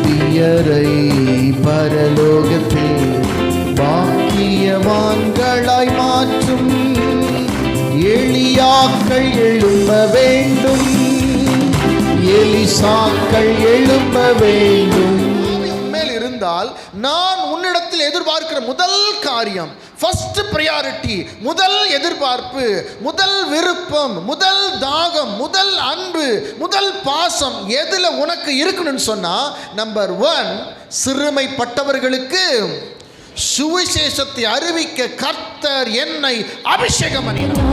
ஆவியரை பரலோகத்தில் பாக்கியவான்களாய் மாற்றும் எலியாக்கள் எழும்ப வேண்டும், எலிசாக்கள் எழும்ப வேண்டும். மேல் இருந்தால் நான் உன்னிடத்தில் எதிர்பார்க்கிற முதல் காரியம், ஃபர்ஸ்ட் பிரையாரிட்டி, முதல் எதிர்பார்ப்பு, முதல் விருப்பம், முதல் தாகம், முதல் அன்பு, முதல் பாசம் எதுல உனக்கு இருக்கணும்னு சொன்னா, நம்பர் 1, சிறுமைப்பட்டவர்களுக்கு சுவிசேஷத்தை அறிவிக்க கர்த்தர் என்னை அபிஷேகம் பண்ணினார்.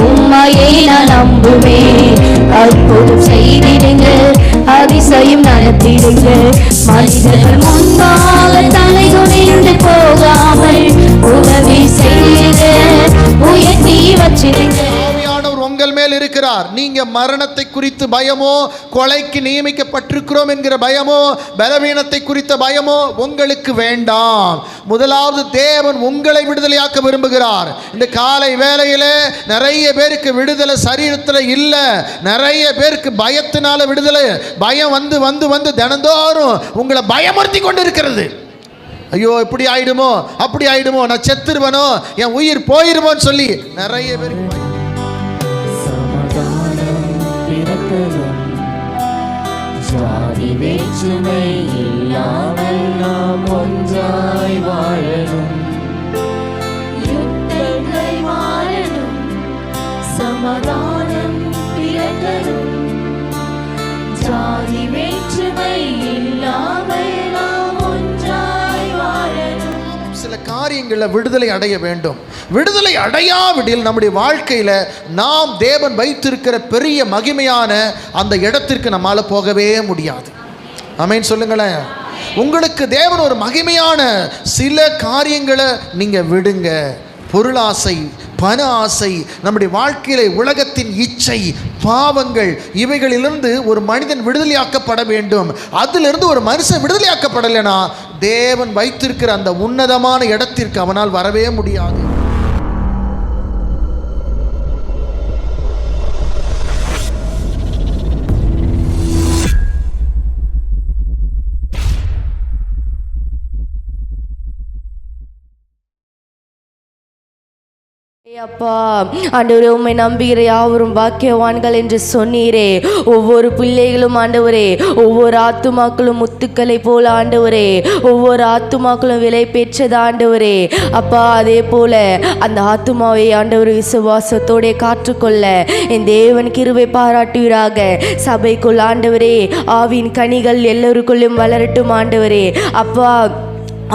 உம்மையே நான் நம்புவேன், அற்புதம் செய்திடுங்க, அதிசயம் நடத்திடுங்க, மனிதர்கள் முன்பாக தலை குனிந்து போகாமல் உதவி செய்த உயர்த்தி வச்சிடுங்க. உங்கள் மேல் இருக்கிறார். நீங்க மரணத்தை குறித்து பயமோ, கொலைக்கு நியமிக்கப்பட்டிருக்கிறோம் என்கிற பயமோ, பலவீனத்தை குறித்த பயமோ உங்களுக்கு வேண்டாம். முதலாவது தேவன் உங்களை விடுதலையாக்க விரும்புகிறார். இந்த காலை வேளையிலே நிறைய பேருக்கு விடுதலை சரீரத்தில் இல்லை, நிறைய பேருக்கு பயத்தினால விடுதலை, பயம் வந்து வந்து வந்து தினந்தோறும் உங்களை பயமுறுத்தி கொண்டு இருக்கிறது. ஐயோ இப்படி ஆயிடுமோ, அப்படி ஆயிடுமோ, நான் செத்துருவனோ, என் உயிர் போயிருமோன்னு சொல்லி நிறைய பேருக்கு ஜாதி வேற்றுமை இல்லாமல் நாம் ஒன்றாய் வாழணும், யுத்தங்கள் மாறணும், சமாதானம் பிறக்கணும், ஜாதி வேற்றுமை இல்லாமல் நாம் ஒன்றாய் வாழணும். சில காரியங்களில் விடுதலை அடைய வேண்டும். விடுதலை அடையாவிடில் நம்முடைய வாழ்க்கையில் நாம் தேவன் வைத்திருக்கிற பெரிய மகிமையான அந்த இடத்திற்கு நம்மால் போகவே முடியாது. ஆமென் சொல்லுங்களேன். உங்களுக்கு தேவன் ஒரு மகிமையான சில காரியங்களை நீங்கள் விடுங்க. பொருளாசை, பண ஆசை, நம்முடைய வாழ்க்கையில உலகத்தின் இச்சை, பாவங்கள், இவைகளிலிருந்து ஒரு மனிதன் விடுதலையாக்கப்பட வேண்டும். அதிலிருந்து ஒரு மனுஷன் விடுதலையாக்கப்படலைன்னா தேவன் வைத்திருக்கிற அந்த உன்னதமான இடத்திற்கு அவனால் வரவே முடியாது. அப்பா ஆண்டவரே, உம்மை நம்புகிற யாவரும் பாக்கியவான்கள் என்று சொன்னீரே. ஒவ்வொரு பிள்ளைகளும் ஆண்டவரே, ஒவ்வொரு ஆத்துமாக்களும் முத்துக்களை போல ஆண்டவரே, ஒவ்வொரு ஆத்துமாக்களும் விலை பெற்றது ஆண்டவரே. அப்பா அதே போல அந்த ஆத்துமாவை ஆண்டவர் விசுவாசத்தோட காற்றுக்கொள்ள என் தேவன் கிருபை பாராட்டுவீராக. சபைக்குள் ஆண்டவரே ஆவின் கனிகள் எல்லோருக்குள்ளும் வளரட்டும் ஆண்டவரே. அப்பா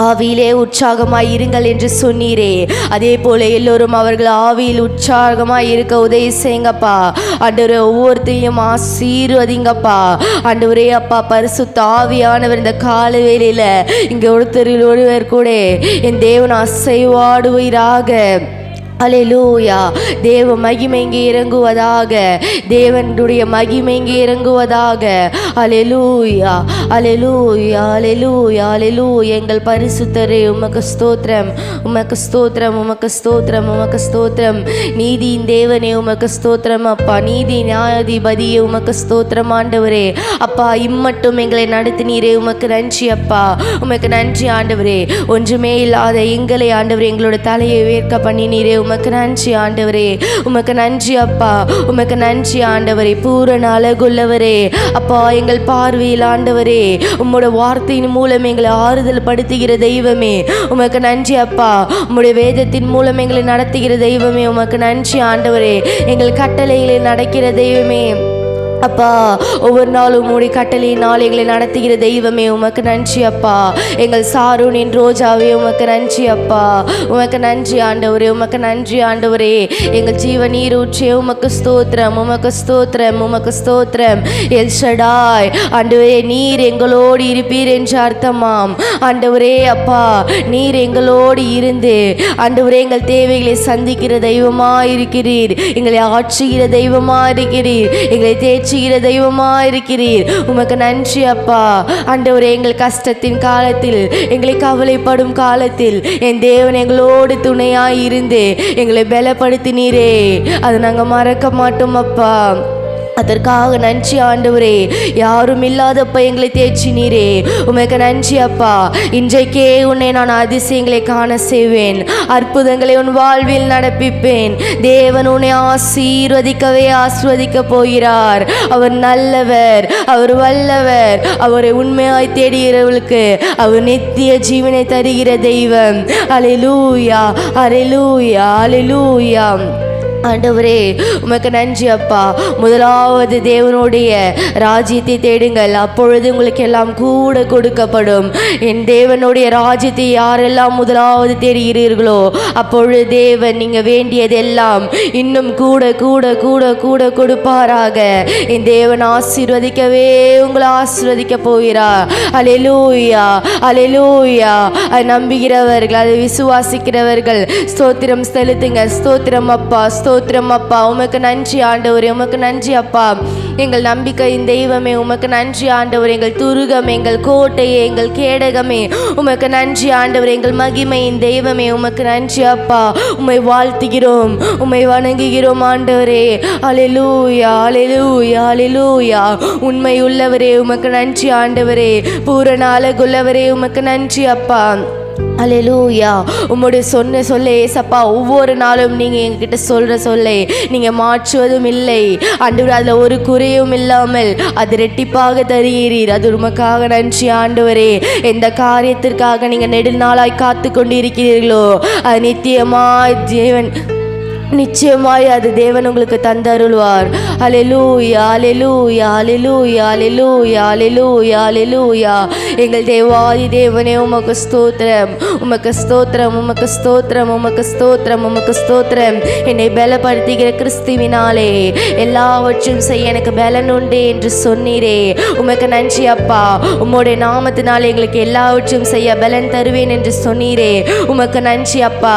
ஆவியிலே உற்சாகமாய் இருங்கள் என்று சொன்னீரே. அதே போல எல்லோரும் அவர்கள் ஆவியில் உற்சாகமாய் இருக்க உதவி செய்யுங்கப்பா. ஆண்டவரே ஒவ்வொருத்தையும் ஆசீர்வதிங்கப்பா. ஆண்டவரே அப்பா பரிசுத்த ஆவியானவர் இந்த கால வேளையில இங்கே ஒருவர் கூட என் தேவன் அசைவாடுவீராக. அல்லேலூயா. தேவ மகிமை இங்கே இறங்குவதாக, தேவனுடைய மகிமை இங்கே இறங்குவதாக. அல்லேலூயா, அல்லேலூயா, அல்லேலூயா, அல்லேலூயா. எங்கள் பரிசுத்தரே உமக்கு ஸ்தோத்திரம், உமக்கு ஸ்தோத்திரம், உமக்கு ஸ்தோத்திரம், உமக்கு ஸ்தோத்திரம். நீதியின் தேவனே உமக்கு ஸ்தோத்திரம் அப்பா. நீதி நியாயாதிபதியே உமக்கு ஸ்தோத்திரம் ஆண்டவரே. அப்பா இம்மட்டும் எங்களை நடத்தினீரே, உமக்கு நன்றி அப்பா, உமக்கு நன்றி ஆண்டவரே. ஒன்றுமே இல்லாத எங்களை ஆண்டவரே எங்களோட தலையை உயர்க்க பண்ணினீரே, உமக்கு நன்றி ஆண்டவரே, உமக்கு நன்றி அப்பா, உமக்கு நன்றி ஆண்டவரே. பூரண அழகுள்ளவரே அப்பா, எங்கள் பார்வையில் ஆண்டவரே உம்முடைய வார்த்தையின் மூலம் எங்களை ஆறுதல் படுத்துகிற தெய்வமே உமக்கு நன்றி அப்பா. உம்முடைய வேதத்தின் மூலம் எங்களை நடத்துகிற தெய்வமே உமக்கு நன்றி ஆண்டவரே. எங்கள் கட்டளைகளை நடக்கிற தெய்வமே அப்பா, ஒவ்வொரு நாளும் உம்முடைய கட்டளையினால் எங்களை நடத்துகிற தெய்வமே உமக்கு நன்றி அப்பா. எங்கள் சாரோனின் ரோஜாவே உமக்கு நன்றி அப்பா, உமக்கு நன்றி ஆண்டவரே, உமக்கு நன்றி ஆண்டவரே. எங்கள் ஜீவ நீர் ஊற்றே உமக்கு ஸ்தோத்திரம், உமக்கு ஸ்தோத்திரம், உமக்கு ஸ்தோத்திரம். எல் ஷடாய் ஆண்டவரே, நீர் எங்களோடு இருப்பீர் என்று அர்த்தமாம் ஆண்டவரே. அப்பா நீர் எங்களோடு இருந்து ஆண்டவரே எங்கள் தேவைகளை சந்திக்கிற தெய்வமாக இருக்கிறீர், எங்களை ஆற்றுகிற தெய்வமாக இருக்கிறீர், எங்களை தேற்றுகிற தெய்வமா இருக்கிறீர். உமக்கு நன்றி அப்பா. ஆண்டவரே எங்கள் கஷ்டத்தின் காலத்தில், எங்களை கவலைப்படும் காலத்தில் என் தேவன் எங்களோடு துணையாய் இருந்து எங்களை பலப்படுத்தினீரே, அதை நாங்கள் மறக்க மாட்டோம் அப்பா. அதற்காக நன்றி ஆண்டவரே. யாரும் இல்லாதப்ப எங்களை தேற்றினீரே, உமக்கு நன்றி அப்பா. இன்றைக்கே உன்னை நான் அதிசயங்களை காண செய்வேன், அற்புதங்களை உன் வாழ்வில் நடப்பிப்பேன். தேவன் உன்னை ஆசீர்வதிக்க போகிறார். அவர் நல்லவர், அவர் வல்லவர். அவரை உண்மையாய் தேடுகிறவர்களுக்கு அவர் நித்திய ஜீவனை தருகிற தெய்வம். அல்லேலூயா, அல்லேலூயா, அல்லேலூயா. ஆண்டவரே உமக்கு நன்றி அப்பா. முதலாவது தேவனுடைய ராஜ்யத்தை தேடுங்கள், அப்பொழுது உங்களுக்கு எல்லாம் கூட கொடுக்கப்படும். என் தேவனுடைய ராஜ்யத்தை யாரெல்லாம் முதலாவது தேடுகிறீர்களோ அப்பொழுது தேவன் நீங்கள் வேண்டியதெல்லாம் இன்னும் கூட கூட கூட கூட கொடுப்பாராக. என் தேவன் ஆசீர்வதிக்கவே உங்களை ஆசீர்வதிக்க போகிறார். அல்லேலூயா, அல்லேலூயா. அதை நம்புகிறவர்கள், அதை விசுவாசிக்கிறவர்கள் ஸ்தோத்திரம் செலுத்துங்க. ஸ்தோத்திரம் அப்பா, ஸ்தோத்திரம் அப்பா. உமக்கு நன்றி ஆண்டவரே, உமக்கு நன்றி அப்பா. எங்கள் நம்பிக்கையின் தெய்வமே உமக்கு நன்றி ஆண்டவர். எங்கள் துருகம், எங்கள் கோட்டையே, எங்கள் கேடகமே உமக்கு நன்றி ஆண்டவர். எங்கள் மகிமையின் தெய்வமே உமக்கு நன்றி அப்பா. உம்மை வாழ்த்துகிறோம், உம்மை வணங்குகிறோம் ஆண்டவரே. அல்லேலூயா, அல்லேலூயா, அல்லேலூயா. உண்மை உள்ளவரே உமக்கு நன்றி ஆண்டவரே. பூரண அழகுள்ளவரே உமக்கு நன்றி அப்பா. அல்லேலூயா. உம்முடைய சொன்ன சொல்ல ஏசப்பா, ஒவ்வொரு நாளும் நீங்கள் எங்ககிட்ட சொல்கிற சொல்லை நீங்கள் மாற்றுவதும் இல்லை ஆண்டவர். அதில் ஒரு குறையும் இல்லாமல் அது ரெட்டிப்பாக தருகிறீர். அது உமக்காக நன்றி ஆண்டவரே. எந்த காரியத்திற்காக நீங்கள் நெடுநாளாய் காத்து கொண்டு இருக்கிறீர்களோ அது நிச்சயமாய் அது தேவன் உங்களுக்கு தந்தருள்வார். அல்லேலூயா, அல்லேலூயா, அல்லேலூயா, அல்லேலூயா, அல்லேலூயா, அல்லேலூயா. எங்கள் தேவாதி தேவனே உமக்கு ஸ்தோத்திரம், உமக்கு ஸ்தோத்திரம், உமக்கு ஸ்தோத்திரம், உமக்கு ஸ்தோத்திரம், உமக்கு ஸ்தோத்திரம். என்னை பலப்படுத்துகிற கிறிஸ்துவினாலே எல்லாவற்றையும் செய்ய எனக்கு பலன் உண்டு என்று சொன்னீரே, உமக்கு நன்றி அப்பா. உம்முடைய நாமத்தினாலே எங்களுக்கு எல்லாவற்றையும் செய்ய பலன் தருவேன் என்று சொன்னீரே, உமக்கு நன்றி அப்பா.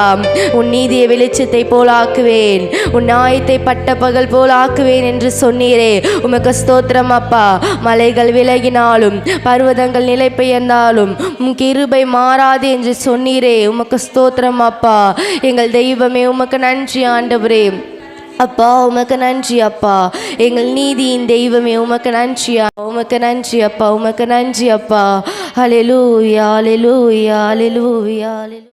உன் நீதியை வெளிச்சத்தை போல ஆக்குவேன், உன் நியாயத்தை பட்ட பகல் போல் ஆக்குவேன் என்று சொன்னீரே, உமக்கு ஸ்தோத்திரம் அப்பா. மலைகள் விலகினாலும் பர்வதங்கள் நிலை பெயர்ந்தாலும் உம் கிருபை மாறாது என்று சொன்னீரே, உமக்கு ஸ்தோத்திரம் அப்பா. எங்கள் தெய்வமே உமக்கு நன்றி ஆண்டவரே அப்பா. உமக்கு நன்றி அப்பா. எங்கள் நீதியின் தெய்வமே உமக்கு நன்றி, உமக்கு நன்றி அப்பா, உமக்கு நன்றி அப்பா. அல்லேலூயா, அல்லேலூயா, அல்லேலூயா, அல்லேலூயா.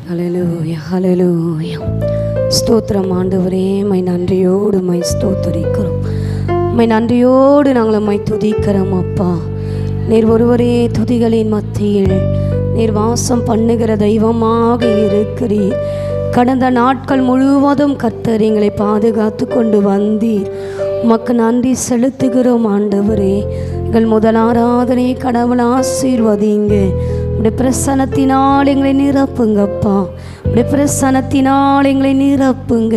ஹல்லேலூயா, ஹல்லேலூயா. ஸ்தோத்திரம் ஆண்டவரே. மை நன்றியோடு மை ஸ்தோத்தரிக்கிறோம், மை நன்றியோடு நாங்கள் மை துதிக்கிறோம் அப்பா. நீர் ஒருவரே துதிகளின் மத்தியில் நீர் வாசம் பண்ணுகிற தெய்வமாக இருக்கிறீர். கடந்த நாட்கள் முழுவதும் கர்த்தர் எங்களை பாதுகாத்து கொண்டு வந்தீர். உமக்கு நன்றி செலுத்துகிறோம் ஆண்டவரே. எங்கள் முதல் ஆராதனை கடவுள் ஆசீர்வதிங்க. உடைய பிரசனத்தினால் எங்களை நிரப்புங்கப்பா, உடைய பிரசனத்தினால் எங்களை நிரப்புங்க.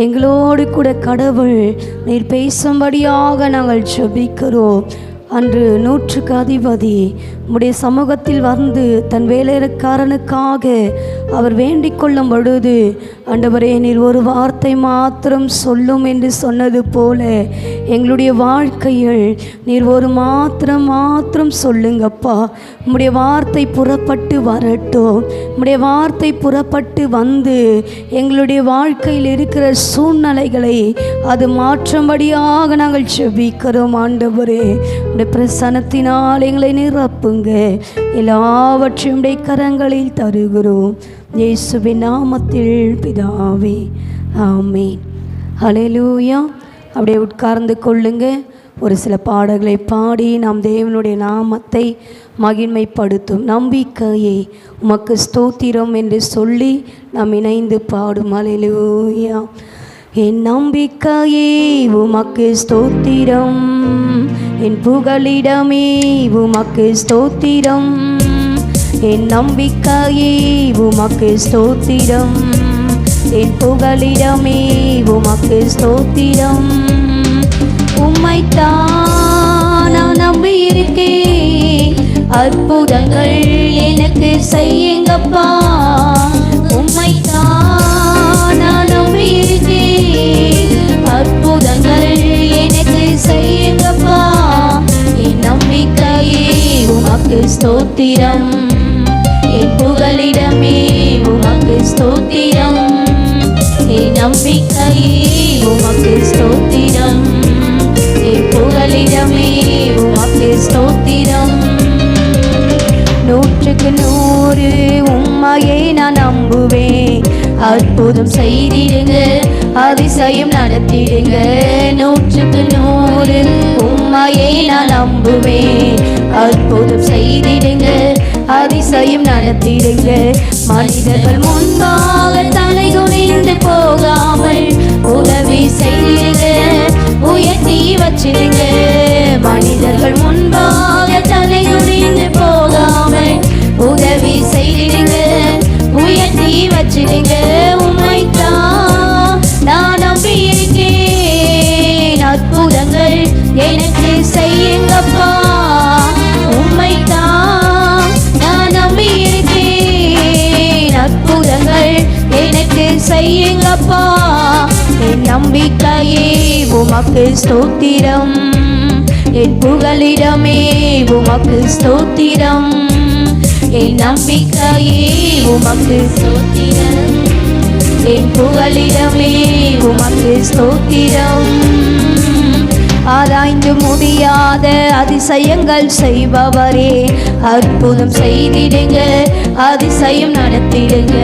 எங்களோடு கூட கடவுள் நீர் பேசும்படியாக நாங்கள் ஜெபிக்கிறோம். அன்று 100க்கு அதிபதி உம்முடைய சமூகத்தில் வந்து தன் வேலைக்காரனுக்காக அவர் வேண்டிக் கொள்ளும் பொழுது, ஆண்டவரே நீர் ஒரு வார்த்தை மாத்திரம் சொல்லும் என்று சொன்னது போல எங்களுடைய வாழ்க்கையில் நீர் ஒரு மாத்திரம் சொல்லுங்கப்பா. உம்முடைய வார்த்தை புறப்பட்டு வரட்டும். உம்முடைய வார்த்தை புறப்பட்டு வந்து எங்களுடைய வாழ்க்கையில் இருக்கிற சூழ்நிலைகளை அது மாற்றும்படியாக நாங்கள் ஜெபிக்கிறோம் ஆண்டவரே. உடைய பிரசன்னத்தினால் எங்களை நிரப்புங்க. எல்லாவற்றையும் கரங்களில் தருகிறோம் இயேசுவின் நாமத்தில் பிதாவே, ஆமீன். ஹல்லேலூயா. அப்படியே உட்கார்ந்து கொள்ளுங்க. ஒரு சில பாடல்களை பாடி நாம் தேவனுடைய நாமத்தை மகிமைப்படுத்தும். நம்பிக்கையே உமக்கு ஸ்தோத்திரம் என்று சொல்லி நாம் இணைந்து பாடும். ஹல்லேலூயா. என் நம்பிக்கையே உமக்கு ஸ்தோத்திரம், என் புகலிடமே உமக்கு ஸ்தோத்திரம். என் நம்பிக்கையே உமக்கு ஸ்தோத்திரம், என் புகலிடமே உமக்கு ஸ்தோத்திரம். உம்மைத்தான் நான் நம்பியிருக்கேன், அற்புதங்கள் எனக்கு செய்யுங்கப்பா. உம்மைத்தான் நான் நம்பியிருக்கேன், அற்புதங்கள் எனக்கு செய்யுங்கப்பா. என் நம்பிக்கையே உமக்கு ஸ்தோத்திரம், என் புகலிடமே உமக்கு ஸ்தோத்திரம். என் நம்பிக்கை உமக்கு ஸ்தோத்திரம். என் புகலிடமே உமக்கு ஸ்தோத்திரம். 100க்கு 100 உம்மையை நான் நம்புவேன். அற்புதம் செய்திடுங்க, அதிசயம் நடத்திடுங்க. 100க்கு 100 உம்மையை நான் நம்புவேன். அற்புதம் செய்திடுங்க, அதிசயம் நடத்திடுங்க. மனிதர்கள் முன்பாக தலை குனிந்து போகாமல் உதவி செய்திடுங்க, உயர்த்தி வச்சிடுங்க. மனிதர்கள் முன்பாக தலை குனிந்து போகாமல் உதவி செய்திடுங்க, உயர்த்தி வச்சிடுங்க. உம்மைத்தான் நான் நம்பி இருக்கேன், அற்புதங்கள் எனக்கு செய்யுங்கப்பா. உம்மைத்தான் நான் நம்பி இருக்கேன், அற்புதங்கள் எனக்கு செய்யுங்கப்பா. என் நம்பிக்கையே உமக்கு ஸ்தோத்திரம், என் புகலிடமே உமக்கு ஸ்தோத்திரம். என் நம்பிக்கையே உமக்கு ஸ்தோத்திரம், என் புகலிடமே உமக்கு ஸ்தோத்திரம். ஆராய்ந்து முடியாத அதிசயங்கள் செய்பவரே, அற்புதம் செய்திடுங்க, அதிசயம் நடத்திடுங்க.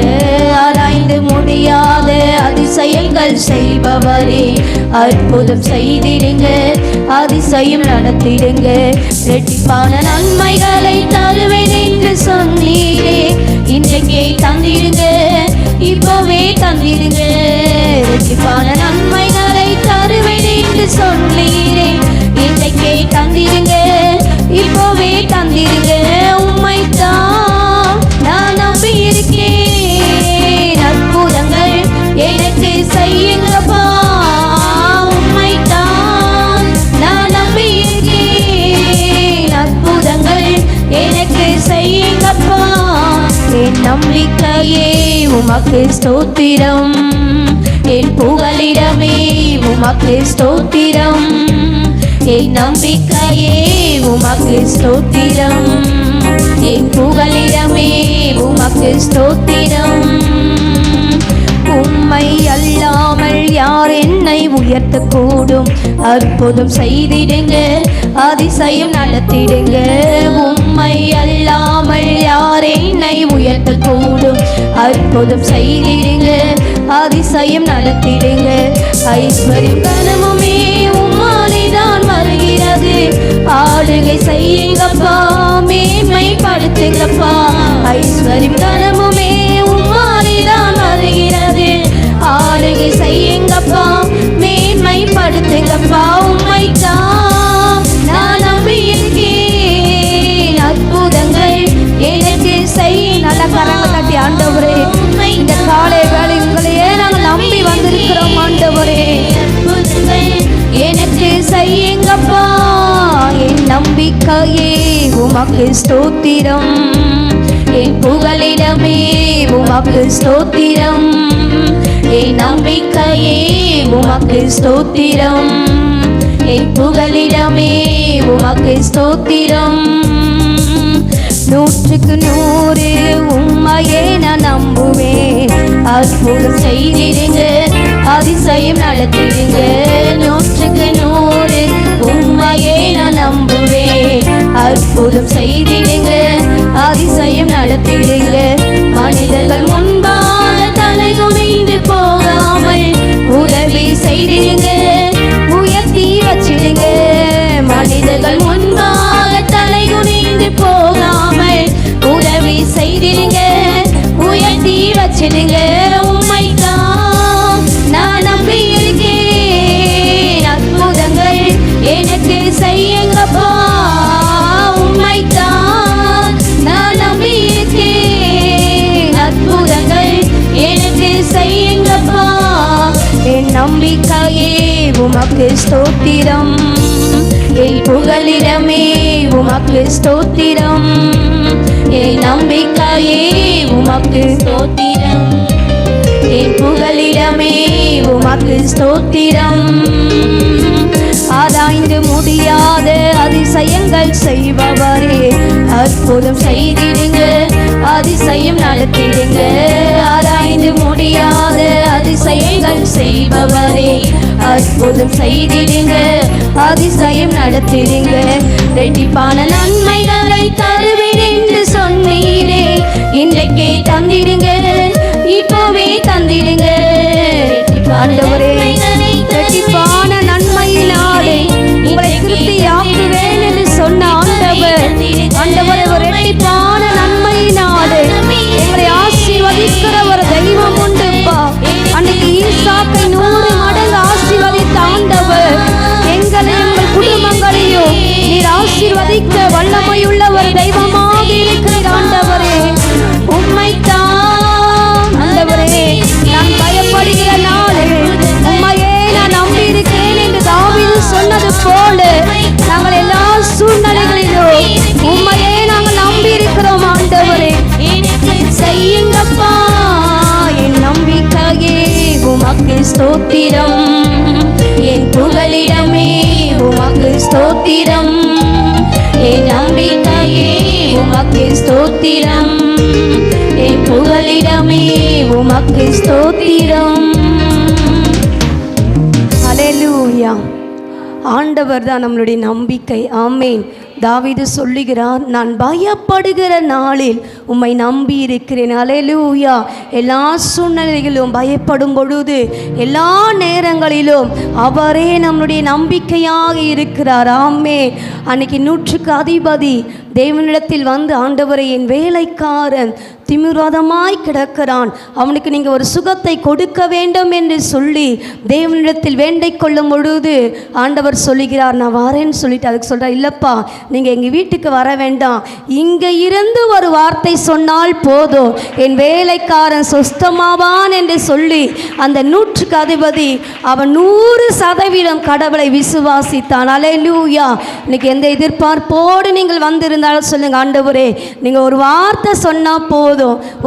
ஆராய்ந்து முடியாத அதிசயங்கள் செய்பவரே, அற்புதம் செய்திடுங்க, அதிசயம் நடத்திடுங்க. இரட்டிப்பான நன்மைகளை தருவேன் என்று சொன்னீரே, இன்றைக்கே தந்திடுங்க, இப்பவே தந்திடுங்க. இரட்டிப்பான நன்மைகளை தருவேன் என்று சொன்னீரே, இன்றைக்கே தந்திடுங்க, இப்பவே தந்திடுங்க. உம்மைத்தான் நான் நம்பி இருக்கேன், அற்புதங்கள் எனக்கு செய்யுங்கப்பா. உம்மைத்தான் நான் நம்பி இருக்கேன், அற்புதங்கள் எனக்கு செய்யுங்கப்பா. என் நம்பிக்கையே உமக்கு ஸ்தோத்திரம், என் புகலிடமே உமக்கு ஸ்தோத்திரம். என் நம்பிக்கையே உமக்கு ஸ்தோத்திரம், என் புகலிடமே உமக்கு ஸ்தோத்திரம். உம்மை அல்லாமல் யார் என்னை உயர்த்தக்கூடும்? அற்புதம் செய்திடுங்க, அதிசயம் நடத்திடுங்க. உம்மை அல்லாமல் யார் என்னை உயர்த்தக்கூடும்? அற்புதம் செய்திடுங்க, அதிசயம் நடத்திடுங்க. ஐஸ்வர்யம் கனமுமே உம்மாலேதான் வருகிறது, ஆளுகை செய்யுங்கப்பா, மேன்மைப்படுத்துங்கப்பா. ஐஸ்வர்யம் கனமுமே உம்மாலேதான் வருகிறது, ஆளுகை செய்யுங்கப்பா, மேன்மைப்படுத்துங்கப்பா. உம்மைத்தான் நான் நம்பி இருக்கேன், அற்புதங்கள் எனக்கு செய்ய. நல்ல கரங்களை தட்டி ஆண்டவரே, இந்த காலை வேளை உங்களையே நாங்கள் நம்பி வந்திருக்கிறோம் ஆண்டவரே, எனக்கு செய்யுங்கப்பா. என் நம்பிக்கையே உமக்கு ஸ்தோத்திரம், என் புகலிடமே உமக்கு ஸ்தோத்திரம். என் நம்பிக்கையே உமக்கு ஸ்தோத்திரம், என் புகலிடமே உமக்கு ஸ்தோத்திரம். 100க்கு 100 உம்மையே நான் நம்புவேன். அற்புதம் செய்திடுங்க, அதிசயம் நடத்திடுங்க. 100க்கு 100 உம்மையே நான் நம்புவேன். அற்புதம் செய்திடுங்க, அதிசயம் நடத்திடுங்க. மனிதர்கள் முன்பாக தலை குனிந்து போகாமல் உதவி செய்திடுங்க, உயர்த்தி வச்சிடுங்க. மனிதர்கள் முன்பாக தலை குனிந்து போகாமல் உதவி செய்திடுங்க, உயர்த்தி வச்சிடுங்க. உம்மைத்தான் நான் நம்பி இருக்கேன், அற்புதங்கள் எனக்கு செய்யுங்கப்பா. உம்மைத்தான் நான் நம்பி இருக்கேன், அற்புதங்கள் எனக்கு செய்யுங்கப்பா. என் நம்பிக்கையே உமக்கு ஸ்தோத்திரம், என் புகலிடமே உமக்கு ஸ்தோத்திரம். என் நம்பிக்கையே உமக்கு ஸ்தோத்திரம், என் புகலிடமே உமக்கு ஸ்தோத்திரம். ஆராய்ந்து முடியாத அதிசயங்கள் செய்பவரே, அற்புதம் செய்திடுங்க, அதிசயம் நடத்திடுங்க. ஆராய்ந்து செய்து முடியாத அதிசயங்கள் செய்பவரே, அற்புதம் செய்திடுங்க, அதிசயம் நடத்திடுங்க. ரெட்டிப்பான நன்மைகளை தருவேன் என்று சொன்னீரே, இன்றைக்கே தந்திடுங்க, இப்பவே தந்திடுங்க. ஆண்டவரே, ரெட்டிப்பான நன்மையினாலே உங்களை திருப்தியாக்குவேன் என்று சொன்ன ஆண்டவர், ஆண்டவரே, ஒரு ரெட்டிப்பான நன்மையினாலே எங்களை ஆசீர்வதிக்கிற ஒரு தெய்வம் உண்டுப்பா. அன்னைக்கு ஈசாக்கை 100 மடங்கு ஆசீர்வதித்த ஆண்டவர், எங்களை எங்கள் குடும்பங்களையும் நீர் ஆசீர்வதிக்க வல்லமையுள்ள ஒரு தெய்வமாக இருக்கிற ஆண்டவரே, உம்மைத்தான் ஆண்டவரே நான் பயப்படுகிற நாளில் உம்மையே நான் நம்பி இருக்கிறேன் என்று தாவீது சொன்னது போல நாங்கள் எல்லா சூழ்நிலைகளிலும் உம்மையே நாங்கள் நம்பி இருக்கிறோம் ஆண்டவரே. செய்யுங்கப்பா என் நம்பிக்கையே உமக்கு ஸ்தோத்திரம், என் புகலிடமே உமக்கு ஸ்தோத்திரம், என் நம்பிக்கையே உமக்கு ஸ்தோத்திரம், என் புகலிடமே உமக்கு ஸ்தோத்திரம். ஹல்லேலூயா. ஆண்டவர் தான் நம்மளுடைய நம்பிக்கை. ஆமேன். தாவீது சொல்லுகிறார், நான் பயப்படுகிற நாளில் உம்மை நம்பி இருக்கிறேன். ஹல்லேலூயா. எல்லா சூழ்நிலைகளிலும் பயப்படும் பொழுது, எல்லா நேரங்களிலும் அவரே நம்முடைய நம்பிக்கையாக இருக்கிறார். ஆமேன். அன்னைக்கு 100க்கு அதிபதி தேவனிடத்தில் வந்து, ஆண்டவரை, என் வேலைக்காரன் திமிர்வாதமாய் கிடக்கிறான், அவனுக்கு நீங்கள் ஒரு சுகத்தை கொடுக்க வேண்டும் என்று சொல்லி தேவனிடத்தில் வேண்டிக் கொள்ளும் பொழுது ஆண்டவர் சொல்லுகிறார், நான் வரேன்னு சொல்லிட்டு அதுக்கு சொல்கிறார், இல்லைப்பா நீங்கள் எங்கள் வீட்டுக்கு வர வேண்டாம், இங்கே இருந்து ஒரு வார்த்தை சொன்னால் போதும், என் வேலைக்காரன் சுஸ்தமாவான் என்று சொல்லி அந்த 100க்கு அதிபதி அவன் 100% கடவுளை விசுவாசித்தான். அல்லேலூயா. இன்னைக்கு எந்த எதிர்பார்ப்போடு நீங்கள் வந்திருந்தாலும் சொல்லுங்கள், ஆண்டவரே நீங்கள் ஒரு வார்த்தை சொன்னால் போதும்,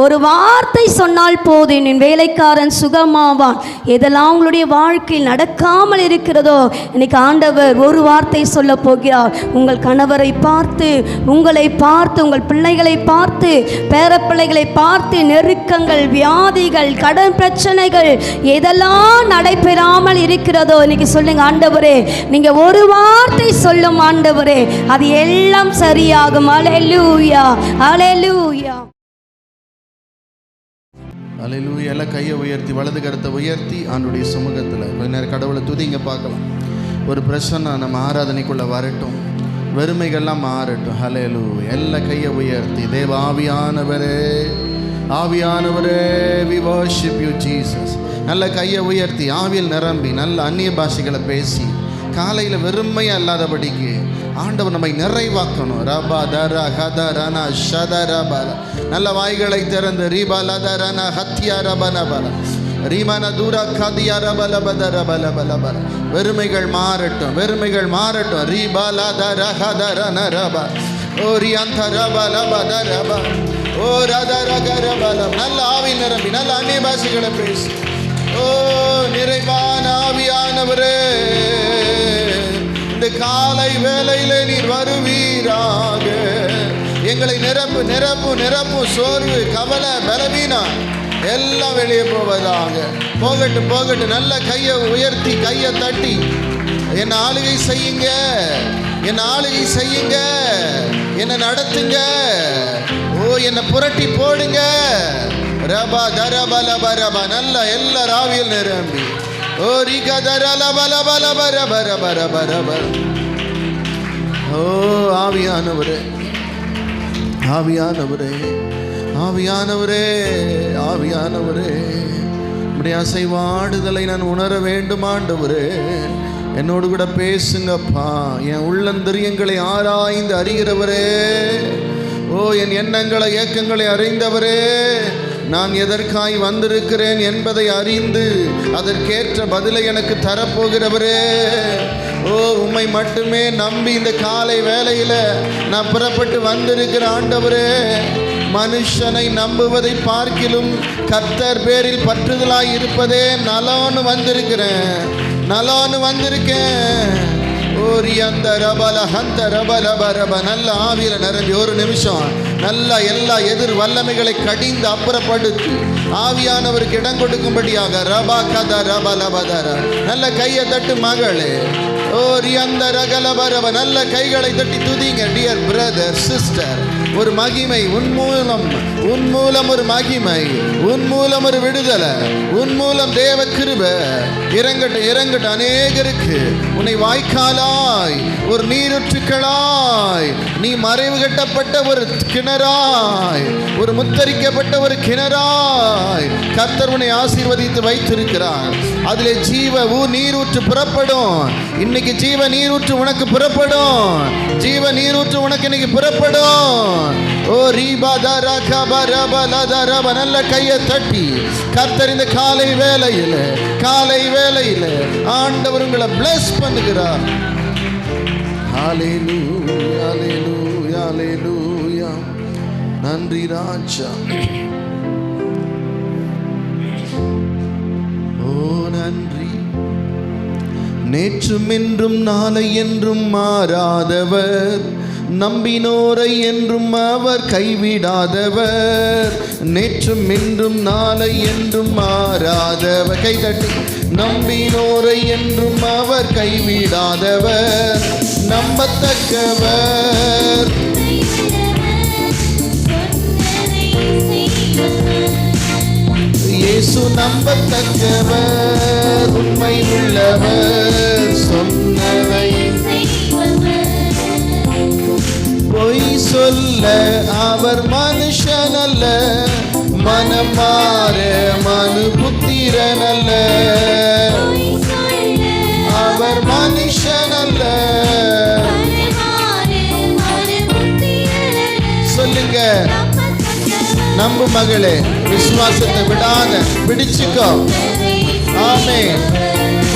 ஒரு வார்த்தை சொன்னால் போதும், என் வேலைக்காரன் சுகமாவான். எதெல்லாம் உங்களுடைய வாழ்க்கையில் நடக்காமல் இருக்கிறதோ இன்னைக்கு ஆண்டவர் ஒரு வார்த்தை சொல்ல போகிறார். உங்கள் கணவரை பார்த்து, உங்களை பார்த்து, உங்கள் பிள்ளைகளை பார்த்து, பேரப்பிள்ளைகளை பார்த்து, நெருக்கங்கள், வியாதிகள், கடன் பிரச்சனைகள் எதெல்லாம் நடைபெறாமல் இருக்கிறதோ இன்னைக்கு சொல்லுங்க, ஆண்டவரே நீங்க ஒரு வார்த்தை சொல்லும் ஆண்டவரே, அது எல்லாம் சரியாகும். அல்லேலூயா, அல்லேலூயா. அல்லேலூயா. எல்லாம் கையை உயர்த்தி, வலது கரத்தை உயர்த்தி ஆண்டுடைய சமூகத்தில் கொஞ்ச நேரம் கடவுளை துதிங்க பார்க்கலாம். ஒரு பிரச்சனை நம்ம ஆராதனைக்குள்ளே வரட்டும், வெறுமைகள்லாம் மாறட்டும். ஹல்லேலூயா. எல்லா கையை உயர்த்தி, தேவ ஆவியானவரே, ஆவியானவரே, we worship you Jesus. நல்ல கையை உயர்த்தி ஆவியில் நிரம்பி நல்ல அந்நிய பாஷைகளை பேசி காலையில் வெறுமையாக இல்லாதபடிக்கு ஆண்டவர் நம்மை நிறைவாக்கணும். ரபா தரா ஹதரனா ஷதரபல, நல்ல வாய்களை திறந்து ரீபால தரனா ஹத்தியா ரபனபல ரீமான தூரா கதியா ரபல பதர பல பல பல. வெறுமைகள் மாறட்டும், வெறுமைகள் மாறட்டும். ரீபால தர ஹதரன ரப ஓ ரியாந்த ரபல பதரப ஓ ரதர கரபல. நல்ல ஆவி நிரம்பி நல்ல அந்நிய பாஷைகளை பேசி, ஓ நிறைவான ஆவியானவரே, இந்த காலை வேளையிலே நீர் வருவீராக. எங்களை நிரப்பு நிரப்பு நிரப்பு. சோர்வு, கவலை, பலவீனம் எல்லாம் வெளியே போவதாக. போகட்டும் போகட்டும். நல்ல கையை உயர்த்தி கையை தட்டி என்னை ஆளுகை செய்யுங்க, என்னை ஆளுகை செய்யுங்க, என்னை நடத்துங்க, ஓ என்னை புரட்டி போடுங்க. ரபா தரபல பரபா. நல்ல எல்லா ராவியில் நிரம்பி, ஓ ரிக தரல பல பல பர பர பர பர பர. ஓ ஆவியானவரே, ஆவியானவரே, ஆவியானவரே, ஆவியானவரே, இப்படி அசைவாடுதலை நான் உணர வேண்டும் ஆண்டவரே. என்னோடு கூட பேசுங்கப்பா. என் உள்ளந்தரியங்களை ஆராய்ந்து அறிகிறவரே, ஓ என் எண்ணங்களை ஏக்கங்களை அறிந்தவரே, நான் எதற்காய் வந்திருக்கிறேன் என்பதை அறிந்து அதற்கேற்ற பதிலை எனக்கு தரப்போகிறவரே, ஓ உம்மை மட்டுமே நம்பி இந்த காலை வேளையில் நான் புறப்பட்டு வந்திருக்கிற ஆண்டவரே. மனுஷனை நம்புவதை பார்க்கிலும் கர்த்தர் பேரில் பற்றுதலாய் இருப்பதே நலோன்னு வந்திருக்கிறேன், நலோன்னு வந்திருக்கேன். ஓரி அந்த ரபல ஹந்த ரபல பரப. நல்ல ஆவியில் நிரம்பி ஒரு நிமிஷம் நல்ல எல்லா எதிர் வல்லமைகளை கடிந்து அப்புறப்படுத்தி ஆவியானவருக்கு இடம் கொடுக்கும்படியாக ரபா கத ரபா லபதர. நல்ல கையை தட்டு மகளே. ஓ ரியந்த ரகலபரவ. நல்ல கைகளை தட்டி துதிங்க டியர் பிரதர் சிஸ்டர். ஒரு மகிமை உன் மூலம் ஒரு மகிமை, உன் மூலம் ஒரு விடுதலை, உன் மூலம் தேவ கிருபை இறங்கட்ட அநேகருக்கு. உன்னை வாய்க்காலாய் ஒரு நீரூற்றுக்களாய், நீ மறைவு கட்டப்பட்ட ஒரு கிணறாய், ஒரு முத்தரிக்கப்பட்ட ஒரு கிணறாய் கர்த்தர் உன்னை ஆசீர்வதித்து வைத்திருக்கிறார். அதிலே ஜீவ நீரூற்று புறப்படும். இன்னைக்கு ஜீவ நீரூற்று உனக்கு புறப்படும். ஜீவ நீரூற்று உனக்கு இன்னைக்கு புறப்படும். ஓ ரீபா தரா கபரப லதரப. நல்ல கையை தட்டி கர்த்தர் இந்த காலை வேளையில ஆண்டவர் உங்களை பிளஸ் பண்ணுகிறார். ஹல்லேலூயா ஹல்லேலூயா ஹல்லேலூயா. நன்றி ராஜா. ஓ நன்றி. நேற்றும் என்றும் நாளை என்றும் மாறாதவர், நம்பினோரை என்றும் அவர் கைவிடாதவர். நேற்றும் இன்றும் நாளை என்றும் மாறாதவர். கை தட்டி. நம்பினோரை என்றும் அவர் கைவிடாதவர், நம்பத்தக்கவர். இயேசு நம்பத்தக்கவர், உண்மை உள்ளவர், சொன்னதை பொய் சொல்ல அவர் மனுஷன் அல்ல, மனம் மாற மனு புத்திரன் அல்ல. அவர் மனுஷன் அல்ல. சொல்லுங்க. நம்பு மகளே, விசுவாசத்தை விடாத பிடிச்சுக்கோ. ஆமென்.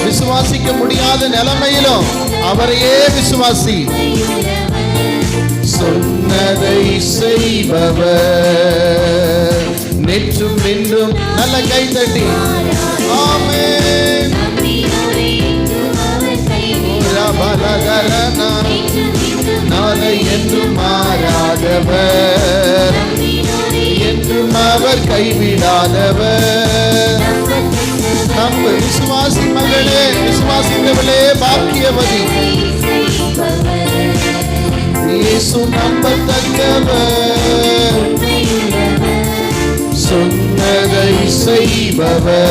விசுவாசிக்க முடியாத நிலைமையிலும் அவரையே விசுவாசி. சொன்னதை செய்பவர், நேற்றும் இன்றும். நல்ல கை தட்டி. ஆமென். நாளை என்றும் மாறாதவர், என்றும் அவர் கைவிடாதவர். நம்ம விசுவாசி மகளே, விசுவாசித்தவளே பாக்கியவதி. இயேசு நம்பத்தக்கவர், சொன்னதை செய்பவர்.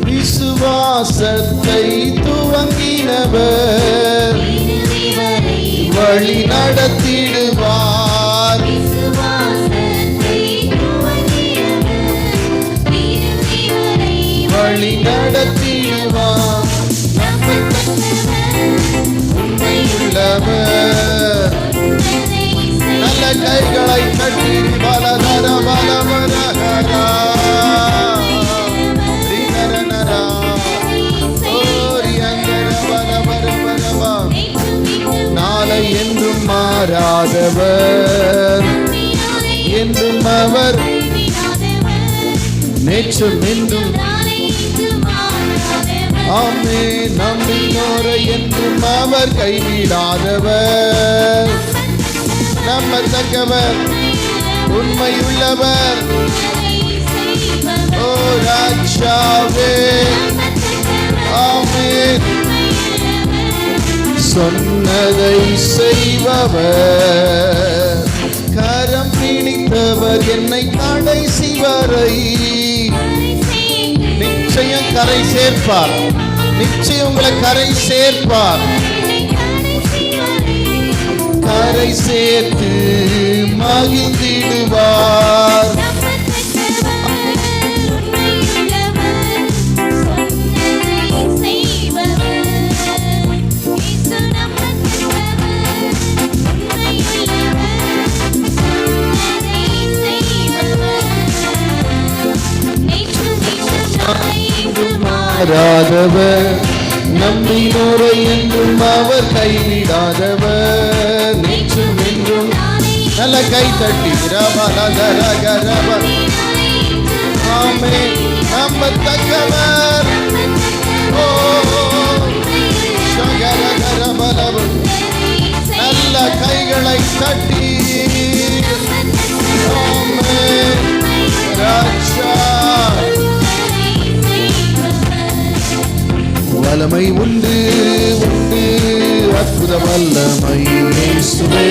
விசுவாசத்தை துவங்கினவர், வழி நடத்திடுவார். வழி நடத்திடுவார். உண்மையுள்ளவர். நல்ல கைகளை கட்டி பலதர பலவரகரா. நாளை என்றும் மாறாதவர், என்றும் அவர். நேற்றும் என்றும். ஆமென். நம்பினோரை என்றும் அவர் கைவிடாதவர், நம்பத்தக்கவர், உண்மையுள்ளவர். ஓ ராஜாவே. ஆமென். சொன்னதை செய்பவர், கரம் பிடித்தவர், என்னை கடைசி வரை நிச்சயம் கரை சேர்ப்பார். நிச்சயம் உங்களை கரை சேர்ப்பார். கரை சேர்த்து மகிழ்ந்திடுவார். மாறாதவர், நம்பினோரை என்றும் அவர் கைவிடாதவர், நேற்றும் என்றும். நல்ல கை தட்டி. ஆமென். நம்பத்தக்கவர். ஓ நல்ல கைகளை தட்டி வல்லமை இயேசுவே.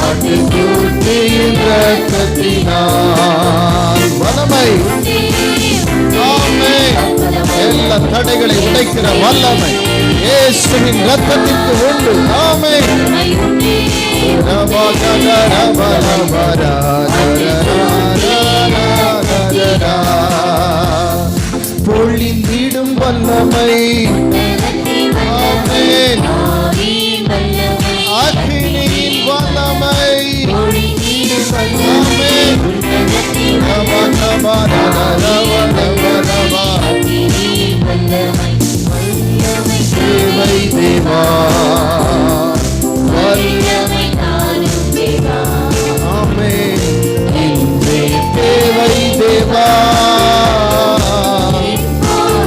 ஆட்டுக்குட்டியின் இரத்தத்தினால் வல்லமை. ஆமென். எல்லா தடைகளை உடைக்கிற வல்லமை இயேசுவின் இரத்தத்திற்கு உண்டு. ஆமென். பொழிந்திடும் வல்லமை. ஆமென். அக்கினியின் வல்லமை. ஆமென். தேவை தேவா வல்லமை. ஆமென். இன்றே தேவை தேவா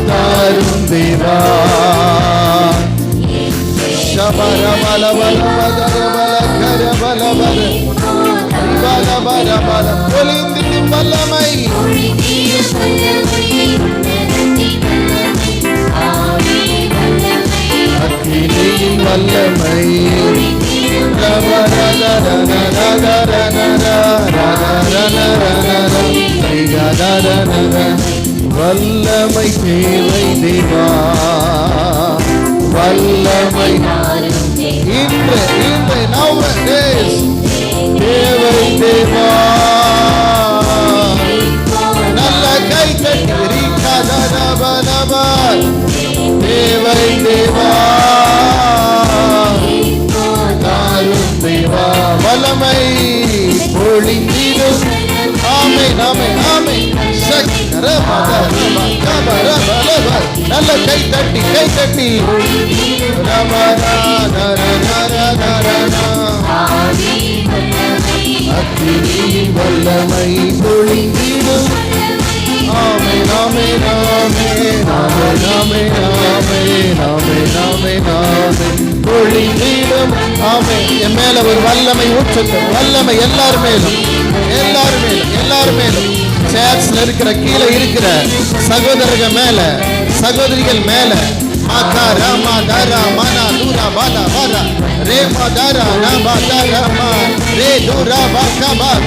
தாரும் தேவா. ஷபர பல பல பல கர பல பல பல பல பல பொழிந்திடும் வல்லமை. அக்கினியின் வல்லமை. வல்லமை தேவை தேவா வல்லமை. இன்று nowadays தேவை தேவா. நல்ல கை தட்டி தேவை தேவா தாரும் தேவா வல்லமை பொழிந்திடும். ஆமென் ஆமென் ஆமென். நல்ல கை தட்டி அக்கினியின் வல்லமை பொழிந்திடும். ஆமென் ஆமென் ஆமென் ஆமென் ஆமென் ஆமென் ஆமென் ஆமென் ஆமென் பொழிந்திடும். ஆமென். என் மேல ஒரு வல்லமை ஊற்றட்டும். வல்லமை எல்லார் மேலும் எல்லார் மேலும் எல்லார் மேலும். சேர்ச்ல இருக்கிற கீழே இருக்கிற சகோதரர்கள் மேல சகோதரிகள் மேல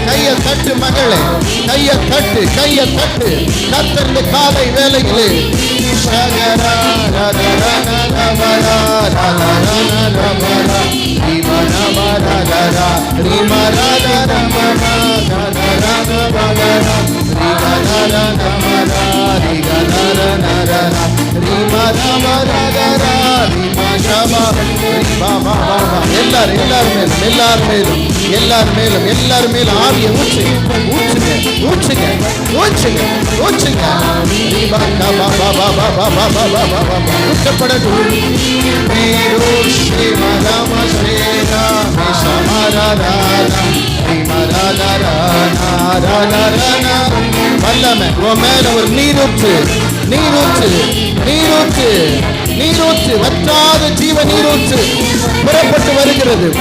கைய தட்டு மகளே, கைய தட்டு கத்தர்ந்து காலை வேலைகளே. எல்லார் மேலும் ஆவியை ஊற்றுங்க. ஊற்றப்படட்டும். வல்லமை உன் மேல ஒரு நீரூற்று வற்றாத ஜீவ நீரூற்று புறப்பட்டு வருகிறது.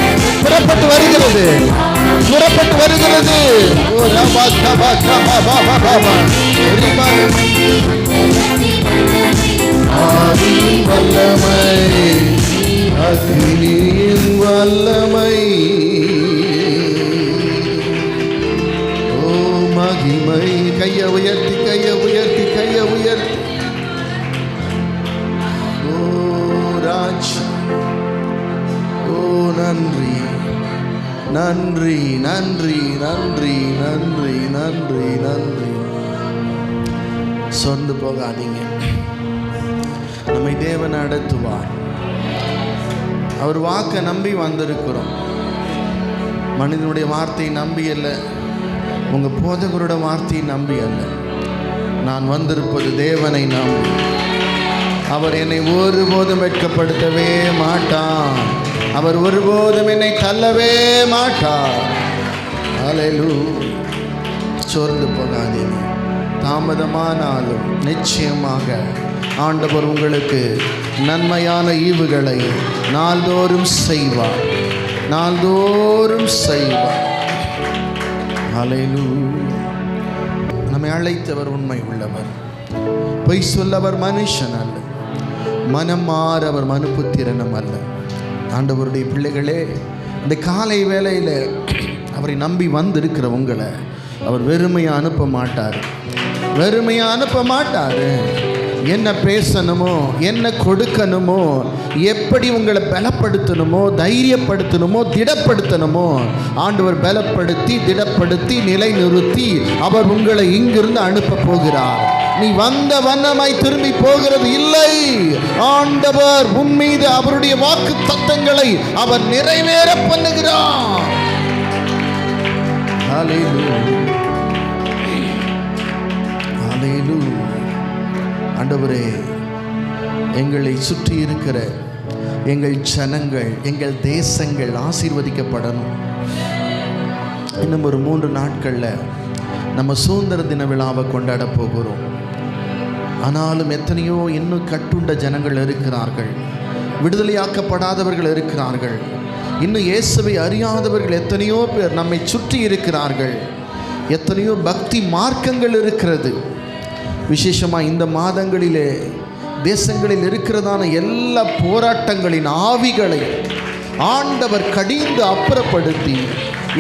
ஆவியின் வல்லமை, அக்கினியின் வல்லமை. ஓ மகிமை. கையை உயர்த்தி ஓ ராஜ். ஓ நன்றி. சொந்து போகாதீங்க. நம்மை தேவன் நடத்துவார். அவர் வாக்கை நம்பி வந்திருக்கிறோம். மனிதனுடைய வார்த்தையை நம்பி அல்ல, உங்க போதகரோட வார்த்தையை நம்பி அல்ல. நான் வந்திருப்பது தேவனை நம்பி. அவர் என்னை ஒருபோதும் வெட்கப்படுத்தவே மாட்டார். அவர் ஒருபோதும் என்னை தள்ளவே மாட்டார். அல்லேலூயா. சோர்ந்து போகாதீங்க. தாமதமானாலும் நிச்சயமாக ஆண்டவர் உங்களுக்கு நன்மையான ஈவுகளை நாள்தோறும் செய்வார். அல்லேலூயா. நம்ம நம்மை அழைத்தவர் உண்மை உள்ளவர். பொய் சொல்லவர் மனுஷன் அல்ல, மனம் மாற அவர் மனுப்புத்திரனும் அல்ல. ஆண்டவருடைய பிள்ளைகளே, இந்த காலை வேளையில் அவரை நம்பி வந்திருக்கிற உங்களை அவர் வெறுமையாக அனுப்ப மாட்டார், வெறுமையாக அனுப்ப மாட்டார். என்ன பேசணுமோ, என்ன கொடுக்கணுமோ, எப்படி உங்களை பலப்படுத்தணுமோ, தைரியப்படுத்தணுமோ, திடப்படுத்தணுமோ ஆண்டவர் பலப்படுத்தி திடப்படுத்தி நிலைநிறுத்தி அவர் உங்களை இங்கிருந்து அனுப்ப போகிறார். நீ வந்த வண்ணமாய் திரும்பி போகிறது இல்லை. ஆண்டவர் உன் மீது அவருடைய வாக்கு தத்தங்களை அவர் நிறைவேற பண்ணுகிறார். ஹல்லேலூயா, ஹல்லேலூயா. ஆண்டவரே, எங்களை சுற்றி இருக்கிற எங்கள் ஜனங்கள், எங்கள் தேசங்கள் ஆசீர்வதிக்கப்படணும். இன்னும் ஒரு 3 நாட்களில் நம்ம சுதந்திர தின விழாவை கொண்டாட போகிறோம். ஆனாலும் எத்தனையோ இன்னும் கட்டுண்ட ஜனங்கள் இருக்கிறார்கள், விடுதலையாக்கப்படாதவர்கள் இருக்கிறார்கள், இன்னும் இயேசுவை அறியாதவர்கள் எத்தனையோ பேர் நம்மை சுற்றி இருக்கிறார்கள். எத்தனையோ பக்தி மார்க்கங்கள் இருக்கிறது. விசேஷமாக இந்த மாதங்களிலே தேசங்களில் இருக்கிறதான எல்லா போராட்டங்களின் ஆவிகளை ஆண்டவர் கடிந்து அப்புறப்படுத்தி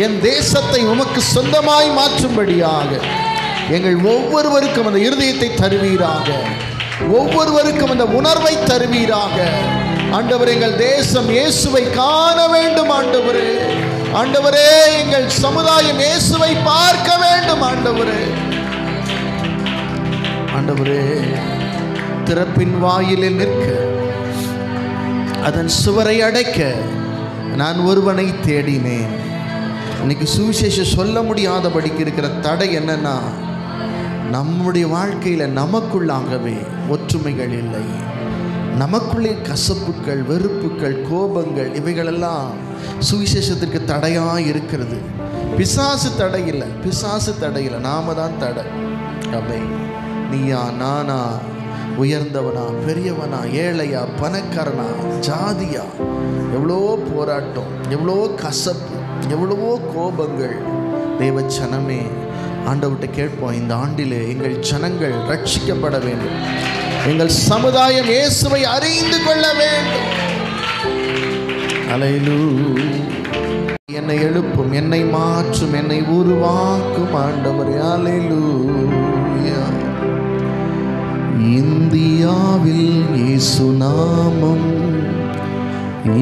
என் தேசத்தை உமக்கு சொந்தமாய் மாற்றும்படியாக எங்கள் ஒவ்வொருவருக்கும் அந்த இருதயத்தை தருவீராக, ஒவ்வொருவருக்கும் அந்த உணர்வை தருவீராக. ஆண்டவர், எங்கள் தேசம் இயேசுவை காண வேண்டும். ஆண்டவரே, ஆண்டவரே, எங்கள் சமுதாயம் இயேசுவை பார்க்க வேண்டும். ஆண்டவரே, ஆண்டவரே, திறப்பின் வாயிலில் நிற்க, அதன் சுவரை அடைக்க நான் ஒருவனை தேடினேன். இன்னைக்கு சுவிசேஷம் சொல்ல முடியாதபடிக்கு இருக்கிற தடை என்னன்னா, நம்முடைய வாழ்க்கையில் நமக்குள்ளாகவே ஒற்றுமைகள் இல்லை, நமக்குள்ளே கசப்புக்கள், வெறுப்புக்கள், கோபங்கள், இவைகளெல்லாம் சுவிசேஷத்திற்கு தடையாக இருக்கிறது. பிசாசு தடை இல்லை, பிசாசு தடை இல்லை, நாம தான் தடை. அவை நீயா நானா, உயர்ந்தவனா பெரியவனா, ஏழையா பணக்காரனா, ஜாதியா, எவ்வளோ போராட்டம், எவ்வளோ கசப்பு, எவ்வளவோ கோபங்கள். தேவ ஜனமே, ஆண்டவர்கிட்ட கேட்போம், இந்த ஆண்டிலே எங்கள் ஜனங்கள் ரட்சிக்கப்பட வேண்டும், எங்கள் சமுதாயம் இயேசுவை அறிந்து கொள்ள வேண்டும். அல்லேலூயா. என்னை எழுப்பும், என்னை மாற்றும், என்னை உருவாக்கும் ஆண்டவரே. அல்லேலூயா. இந்தியாவில் இயேசு நாமம்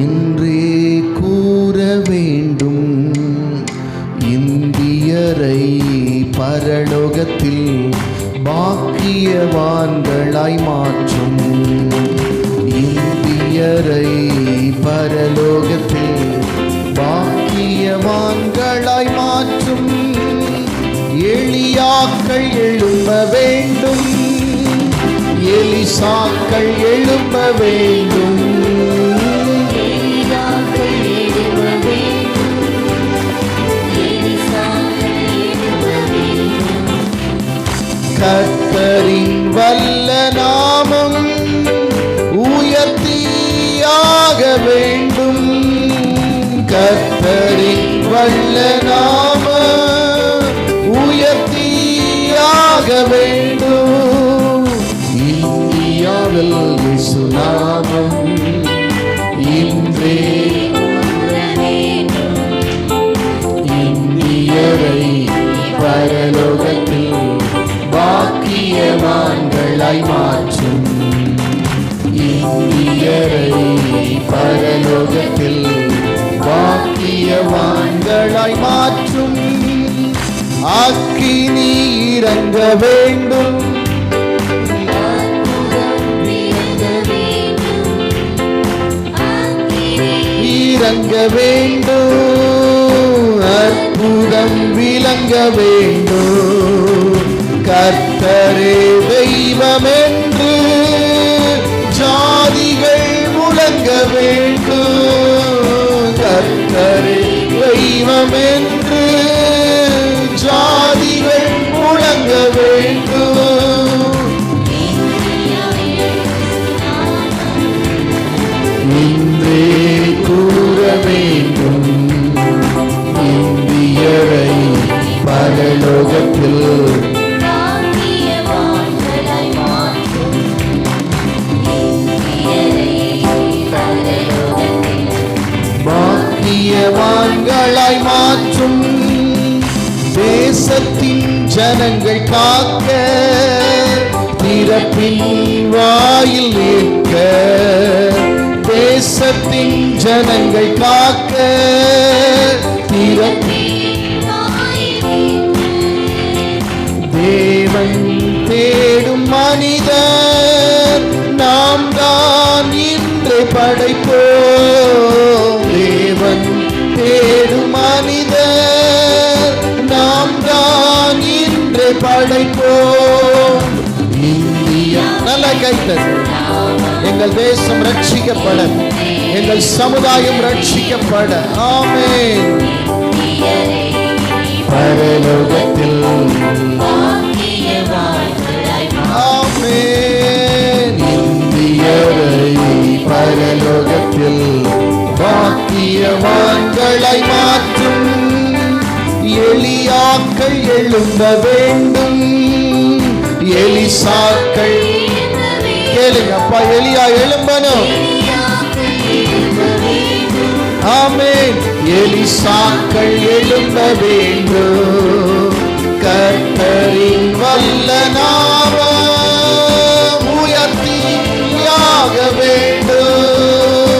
இன்றே கூற வேண்டும், இந்தியரை பரலோகத்தில் பாக்கியவான்களாய் மாற்றும், இந்தியரை பரலோகத்தில் பாக்கியவான்களாய் மாற்றும். எலியாக்கள் எழும்ப வேண்டும், எலிசாக்கள் எழும்ப வேண்டும், கர்த்தரின் வல்ல நாமம் உயர்த்தியாக வேண்டும், கர்த்தரின் வல்ல நாமம் உயர்த்தியாக வேண்டும். இந்தியாவில் இயேசு நாமம் இன்றே இந்தியரை பரலோகத்தில் பாக்கியவான்களாய் மாற்றும், இந்தியரை பரலோகத்தில் பாக்கியவான்களாய் மாற்றும். அக்கினி இறங்க வேண்டும், இறங்க வேண்டும், அற்புதம் விளங்க வேண்டும். கர்த்தரே தெய்வம் என்று ஜாதிகள் முழங்க வேண்டும், கர்த்தரே தெய்வம் என்று ஜாதிகள் முழங்க வேண்டும். இன்றே கூற வேண்டும், இந்தியரை பரலோகத்தில் ஜனங்கள் காக்க திறப்பின் வாயில் நிற்க, தேசத்தின் ஜனங்கள் காக்க திறப்பின் தேவன் தேடும் மனிதர் நாம் தான் இன்று படைப்போம். தேவன் தேடும் மனிதர் நாம் தான் இன்று படைப்போம். இந்தியா நல்ல கைத்தல். எங்கள் தேசம் ரட்சிக்கப்பட, எங்கள் சமுதாயம் ரட்சிக்கப்பட. ஆமென். பரலோகத்தில் ஆமென். இந்தியரை பரலோகத்தில் பாக்கியவான்களாய் மாற்றும் எலியாக்கள் எழும்ப வேண்டும். எலிசாக்கள் கேளுங்க அப்பா, எலியா எழும்பணும். ஆமென். எலிசாக்கள் எழும்ப வேண்டும். கர்த்தரின் வல்ல நாமம் உயர்த்தியாக வேண்டும்.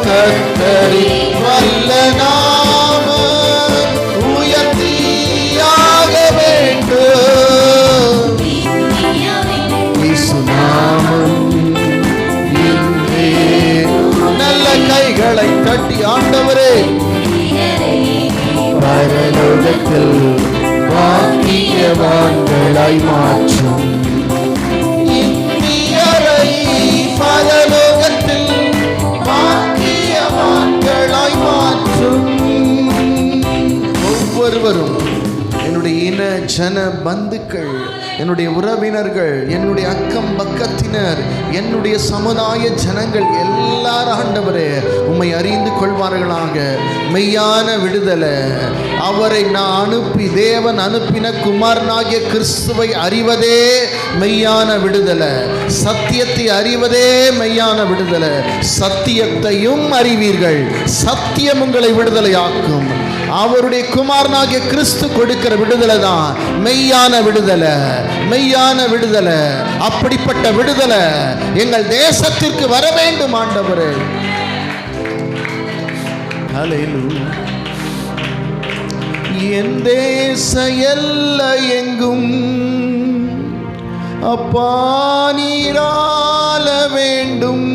கர்த்தரின் வல்ல நாமம் உயர்த்தியாக வேண்டும். இயேசு நாமம் இன்றே. நல்ல கைகளை தட்டி ஆண்டவரே பரலோகத்தில் பாக்கியவான்களாய் மாற்றும். இந்தியரை பரலோகத்தில் பாக்கியவான்களாய் மாற்றும். ஒவ்வொருவரும் என்னுடைய இன ஜன பந்துக்கள், என்னுடைய உறவினர்கள், என்னுடைய அக்கம் பக்கத்தினர், என்னுடைய சமுதாய ஜனங்கள் எல்லாரும் ஆண்டவரே உம்மை அறிந்து கொள்வார்களாக. மெய்யான விடுதலை அவரை நான் அனுப்பி, தேவன் அனுப்பின குமாரனாகிய கிறிஸ்துவை அறிவதே மெய்யான விடுதலை. சத்தியத்தை அறிவதே மெய்யான விடுதலை. சத்தியத்தையும் அறிவீர்கள், சத்தியம் உங்களை விடுதலையாக்கும். அவருடைய குமாரனாகிய கிறிஸ்து கொடுக்கிற விடுதலை தான் மெய்யான விடுதலை. மெய்யான விடுதலை. அப்படிப்பட்ட விடுதலை எங்கள் தேசத்திற்கு வர வேண்டும் ஆண்டவரே. ஹல்லேலூயா. என் தேச எல்லை எங்கும் அப்பா நீராள வேண்டும்.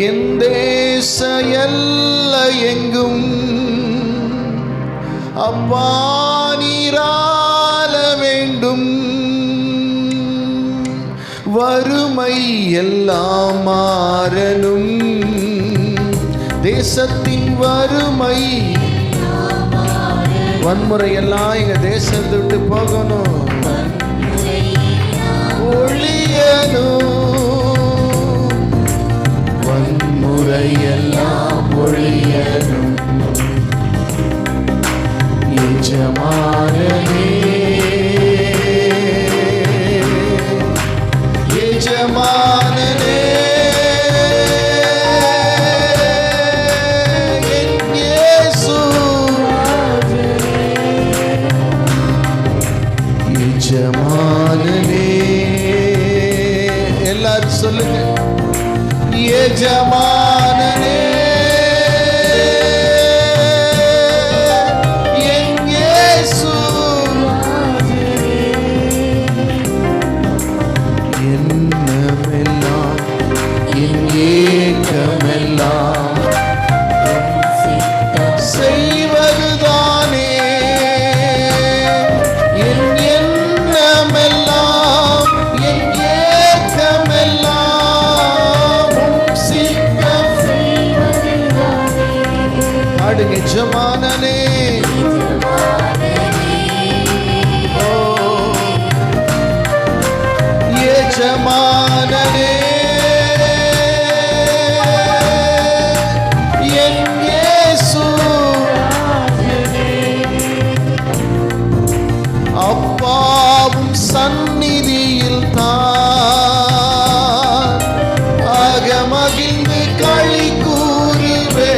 என் தேச எல்லை எங்கும் அப்பா நீராள வேண்டும். வறுமை எல்லாம் மாறணும். தேசத்தின் வறுமை, வன்முறை எல்லாம் எங்க தேசத்தை விட்டு போகணும், ஒழியணும். வன்முறை எல்லாம் ஒழியணும். எஜமானனே எஜமானனே என் இயேசு எஜமானனே. எல்லாரும் சொல்லுங்க, எஜமானனே என் இயேசு. என்னமெல்லாம் என் ஏக்கமெல்லாம் செய்வதுதானே. என் எண்ணமெல்லாம் என் ஏக்கமெல்லாம் சித்தம் பாடுங்க. எஜமானனே ஓ எஜமானனே என் இயேசு. அப்பாவும் சந்நிதியில் தான் அகமகிழ்ந்து களி கூறுவே.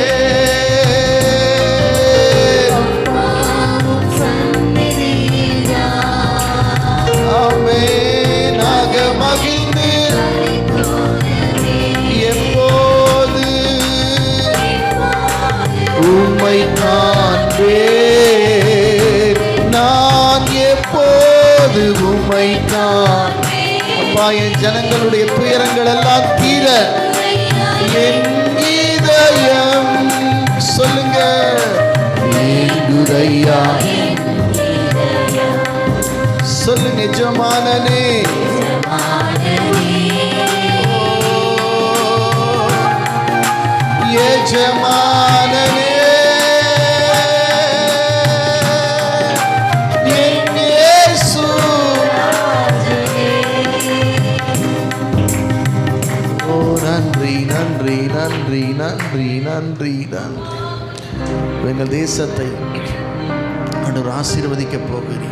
உம்மைத்தான். அப்பா, என் ஜனங்களுடைய துயரங்கள் எல்லாம் தீர என் இதயம் சொல்லுங்க ஏங்குதையா. சொல்லுங்க எஜமானனே, எஜமானனே, என் இயேசு. ஓ நன்றி நன்றி நன்றி நன்றி நன்றி நன்றி. எங்கள் தேசத்தை ஆண்டவர் ஆசீர்வதிக்க போகிறீர்.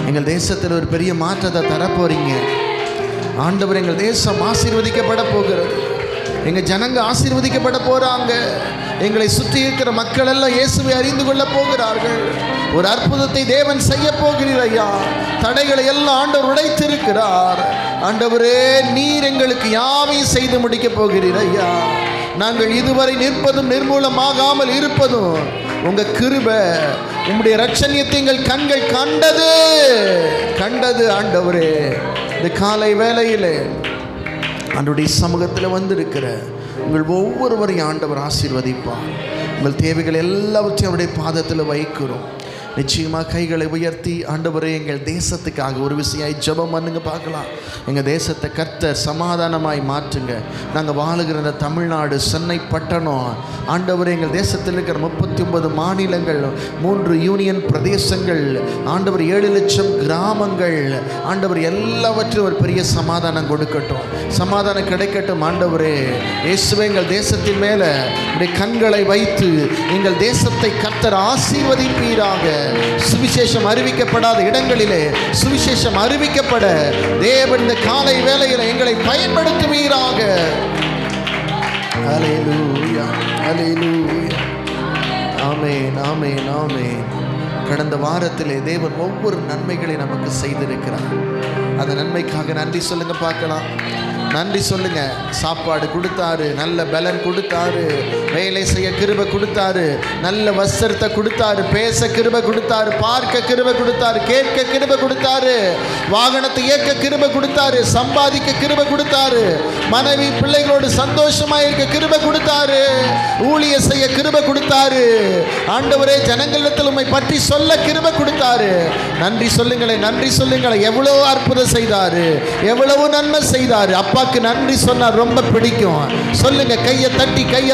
எங்கள் தேசத்தில் ஒரு பெரிய மாற்றத்தை தரப்போறீங்க ஆண்டவர். எங்கள் தேசம் ஆசீர்வதிக்கப்பட போகிறது. எங்கள் ஜனங்க ஆசீர்வதிக்கப்பட போகிறாங்க. எங்களை சுற்றி இருக்கிற மக்கள் எல்லாம் இயேசுவை அறிந்து கொள்ள போகிறார்கள். ஒரு அற்புதத்தை தேவன் செய்ய போகிறீர் ஐயா. தடைகளை எல்லாம் ஆண்டவர் உடைத்திருக்கிறார். ஆண்டவரே, நீர் எங்களுக்கு யாவையும் செய்து முடிக்க போகிறீர் ஐயா. நாங்கள் இதுவரை நிற்பதும் நிர்மூலமாகாமல் இருப்பதும் உங்க கிருபை, உம்முடைய இரட்சணியத்தை எங்கள் கண்கள் கண்டது ஆண்டவரே. இந்த காலை வேளையிலே ஆண்டவருடைய சமூகத்தில் வந்திருக்கிற உங்கள் ஒவ்வொருவரையும் ஆண்டவர் ஆசீர்வதிப்பார். உங்கள் தேவைகள் எல்லாவற்றையும் அவருடைய பாதத்தில் வைக்கிறோம். நிச்சயமாக கைகளை உயர்த்தி ஆண்டவரே, எங்கள் தேசத்துக்காக ஒரு விஷயம் ஜெபம் பண்ணுங்க பார்க்கலாம். எங்கள் தேசத்தை கர்த்தர் சமாதானமாய் மாற்றுங்க. நாங்கள் வாழுகிற இந்த தமிழ்நாடு, சென்னை பட்டணம், ஆண்டவரே, எங்கள் தேசத்தில் இருக்கிற 39 மாநிலங்கள், 3 யூனியன் பிரதேசங்கள், ஆண்டவர் 7 லட்சம் கிராமங்கள், ஆண்டவர் எல்லாவற்றையும் ஒரு பெரிய சமாதானம் கொடுக்கட்டும், சமாதானம் கிடைக்கட்டும். ஆண்டவரே இயேசுவே, எங்கள் தேசத்தின் மேலே உடைய கண்களை வைத்து எங்கள் தேசத்தை கர்த்தர் ஆசீர்வதிப்பீராக. சுவிசேஷம் அறிவிக்கப்படாத இடங்களிலே சுவிசேஷம் அறிவிக்கப்பட தேவன் இந்த காலை வேளையில் எங்களை பயன்படுத்துவீராக. அல்லேலூயா, அல்லேலூயா. ஆமென், ஆமென், ஆமென். கடந்த வாரத்திலே தேவன் ஒவ்வொரு நன்மைகளை நமக்கு செய்திருக்கிறார். அந்த நன்மைக்காக நன்றி சொல்லுங்க பார்க்கலாம். நன்றி சொல்லுங்க. சாப்பாடு கொடுத்தாரு, நல்ல பலன் கொடுத்தாரு, வேலை செய்ய கிருபை கொடுத்தாரு, நல்ல வஸ்திரத்தை கொடுத்தாரு, பேச கிருபை கொடுத்தாரு, பார்க்க கிருபை கொடுத்தாரு, கேட்க கிருபை கொடுத்தாரு, வாகனத்தை இயக்க கிருபை கொடுத்தாரு, சம்பாதிக்க கிருபை கொடுத்தாரு, மனைவி பிள்ளைகளோடு சந்தோஷமா இருக்க கிருபை கொடுத்தாரு, ஊழிய செய்ய கிருபை கொடுத்தாரு. ஆண்டவரே, ஜனங்களிடத்தில் உம்மை பற்றி சொல்ல கிருபை கொடுத்தாரு. நன்றி சொல்லுங்களேன், நன்றி சொல்லுங்களேன். எவ்வளவு அற்புதம் செய்தாரு, எவ்வளவு நன்மை செய்தாரு. அப்பாக்கு நன்றி சொன்னா ரொம்ப பிடிக்கும். சொல்லுங்க, கையை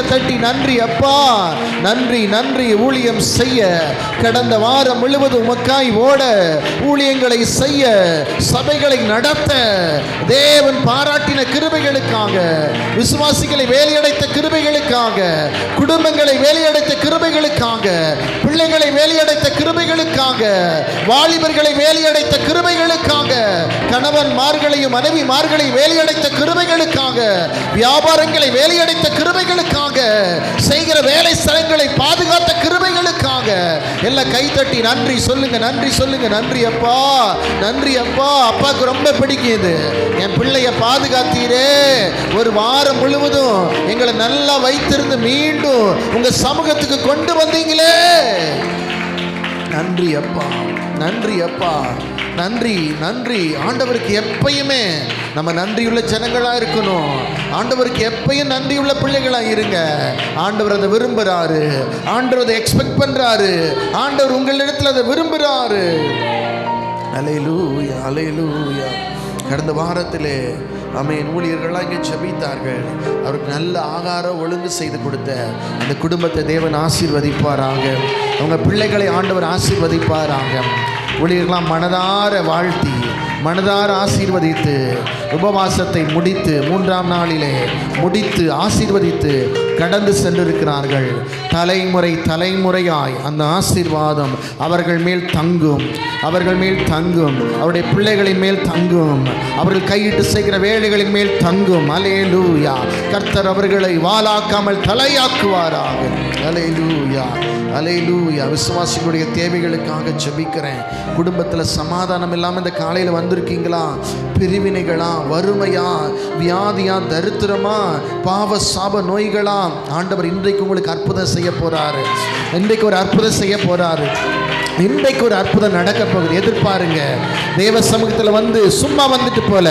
தட்டி நன்றி அப்பா, நன்றி நன்றி. ஊழியம் செய்ய கடந்த வாரம் முழுவதும் உமக்காய் ஓட, ஊழியங்களை செய்ய, சபைகளை நடத்த தேவன் பாராட்டின கிருபைகளுக்காக, விசுவாசிகளை வேலையடைத்த கிருபைகளுக்காக, குடும்பங்களை வேலையடைத்த கிருபைகளுக்காக, பிள்ளைகளை வேலையடைத்த கிருபைகளுக்காக, வாலிபர்களை வேலையடைத்த கிருபைகளுக்காக, கணவன்மார்களையும் மனைவிமார்களையும் வேலையடைத்த கிருபைகளுக்காக, வியாபாரங்களை வேலையடைத்த கிருபைகளுக்காக, செய்கிற வேலை ஸ்தலங்களை பாதுகாத்த கிருபைகளுக்காக எல்லாம் கைத்தட்டி நன்றி சொல்லுங்க, நன்றி சொல்லுங்க. நன்றி அப்பா, நன்றி அப்பா. அப்பாவுக்கு ரொம்ப பிடிக்குது. என் பிள்ளைய பாதுகாத்தீரே, ஒரு வாரம் முழுவதும் எங்களை நல்லா வைத்திருந்து மீண்டும் உங்க சமூகத்துக்கு கொண்டு வந்தீங்களே. நன்றி அப்பா, நன்றி அப்பா, நன்றி நன்றி. ஆண்டவருக்கு எப்பயுமே நம்ம நன்றியுள்ள ஜனங்களா இருக்கணும். ஆண்டவருக்கு எப்பயும் நன்றியுள்ள பிள்ளைகளா இருங்க. ஆண்டவர் அதை விரும்புறாரு, ஆண்டவர் அதை எக்ஸ்பெக்ட் பண்றாரு, ஆண்டவர் உங்களிடத்தில் அதை விரும்புறாரு. அல்லேலூயா, அல்லேலூயா. கடந்த வாரத்திலே ஆமென், ஊழியர்களாக இங்கே ஜெபித்தார்கள். அவருக்கு நல்ல ஆகாரம் ஒழுங்கு செய்து கொடுத்த அந்த குடும்பத்தை தேவன் ஆசீர்வதிப்பாராங்க. அவங்க பிள்ளைகளை ஆண்டவர் ஆசீர்வதிப்பாராங்க. ஊழியர்களாம் மனதார வாழ்த்தி, மனதார ஆசீர்வதித்து, உபவாசத்தை முடித்து 3ஆம் நாளிலே முடித்து ஆசீர்வதித்து கடந்து சென்றிருக்கிறார்கள். தலைமுறை தலைமுறையாய் அந்த ஆசீர்வாதம் அவர்கள் மேல் தங்கும், அவர்கள் மேல் தங்கும், அவருடைய பிள்ளைகளின் மேல் தங்கும், அவர்கள் கையிட்டு செய்கிற வேலைகளின் மேல் தங்கும். அல்லேலூயா. கர்த்தர் அவர்களை வாளாக்காமல் தலையாக்குவாராக. அல்லேலூயா, அல்லேலூயா. விசுவாசிகளுடைய தேவைகளுக்காக ஜெபிக்கிறேன். குடும்பத்தில் சமாதானம் இல்லாமல் இந்த காலையில் வந்திருக்கீங்களா? பிரிவினைகளா, வறுமையா, வியாதியா, தரித்திரமா, பாவ சாப நோய்களா? ஆண்டவர் இன்றைக்கு உங்களுக்கு அற்புதம் செய்ய போறாரு. இன்றைக்கு ஒரு அற்புதம் செய்ய போறாரு. இன்றைக்கு ஒரு அற்புதம் நடக்க போகுது, எதிர்பாருங்க. தேவ சமூகத்தில் வந்து சும்மா வந்துட்டு போல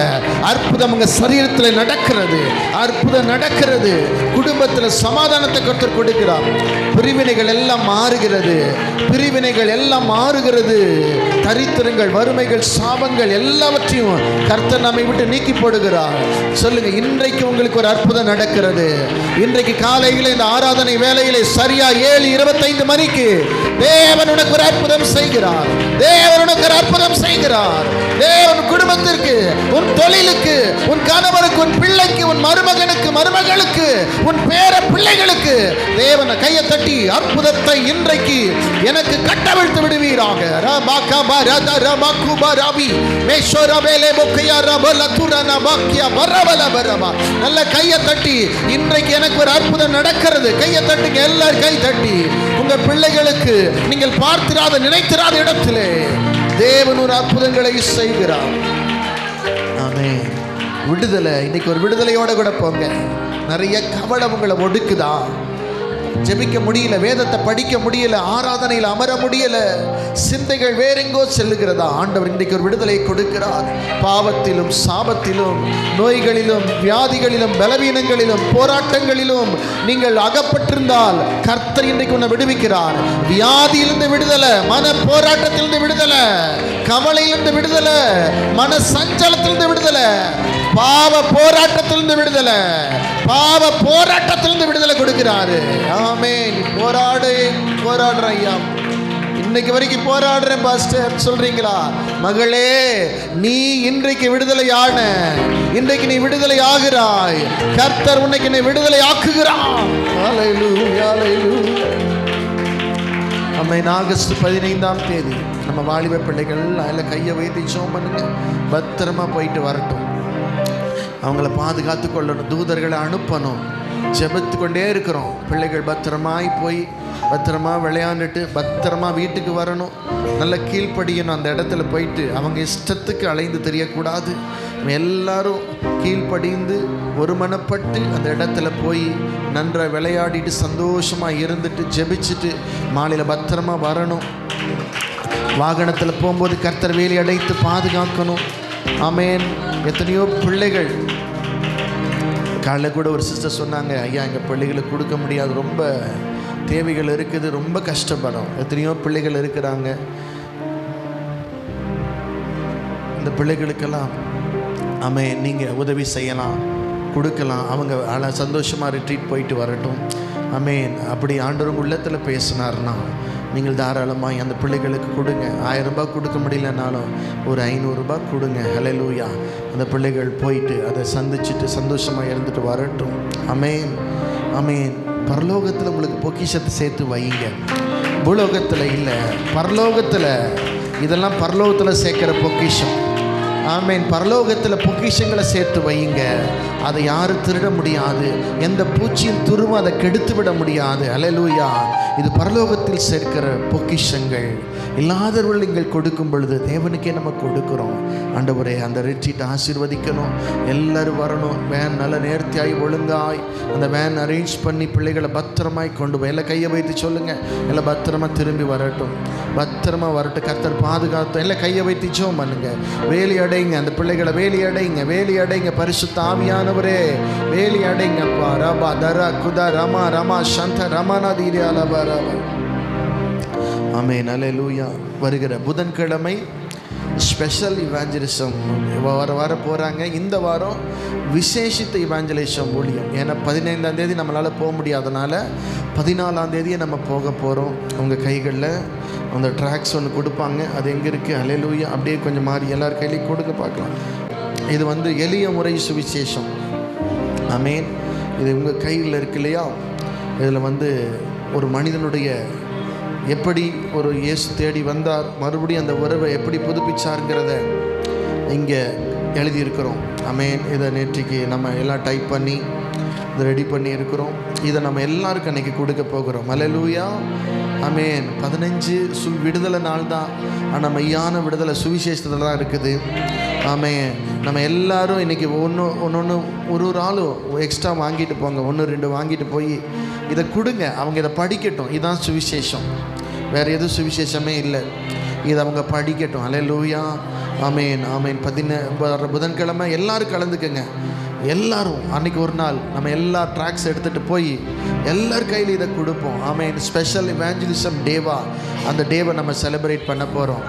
அற்புதம் உங்க சரீரத்தில் நடக்கிறது, அற்புதம் நடக்கிறது. குடும்பத்தில் சமாதானத்தை கர்த்தர் கொடுக்கிறார். பிரிவினைகள் எல்லாம் மாறுகிறது, பிரிவினைகள் எல்லாம் மாறுகிறது. தரித்திரங்கள், வறுமைகள், சாபங்கள் எல்லாவற்றையும் கர்த்தர் நம்மை விட்டு நீக்கி போடுகிறார். சொல்லுங்க, இன்றைக்கு உங்களுக்கு ஒரு அற்புதம் நடக்கிறது. இன்றைக்கு காலையில் இந்த ஆராதனை வேளையிலே சரியா 7:25 மணிக்கு தேவன் உனக்கு ஒரு அற்புதம் செய்கிறார். தேவன் உனக்கு ஒரு அற்புதம் செய்கிறார். தேவன் குடும்பத்திற்கு, உன் தொழிலுக்கு, உன் கணவருக்கு, உன் பிள்ளைக்கு, உன் மருமகனுக்கு, மருமகளுக்கு, உன் பேர பிள்ளைகளுக்கு தேவன் கையை தட்டி அற்புதத்தை இன்றைக்கு எனக்கு கட்டவிழ்த்து விடுவீராக. நல்ல கையை தட்டி இன்றைக்கு எனக்கு ஒரு அற்புதம் நடக்கிறது. கையை தட்டுங்க, எல்லாரும் கை தட்டி. உங்க பிள்ளைகளுக்கு நீங்கள் பார்த்திராத, நினைத்திராத இடத்திலே தேவன் ஒரு அற்புதங்களை செய்கிறார். ஆமென். விடுதலை, இன்னைக்கு ஒரு விடுதலையோட கூட போங்க. நிறைய கவலை உங்களை ஒடுக்குதா? ஜெபிக்க முடியல, வேதத்தை படிக்க முடியல, ஆராதனையில் அமர முடியல, சிந்தைகள் வேறெங்கோ செல்லுகிறதா? ஆண்டவர் இன்றைக்கு ஒரு விடுதலை கொடுக்கிறார். பாவத்திலும், சாபத்திலும், நோய்களிலும், வியாதிகளிலும், பலவீனங்களிலும், போராட்டங்களிலும் நீங்கள் அகப்பட்டிருந்தால் கர்த்தர் இன்றைக்கு உன்னை விடுவிக்கிறார். வியாதியிலிருந்து விடுதலை, மன போராட்டத்திலிருந்து விடுதலை, கவலையிலிருந்து விடுதலை, மன சஞ்சலத்திலிருந்து விடுதலை, பாவ போராட்டத்திலிருந்து விடுதலை, பாவ போராட்டத்திலிருந்து விடுதலை கொடுக்கிறாரு. ஆமென். போராடுற ஐயா, இன்னைக்கு வரைக்கும் போராடுறேன் பாஸ்டர் சொல்றீங்களா? மகளே, நீ இன்றைக்கு விடுதலை ஆன, இன்றைக்கு நீ விடுதலை ஆகிறாய். கர்த்தர் உன்னைக்கு நீ விடுதலை ஆக்குகிறான். ஹல்லேலூயா, ஹல்லேலூயா. ஆமென். ஆகஸ்ட் 15 நம்ம வாலிப பிள்ளைகள் அதில் கையை வைத்து ஜெபம் பண்ணுங்க. பத்திரமா போயிட்டு வரட்டும், அவங்கள பாதுகாத்து கொள்ளணும், தூதர்களை அனுப்பணும். ஜெபித்து கொண்டே இருக்கிறோம். பிள்ளைகள் பத்திரமாய் போய் பத்திரமா விளையாண்டுட்டு பத்திரமா வீட்டுக்கு வரணும். நல்ல கீழ்ப்படியணும். அந்த இடத்துல போயிட்டு அவங்க இஷ்டத்துக்கு அலைந்து தெரியக்கூடாது. எல்லாரும் கீழ்ப்படிந்து ஒருமனப்பட்டு அந்த இடத்துல போய் நன்றாக விளையாடிட்டு சந்தோஷமாக இருந்துட்டு ஜெபிச்சுட்டு மாலையில் பத்திரமா வரணும். வாகனத்தில் போகும்போது கர்த்தர் வேலி அடைத்து பாதுகாக்கணும். ஆமென். எத்தனையோ பிள்ளைகள், காலையில் கூட ஒரு சிஸ்டர் சொன்னாங்க, ஐயா எங்கள் பிள்ளைகளுக்கு கொடுக்க முடியாது, ரொம்ப தேவைகள் இருக்குது, ரொம்ப கஷ்டப்படும். எத்தனையோ பிள்ளைகள் இருக்கிறாங்க. இந்த பிள்ளைகளுக்கெல்லாம் ஆமென் நீங்கள் உதவி செய்யலாம், கொடுக்கலாம். அவங்க சந்தோஷமாக ரிட்ரீட் போயிட்டு வரட்டும். ஆமென். அப்படி ஆண்டவர் உள்ளத்தில் பேசினார்னா நீங்கள் தாராளமாக அந்த பிள்ளைகளுக்கு கொடுங்க. 1000 ரூபாய் கொடுக்க முடியலனாலும் ஒரு 500 ரூபாய் கொடுங்க. ஹல்லேலூயா. அந்த பிள்ளைகள் போயிட்டு அதை சந்திச்சுட்டு சந்தோஷமாக இருந்துட்டு வரட்டும். ஆமென், ஆமென். பரலோகத்தில் உங்களுக்கு பொக்கிஷத்தை சேர்த்து வைங்க. பூலோகத்தில் இல்லை, பரலோகத்தில். இதெல்லாம் பரலோகத்தில் சேர்க்குற பொக்கிஷம். ஆமென். பரலோகத்தில் பொக்கிஷங்களை சேர்த்து வையுங்க. அதை யாரும் திருட முடியாது, எந்த பூச்சியும் துருவும் அதை கெடுத்து விட முடியாது. ஹல்லேலூயா. இது பரலோகத்தில் சேர்க்கிற பொக்கிஷங்கள். இல்லாதவர்கள் நீங்கள் கொடுக்கும் பொழுது தேவனுக்கே நம்ம கொடுக்குறோம். ஆண்டவரே, அந்த ரிட்ரீட்டை ஆசீர்வதிக்கணும். எல்லோரும் வரணும். வேன் நல்ல நேர்த்தியாய் ஒழுங்காய் அந்த வேன் அரேஞ்ச் பண்ணி பிள்ளைகளை பத்திரமாய் கொண்டு போய் எல்லாம் கையை வைத்து சொல்லுங்கள், எல்லாம் பத்திரமா திரும்பி வரட்டும், பத்திரமா வரட்டும். கர்த்தர் பாதுகாத்தோம். எல்லாம் கையை வைத்து ஜெபம் பண்ணுங்க. வேலி அடைங்க, அந்த பிள்ளைகளை வேலி அடைங்க, வேலி அடைங்க. பரிசுத்த ஆவியானவரே வேலி அடைங்கப்பா. ரபா தரா குதா ரமா ரமா சந்த ரமானா தீரியாலபா ரபா. ஆமென். அல்லேலூயா. வருகிற புதன்கிழமை ஸ்பெஷல் இவாஞ்சலிசம் வர போகிறாங்க. இந்த வாரம் விசேஷித்த இவாஞ்சலிசம் ஊழியம். ஏன்னா 15ஆம் தேதி நம்மளால் போக முடியாதனால 14ஆம் தேதியை நம்ம போக போகிறோம். உங்கள் கைகளில் அந்த ட்ராக்ஸ் ஒன்று கொடுப்பாங்க. அது எங்கே இருக்குது? அல்லேலூயா. அப்படியே கொஞ்சம் மாறி எல்லார் கையிலையும் கொடுக்க பார்க்கலாம். இது எளிய முறை சுவிசேஷம். ஆமென். இது உங்கள் கையில் இருக்கு இல்லையா? இதில் ஒரு மனிதனுடைய எப்படி ஒரு இயேசு தேடி வந்தார், மறுபடியும் அந்த உறவை எப்படி புதுப்பிச்சாருங்கிறத இங்கே எழுதியிருக்கிறோம். ஆமென். இதை நேற்றுக்கு நம்ம எல்லாம் டைப் பண்ணி இதை ரெடி பண்ணி இருக்கிறோம். இதை நம்ம எல்லாருக்கும் அன்றைக்கி கொடுக்க போகிறோம். அல்லேலூயா. ஆமென். 15 விடுதலை நாள் தான், ஆனால் மெய்யான விடுதலை சுவிசேஷத்தில் தான் இருக்குது. ஆமென். நம்ம எல்லாரும் இன்றைக்கி ஒன்று ஒரு ஆளும் எக்ஸ்ட்ரா வாங்கிட்டு போங்க. 1-2 வாங்கிட்டு போய் இதை கொடுங்க. அவங்க இதை படிக்கட்டும். இதுதான் சுவிசேஷம். வேறு எதுவும் சுவிசேஷமே இல்லை. இதை அவங்க படிக்கட்டும். அல்லேலூயா, ஆமேன் ஆமேன். புதன்கிழமை எல்லோரும் கலந்துக்குங்க. எல்லாரும் அன்றைக்கி ஒரு நாள் நம்ம எல்லா ட்ராக்ஸ் எடுத்துகிட்டு போய் எல்லார் கையில் இதை கொடுப்போம். ஆமேன். ஸ்பெஷல் இவாஞ்சலிசம் டேவா, அந்த டேவை நம்ம செலிப்ரேட் பண்ண போகிறோம்.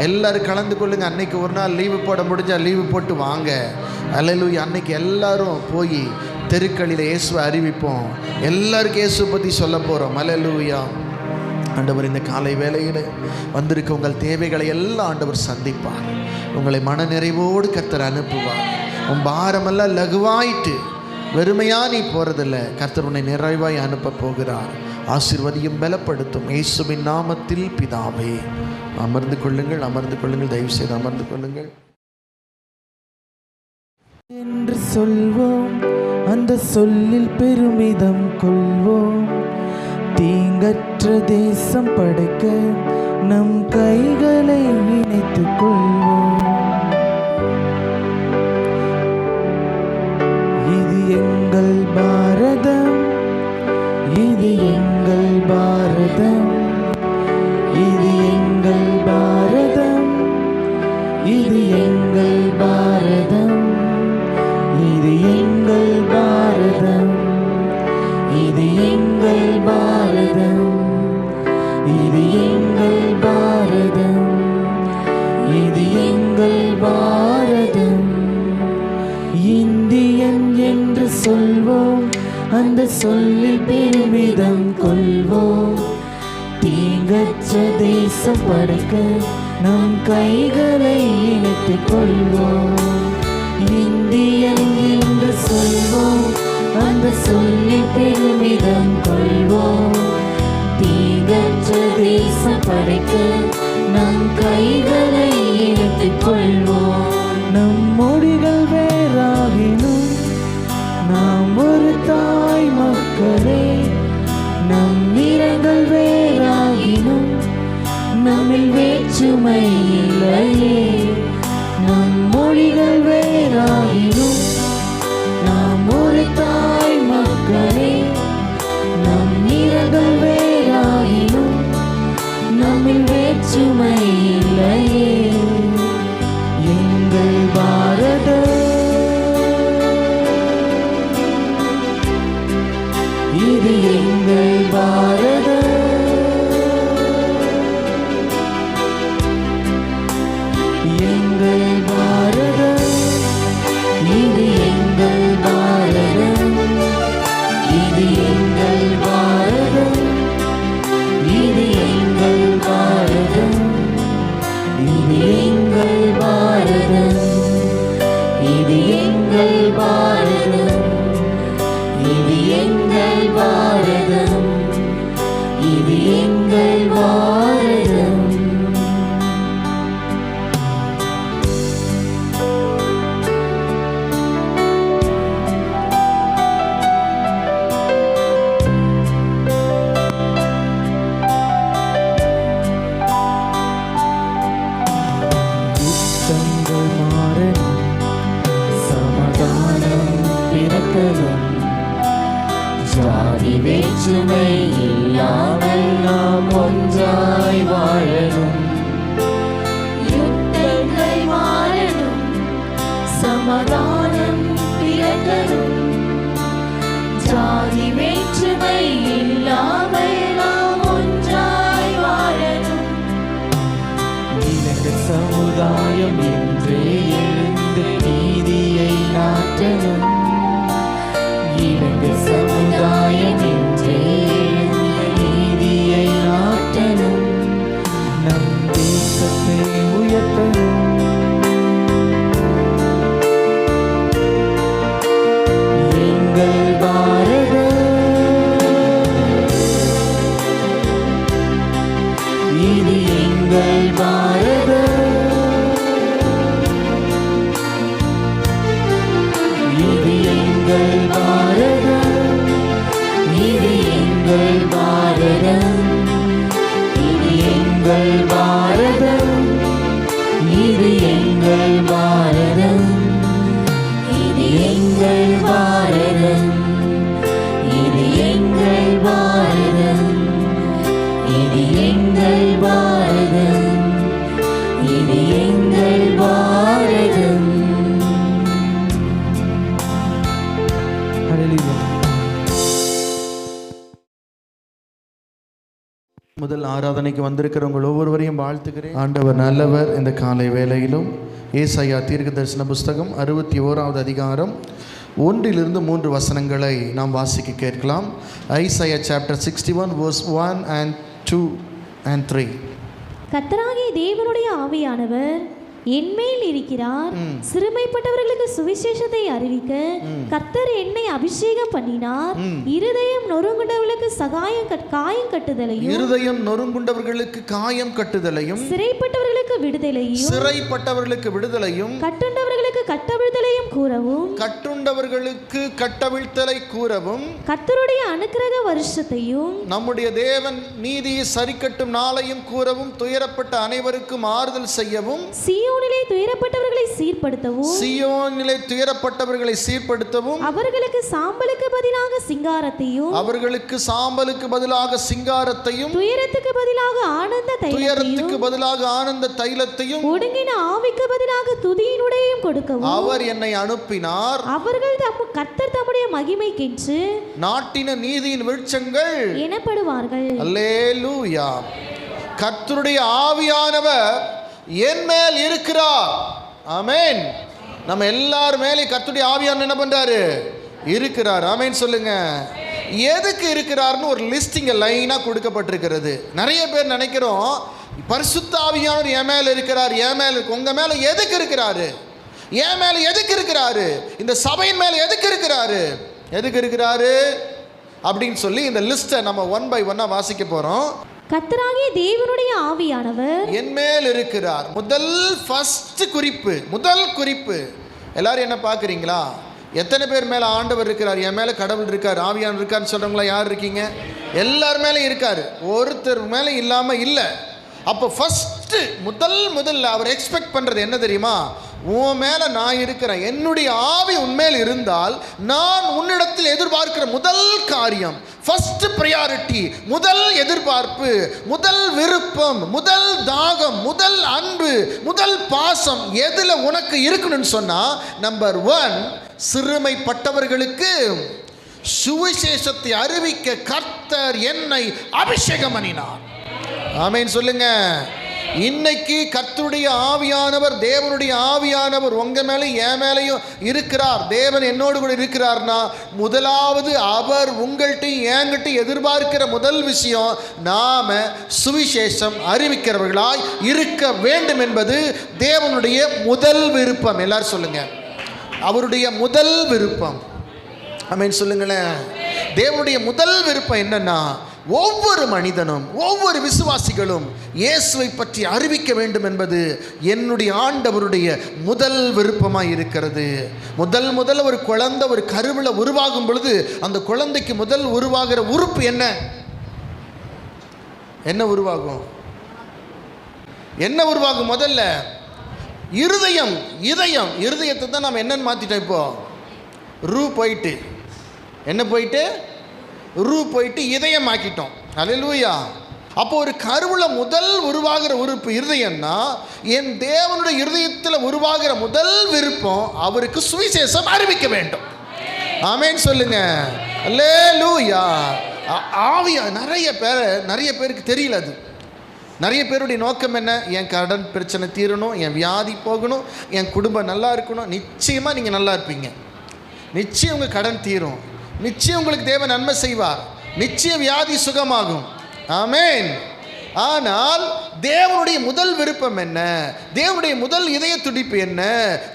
எல்லோரும் கலந்து கொள்ளுங்க. அன்றைக்கி ஒரு நாள் லீவு போட முடிஞ்சால் லீவு போட்டு வாங்க. அல்லேலூயா. அன்றைக்கி எல்லாரும் போய் தெருக்களில் இயேசுவை அறிவிப்போம். எல்லாருக்கும் இயேசுவை பற்றி சொல்ல போகிறோம். அல்லேலூயா. ஆண்டவர், இந்த காலை வேளையில் வந்திருக்க உங்கள் தேவைகளை எல்லாம் ஆண்டவர் சந்திப்பார். உங்களை மன நிறைவோடு கர்த்தர் அனுப்புவார். உன் பாரமெல்லாம் லகுவாயிட்டு வெறுமையாக நீ போகிறதில்ல. கர்த்தர் உன்னை நிறைவாய் அனுப்ப போகிறார். ஆசீர்வதியும் பலப்படுத்தும் இயேசுவின் நாமத்தில் பிதாவே. அமர்ந்து கொள்ளுங்கள், அமர்ந்து கொள்ளுங்கள். தயவு செய்து அமர்ந்து கொள்ளுங்கள். என்று சொல்வோம், அந்த சொல்லில் பெருமிதம் கொள்வோம். தீங்கற்ற தேசம் படைக்க நம் கைகளை இணைத்துக் கொள்வோம். இது எங்கள் பாரதம், இது எங்கள் பாரதம், இது எங்கள் பாரதம், இது எங்கள் பாரதம், இது எங்கள் பாரதம், இது எங்கள் பாரதம், இது எங்கள் பாரதம், இது எங்கள் பாரதம். இந்தியன் என்று சொல்வோம், அந்த சொல்லில் பெருமிதம் கொள்வோம். தீங்கற்ற தேசம் படைக்க நம் கைகளை இணைத்துக் கொள்வோம். இந்தியன் என்று சொல்வோம், அந்த சொல்லில் பெருமிதம் கொள்வோம். தீங்கற்ற தேசம் படைக்க நம் கைகளை இணைத்துக் கொள்வோம். நம் மொழிகள் வேறாகினும் நாம் ஒரு தாய் மக்களே. நம் நிறங்கள் வேறாகினும் நம்மில் வேற்றுமை இல்லையே. நம் மொழிகள் வேறாகினும் நாம் ஒரு தாய் மக்களே. நம் நிறங்கள் வேறாகினும் நம்மில் வேற்றுமை இல்லையே. எங்கள் பாரதம், இது எங்கள் பாரதம், எங்கள் பாரதம், இது எங்கள் பாரதம், இது எங்கள் பாரதம், இது எங்கள் பாரதம், இது எங்கள் பாரதம், இது எங்கள் பாரதம், இது எங்கள் பாரதம், இது எங்கள் பாரதம். யுத்தங்கள் மாறணும், சமாதானம் பிறக்கணும். ஜாதி வேற்றுமை இல்லாமல் நாம் ஒன்றாய் வாழணும். யுத்தங்கள் மாறணும், சமாதானம் பிறக்கணும். ஜாதி வேற்றுமை இல்லாமல் நாம் ஒன்றாய் வாழணும். இலங்கை சமுதாயம் என்றே எழுந்து நீதியை நாட்டணும். இலங்கை சமுதாயம் என்றே எழுந்து நீதியை நாட்டணும். நம் தேசத்தை உயர்த்தணும். எங்கள் பாரதம், இது எங்கள் பாரதம், இது முதல் ஆராதனைக்கு வந்திருக்கிறவங்க ஒவ்வொருவரையும் வாழ்த்துக்கிறேன். ஆண்டவர் நல்லவர். இந்த காலை வேளையிலும் ஏசாயா தீர்க்க தரிசன புஸ்தகம் 61வது அதிகாரம் 1-3 வசனங்களை நாம் வாசிக்க கேட்கலாம். Isaiah chapter 61 verse 1 and 2 and 3. கர்த்தராகிய தேவனுடைய ஆவியானவர் என்மேல் இருக்கிறார். சிறுமைப்பட்டவர்களுக்கு சுவிசேஷத்தை அறிவிக்க கர்த்தர் என்னை அபிஷேகம் பண்ணினார். இருதயம் நொறுங்குண்டவர்களுக்கு காயம் கட்டுதலையும் சிறைப்பட்டவர்களுக்கு விடுதலையும் கட்டுண்டவர்களுக்கு கட்டவிழ்த்தலை கூறவும் கர்த்தருடைய அனுக்கிரக வருஷத்தையும் நம்முடைய தேவன் நீதியை சரிக்கட்டும் நாளையும் கூறவும் துயரப்பட்ட அனைவருக்கும் ஆறுதல் செய்யவும் சீயோனிலே துயரப்பட்டவர்களை சீர்படுத்தவும் அவர்களுக்கு சாம்பலுக்கு பதிலாக சிங்காரத்தையும் துயரத்துக்கு பதிலாக ஆனந்த தைலத்தையும் ஒடுங்கின ஆவிக்கு பதிலாக துதியினுடையும் கொடுக்கவும் அவர் என்னை அனுப்பினார். அவர்கள் கர்த்தர் தம்முடைய மகிமைக்கென்று நாட்டின நீதியின் விருட்சங்கள் எனப்படுவார்கள். அல்லேலூயா. கர்த்தருடைய ஆவியானவர் என் மேல் இருக்கிறார். ஆமென். நம்ம எல்லார் மேலே கர்த்தருடைய ஆவியானவர் என்ன பண்றாரு? இருக்கிறார். ஆமென் சொல்லுங்க. எதுக்கு இருக்கிறார்னு ஒரு லிஸ்டிங் லைனா கொடுக்கப்பட்டிருக்கிறது. நிறைய பேர் நினைக்கிறோம் பரிசுத்த ஆவியானவர் என் மேல இருக்கிறார், என் மேல இருக்கு. உங்க மேல எதுக்கு இருக்கிறாரு? என் மேல எதுக்கு இருக்கிறாரு? இந்த சபையின் மேல எதுக்கு இருக்கிறாரு அப்படின்னு சொல்லி இந்த லிஸ்ட்டை நம்ம 1 by 1 வாசிக்க போறோம். கர்த்தராகிய தேவனுடைய ஆவியானவர் என் மேல் இருக்கிறார். முதல் குறிப்பு எல்லாரும் என்ன பார்க்குறீங்களா? எத்தனை பேர் மேலே ஆண்டவர் இருக்கிறார்? என் மேலே கடவுள் இருக்கார், ஆவியானவர் இருக்காருன்னு சொல்கிறவங்களா யார் இருக்கீங்க? எல்லார் மேலே இருக்கார், ஒருத்தர் மேலே இல்லாமல் இல்லை. அப்போ ஃபஸ்ட்டு முதல்ல அவர் எக்ஸ்பெக்ட் பண்ணுறது என்ன தெரியுமா? உன் மேலே நான் இருக்கிறேன், என்னுடைய ஆவி உன்மேல் இருந்தால் நான் உன்னிடத்தில் எதிர்பார்க்கிற முதல் காரியம், ஃபர்ஸ்ட் ப்ரையாரிட்டி, முதல் எதிர்பார்ப்பு, முதல் விருப்பம், முதல் தாகம், முதல் அன்பு, முதல் பாசம் எதில் உனக்கு இருக்கணும்னு சொன்னால் நம்பர் 1, சிறுமைப்பட்டவர்களுக்கு சுவிசேஷத்தை அறிவிக்க கர்த்தர் என்னை அபிஷேகம் பண்ணினார். ஆமென் சொல்லுங்க. இன்னைக்கு கர்த்தருடைய ஆவியானவர், தேவனுடைய ஆவியானவர் உங்க மேலே என் மேலேயும் இருக்கிறார். தேவன் என்னோடு கூட இருக்கிறார்னா முதலாவது அவர் உங்கள்கிட்டையும் என்கிட்டையும் எதிர்பார்க்கிற முதல் விஷயம், நாம சுவிசேஷம் அறிவிக்கிறவர்களாய் இருக்க வேண்டும் என்பது தேவனுடைய முதல் விருப்பம். எல்லாரும் சொல்லுங்க, அவருடைய முதல் விருப்பம். ஆமென் சொல்லுங்களேன். தேவனுடைய முதல் விருப்பம் என்னன்னா, ஒவ்வொரு மனிதனும் ஒவ்வொரு விசுவாசிகளும் இயேசுவை பற்றி அறிவிக்க வேண்டும் என்பது என்னுடைய ஆண்டவருடைய முதல் விருப்பமாக இருக்கிறது. முதல்ல ஒரு குழந்தை ஒரு கருவில் உருவாகும் பொழுது அந்த குழந்தைக்கு முதல் உருவாகிற உறுப்பு என்ன உருவாகும்? முதல்ல இருதயத்தை தான் நம்ம என்னன்னு மாற்றிட்டோம். இப்போ ரூ போயிட்டு இதயம் ஆக்கிட்டோம். அல்லேலூயா. அப்போ ஒரு கருவுல முதல் உருவாகிற உறுப்பு இருதயம்னா, என் தேவனுடைய இருதயத்தில் உருவாகிற முதல் விருப்பம் அவருக்கு சுவிசேஷம் அறிவிக்க வேண்டும். ஆமென் சொல்லுங்க. அல்லேலூயா. ஆவியா நிறைய பேருக்கு தெரியல. அது நிறைய பேருடைய நோக்கம் என்ன? என் கடன் பிரச்சனை தீரணும், என் வியாதி போகணும், என் குடும்பம் நல்லா இருக்கணும். நிச்சயமாக நீங்கள் நல்லா இருப்பீங்க, நிச்சயம் உங்கள் கடன் தீரும், நிச்சயம் உங்களுக்கு தேவன் நன்மை செய்வார், நிச்சயம் வியாதி சுகமாகும். ஆமென். ஆனால் தேவனுடைய முதல் விருப்பம் என்ன? தேவனுடைய முதல் இதய துடிப்பு என்ன?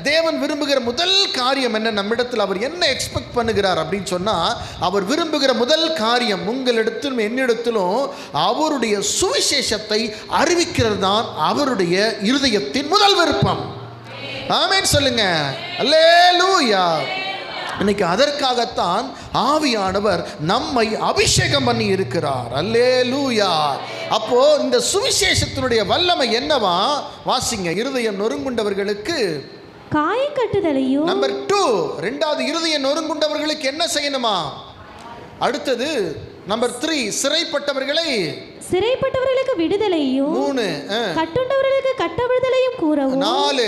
தேவன் விரும்புகிற முதல் காரியம் என்ன? நம்மிடத்தில் அவர் என்ன எக்ஸ்பெக்ட் பண்ணுகிறார் அப்படின்னு சொன்னால், அவர் விரும்புகிற முதல் காரியம் உங்களிடத்திலும் என்னிடத்திலும் அவருடைய சுவிசேஷத்தை அறிவிக்கிறது தான் அவருடைய இருதயத்தின் முதல் விருப்பம். ஆமென் சொல்லுங்க. அல்லேலூயா. இன்னைக்கு அதற்காகத்தான் ஆவியானவர் நம்மை அபிஷேகம் பண்ணி இருக்கிறார். அல்லேலூயா. அப்போ இந்த சுவிசேஷத்தினுடைய வல்லமை என்னவா? வாசிங்க. இருதயம் நொறுங்குண்டவர்களுக்கு காயம் கட்டுதலையும். நம்பர் 2, ரெண்டாவது இருதயம் நொறுங்குண்டவர்களுக்கு என்ன செய்யணுமா? அடுத்தது நம்பர் 3, சிறைப்பட்டவர்களை சிறைப்பட்டவர்களுக்கு விடுதலையும் 3 கட்டுண்டவர்களுக்கு கட்ட விடுதலையும் கூறவும் 4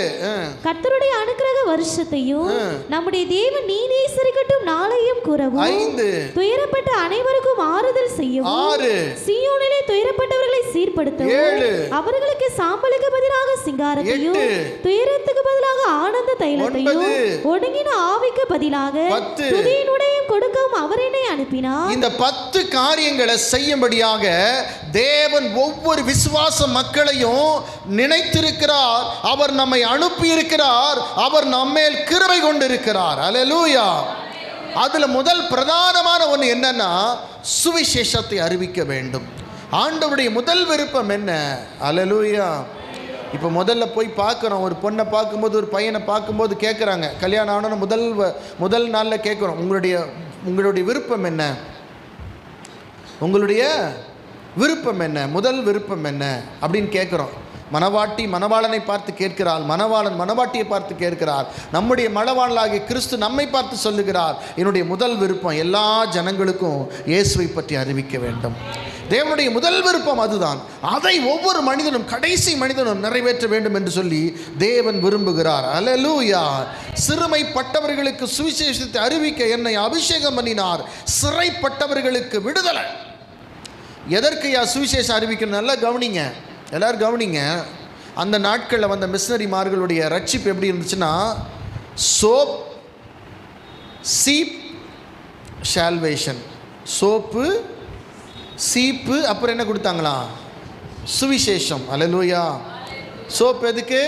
கர்த்தருடைய அனுக்கிரக வருஷத்தையும் நம்முடைய தேவன் நீதியை சரிக்கட்டும் நாளையும் கூறவும் 5 துயரப்பட்ட அனைவருக்கும் ஆறுதல் செய்யவும் 6 சீயோனிலே துயரப்பட்டவர்களை சீர்படுத்தவும் 7 அவர்களுக்கு சாம்பலுக்கு பதிலாக சிங்காரத்தையும் 8 துயரத்துக்கு பதிலாக ஆனந்த தைலத்தையும் 9 ஒடுங்கின ஆவிக்கு பதிலாக 10 துதியினுடையும் கொடுக்கவும் அவர் என்னை அனுப்பினார். இந்த 10 காரியங்களை செய்யும்படியாக தேவன் ஒவ்வொரு விசுவாச மக்களையும் நினைத்திருக்கிறார். அவர் நம்மை அனுப்பி இருக்கிறார். அவர் நம்மேல் கிருபை கொண்டிருக்கிறார். அல்லேலூயா. அதுல முதல் பிரதானமான ஒன்று என்னன்னா, சுவிசேஷத்தை அறிவிக்க வேண்டும். ஆண்டவருடைய முதல் விருப்பம் என்ன? அல்லேலூயா. இப்போ முதல்ல போய் பார்க்குறோம், ஒரு பொண்ணை பார்க்கும்போது, ஒரு பையனை பார்க்கும்போது கேட்குறாங்க, கல்யாணம் ஆனோன்னு முதல் நாளில் கேட்குறோம், உங்களுடைய விருப்பம் என்ன? உங்களுடைய விருப்பம் என்ன? முதல் விருப்பம் என்ன அப்படின்னு கேட்குறோம். மணவாட்டி மணவாளனை பார்த்து கேட்கிறாள், மணவாளன் மணவாட்டியை பார்த்து கேட்கிறார். நம்முடைய மணவாளனாகிய கிறிஸ்து நம்மை பார்த்து சொல்லுகிறார், என்னுடைய முதல் விருப்பம் எல்லா ஜனங்களுக்கும் இயேசுவை பற்றி அறிவிக்க வேண்டும். தேவனுடைய முதல் விருப்பம் அதுதான். அதை ஒவ்வொரு மனிதனும், கடைசி மனிதனும் நிறைவேற்ற வேண்டும் என்று சொல்லி தேவன் விரும்புகிறார். அல்லேலூயா. சிறுமைப்பட்டவர்களுக்கு சுவிசேஷத்தை அறிவிக்க என்னை அபிஷேகம் பண்ணினார். சிறைப்பட்டவர்களுக்கு விடுதலை. எதற்கு சுவிசேஷம் அறிவிக்கணும்? நல்லா கவனிங்க, எல்லாரும் கவனிங்க. அந்த நாட்களில் வந்த மிஷனரிமார்களுடைய ரட்சிப்பு எப்படி இருந்துச்சுன்னா, சோப், சீப், சால்வேஷன். சோப்பு, சீப்பு, அப்புறம் என்ன கொடுத்தாங்களா? சுவிசேஷம். அல்லேலூயா. சோப் எதுக்கு?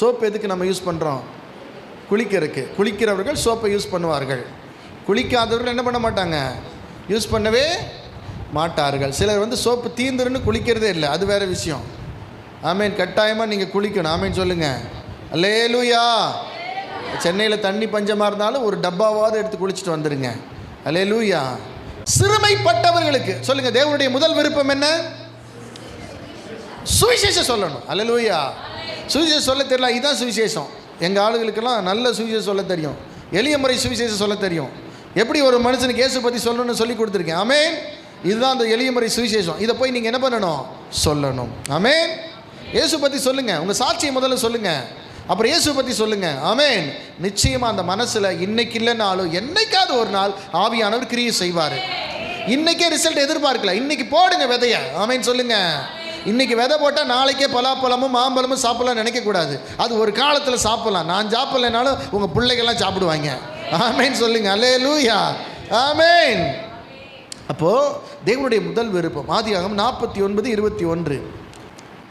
சோப் எதுக்கு நம்ம யூஸ் பண்ணுறோம்? குளிக்கிறதுக்கு. குளிக்கிறவர்கள் சோப்பை யூஸ் பண்ணுவார்கள். குளிக்காதவர்கள் என்ன பண்ண மாட்டாங்க? யூஸ் பண்ணவே மாட்டார்கள். சிலர் சோப்பு தீந்துருன்னு குளிக்கிறதே இல்லை, அது வேறு விஷயம். ஆமேன். கட்டாயமாக நீங்கள் குளிக்கணும். ஆமேன் சொல்லுங்கள். அல்லேலூயா. சென்னையில் தண்ணி பஞ்சமாக இருந்தாலும் ஒரு டப்பாவாவது எடுத்து குளிச்சுட்டு வந்துடுங்க. அல்லேலூயா. சிறுமைப்பட்டவர்களுக்கு சொல்லுங்கள், தேவனுடைய முதல் விருப்பம் என்ன? சுவிசேஷம் சொல்லணும். அல்லேலூயா. சுவிசேஷம் சொல்ல தெரியல, இதுதான் சுவிசேஷம். எங்கள் ஆளுகளுக்கெல்லாம் நல்ல சுவிசேஷம் சொல்ல தெரியும், எளிய முறை சுவிசேஷம் சொல்ல தெரியும். எப்படி ஒரு மனுஷனுக்கு இயேசு பற்றி சொல்லணும்னு சொல்லி கொடுத்துருக்கேன். ஆமேன். இதுதான் அந்த எளிய முறை சுவிசேஷம். இதை போய் நீங்கள் என்ன பண்ணணும்? சொல்லணும். ஆமேன். இயேசு பற்றி சொல்லுங்கள், உங்கள் சாட்சியை முதல்ல சொல்லுங்கள், அப்புறம் இயேசு பற்றி சொல்லுங்கள். ஆமேன். நிச்சயமாக அந்த மனசில் இன்னைக்கு இல்லைனாலும் என்னைக்காவது ஒரு நாள் ஆவியானவர் கிரியை செய்வார். இன்னைக்கே ரிசல்ட் எதிர்பார்க்கல, இன்னைக்கு போடுங்க விதைய. ஆமேன் சொல்லுங்கள். இன்னைக்கு விதை போட்டால் நாளைக்கே பலாப்பழமும் மாம்பழமும் சாப்பிடலாம் நினைக்கக்கூடாது. அது ஒரு காலத்தில் சாப்பிடலாம். நான் சாப்பிடலைனாலும் உங்கள் பிள்ளைகள்லாம் சாப்பிடுவாங்க. ஆமேன் சொல்லுங்கள். அல்லேலூயா. ஆமேன். அப்போது தேவனுடைய முதல் விருப்பம் ஆதியாகமம் 49:21.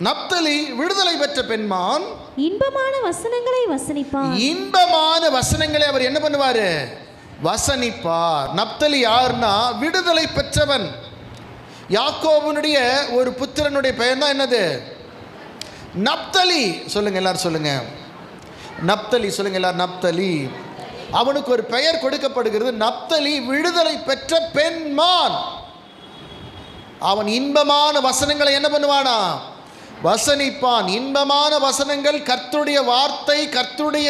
நப்தலி விடுதலை பெற்ற பெண்மான் இன்பமான வசனங்களை வசனிப்பார். இன்பமான வசனங்களை அவர் என்ன பண்ணுவார்? வசனிப்பார். நப்தலி யாருன்னா விடுதலை பெற்றவன். யாக்கோபுனுடைய ஒரு புத்திரனுடைய பெயர் தான் என்னது? நப்தலி. சொல்லுங்க எல்லாரும், சொல்லுங்க நப்தலி. சொல்லுங்க எல்லாரும், நப்தலி. அவனுக்கு ஒரு பெயர் கொடுக்கப்படுகிறது, நப்தலி விடுதலை பெற்ற பெண்மான். அவன் இன்பமான வசனங்களை என்ன பண்ணுவானா? வசனிப்பான். இன்பமான வசனங்கள், கர்த்தருடைய வார்த்தை, கர்த்தருடைய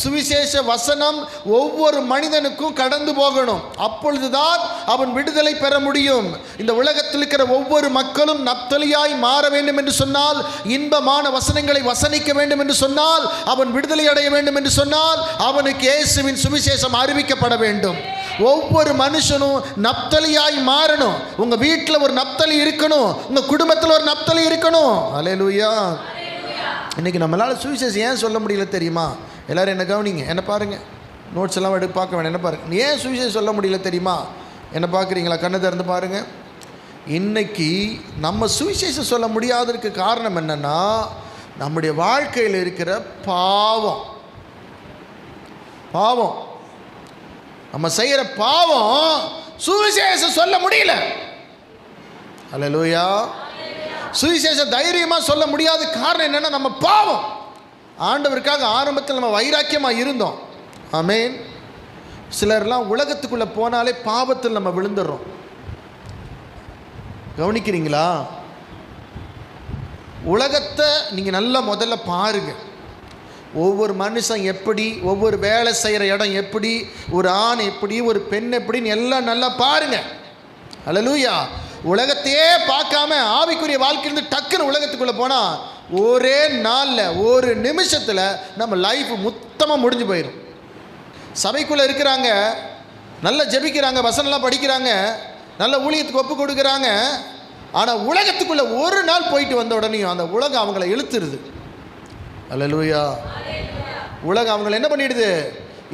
சுவிசேஷ வசனம் ஒவ்வொரு மனிதனுக்கும் கடந்து போகணும். அப்பொழுதுதான் அவன் விடுதலை பெற முடியும். இந்த உலகத்தில் இருக்கிற ஒவ்வொரு மக்களும் நப்தலியாய் மாற வேண்டும் என்று சொன்னால், இன்பமான வசனங்களை வசனிக்க வேண்டும் என்று சொன்னால், அவன் விடுதலை அடைய வேண்டும் என்று சொன்னால், அவனுக்கு இயேசுவின் சுவிசேஷம் அறிவிக்கப்பட வேண்டும். ஒவ்வொரு மனுஷனும் நப்தலியாய் மாறணும். உங்க வீட்டில் ஒரு நப்தலி இருக்கணும், உங்க குடும்பத்தில் ஒரு நப்தலி இருக்கணும். அல்லேலூயா. இன்னைக்கு நம்மளால சுவிசேஷம் ஏன் சொல்ல முடியல தெரியுமா? எல்லாரும் என்ன கவனிங்க, என்ன பாருங்க, நோட்ஸ் எல்லாம் எடுத்து பார்க்க வேண்டாம். என்ன பாருங்க, ஏன் சுவிசேஷம் சொல்ல முடியல தெரியுமா? என்ன பார்க்குறீங்களா? கண்ணை திறந்து பாருங்க. இன்னைக்கு நம்ம சுவிசேஷம் சொல்ல முடியாததுக்கு காரணம் என்னன்னா, நம்முடைய வாழ்க்கையில் இருக்கிற பாவம். பாவம் நம்ம செய்கிற பாவம் சுவிசேஷம் சொல்ல முடியல. அல்லேலூயா. சுவிசேஷம் தைரியமாக சொல்ல முடியாத காரணம் என்னன்னா, நம்ம பாவம். ஆண்டவருக்காக ஆரம்பத்தில் நம்ம வைராக்கியமாக இருந்தோம். ஆமேன். சிலர்லாம் உலகத்துக்குள்ளே போனாலே பாவத்தில் நம்ம விழுந்துடுறோம். கவனிக்கிறீங்களா? உலகத்தை நீங்கள் நல்லா முதல்ல பாருங்கள். ஒவ்வொரு மனுஷன் எப்படி, ஒவ்வொரு வேலை செய்கிற இடம் எப்படி, ஒரு ஆண் எப்படி, ஒரு பெண் எப்படின்னு எல்லாம் நல்லா பாருங்க. அல்லேலூயா. உலகத்தையே பார்க்காம ஆவிக்குரிய வாழ்க்கையிலிருந்து டக்குன்னு உலகத்துக்குள்ளே போனால் ஒரே நாளில் ஒரு நிமிஷத்தில் நம்ம லைஃப் மொத்தமாக முடிஞ்சு போயிடும். சபைக்குள்ளே இருக்கிறாங்க, நல்லா ஜெபிக்கிறாங்க, வசனம்லாம் படிக்கிறாங்க, நல்ல ஊழியத்துக்கு ஒப்பு கொடுக்குறாங்க. ஆனால் உலகத்துக்குள்ளே ஒரு நாள் போயிட்டு வந்த உடனேயும் அந்த உலகம் அவங்கள இழுத்துருது. அல்லேலூயா. உலகம் அவங்கள என்ன பண்ணிடுது?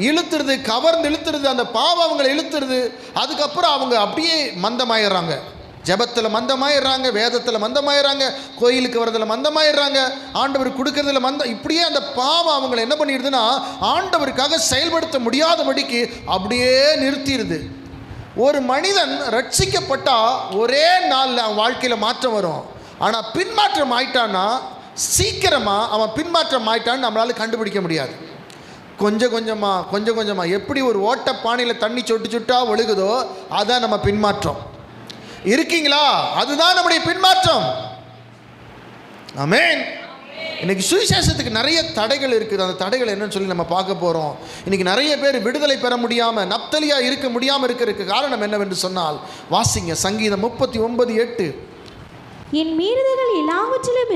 இழுத்துருது, கவர்ந்து இழுத்துருது. அந்த பாவம் அவங்களை இழுத்துருது. அதுக்கப்புறம் அவங்க அப்படியே மந்தமாயிடுறாங்க. ஜெபத்தில் மந்தமாயிடுறாங்க, வேதத்தில் மந்தமாயிடுறாங்க, கோயிலுக்கு வரதில் மந்தமாயிடுறாங்க, ஆண்டவர் கொடுக்கறதில் இப்படியே அந்த பாவம் அவங்களை என்ன பண்ணிடுதுன்னா ஆண்டவருக்காக செயல்படுத்த முடியாதபடிக்கு அப்படியே நிறுத்திடுது. ஒரு மனிதன் ரட்சிக்கப்பட்டால் ஒரே நாளில் அவன் வாழ்க்கையில் மாற்றம் வரும். ஆனால் பின்மாற்றம் ஆயிட்டான்னா சீக்கிரமாக அவன் பின்மாற்றம் ஆயிட்டான்னு நம்மளால் கண்டுபிடிக்க முடியாது. கொஞ்சம் கொஞ்சமாக எப்படி ஒரு ஓட்ட பானையில் தண்ணி சொட்டு சொட்டா ஒழுகுதோ அதான் நம்ம பின்மாற்றம். இருக்கீங்களா? அதுதான் நம்முடைய பின்மாற்றம். ஆமென். இன்னைக்கு சுவிசேஷத்துக்கு நிறைய தடைகள் இருக்குது. அந்த தடைகள் என்னன்னு சொல்லி நம்ம பார்க்க போகிறோம். இன்னைக்கு நிறைய பேர் விடுதலை பெற முடியாமல், நப்தலியாக இருக்க முடியாமல் இருக்கிறதுக்கு காரணம் என்னவென்று சொன்னால், வாசிங்க சங்கீதம் 39:8. என் மீறுதல்கள் எல்லாவற்றிலும்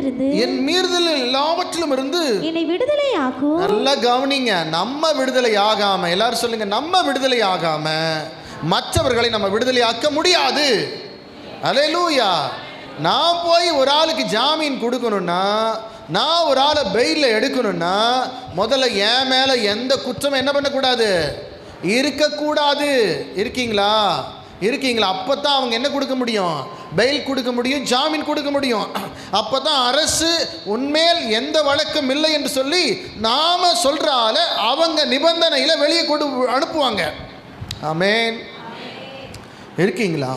இருந்து என்னை விடுதலை ஆக்கும். நல்லா கவனிங்க. நம்ம விடுதலை ஆகாம, எல்லாரும் சொல்லுங்க, நம்ம விடுதலை ஆகாம மற்றவர்களை நம்ம விடுதலை ஆக்க முடியாது. அல்லேலூயா. நான் போய் ஒரு ஆளுக்கு ஜாமீன் கொடுக்கணும்னா, நான் ஒரு ஆளை பெயிலில் எடுக்கணும்னா முதல்ல என் மேலே எந்த குற்றமும் என்ன பண்ணக்கூடாது? இருக்கக்கூடாது. இருக்கீங்களா? அப்போ தான் அவங்க என்ன கொடுக்க முடியும்? பெயில் கொடுக்க முடியும், ஜாமீன் கொடுக்க முடியும். அப்போ தான் அரசு உண்மையில் எந்த வழக்கம் இல்லை என்று சொல்லி நாம் சொல்கிற ஆளை அவங்க நிபந்தனையில் வெளியே அனுப்புவாங்க. ஆமென். இருக்கீங்களா?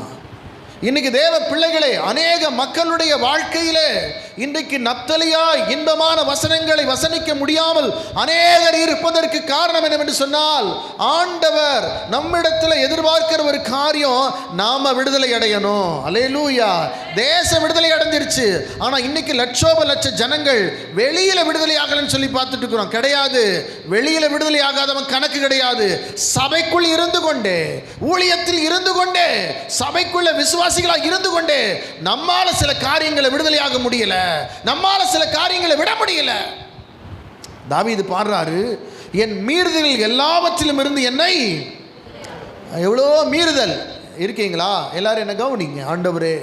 இன்னைக்கு தேவ பிள்ளைகளே, அநேக மக்களுடைய வாழ்க்கையிலே இன்றைக்கு நப்தலியா இன்பமான வசனங்களை வசனிக்க முடியாமல் அநேகர் இருப்பதற்கு காரணம் என்னவென்று சொன்னால், ஆண்டவர் நம்மிடத்தில் எதிர்பார்க்கிற ஒரு காரியம், நாம விடுதலை அடையணும். அல்லேலூயா. தேசம் விடுதலை அடைஞ்சிருச்சு. ஆனால் இன்னைக்கு லட்ச ஜனங்கள் வெளியில விடுதலை ஆகலன்னு சொல்லி பார்த்துட்டு இருக்கிறோம். கிடையாது. வெளியில விடுதலை ஆகாதவன் கணக்கு கிடையாது. சபைக்குள் இருந்து கொண்டே, ஊழியத்தில் இருந்து கொண்டே, சபைக்குள்ள விசுவாசிகளாக இருந்து கொண்டே நம்மால சில காரியங்களை விடுதலையாக முடியல, நம்மால சில காரியங்களை விட முடியல. தாவீது பாடுறாரு, என் மீறுதல்கள் எல்லாவற்றிலும் இருந்து என்னை. எவ்வளோ மீறுதல். இருக்கீங்களா? எல்லாரும் என்ன கவனிங்க. ஆண்டவரே,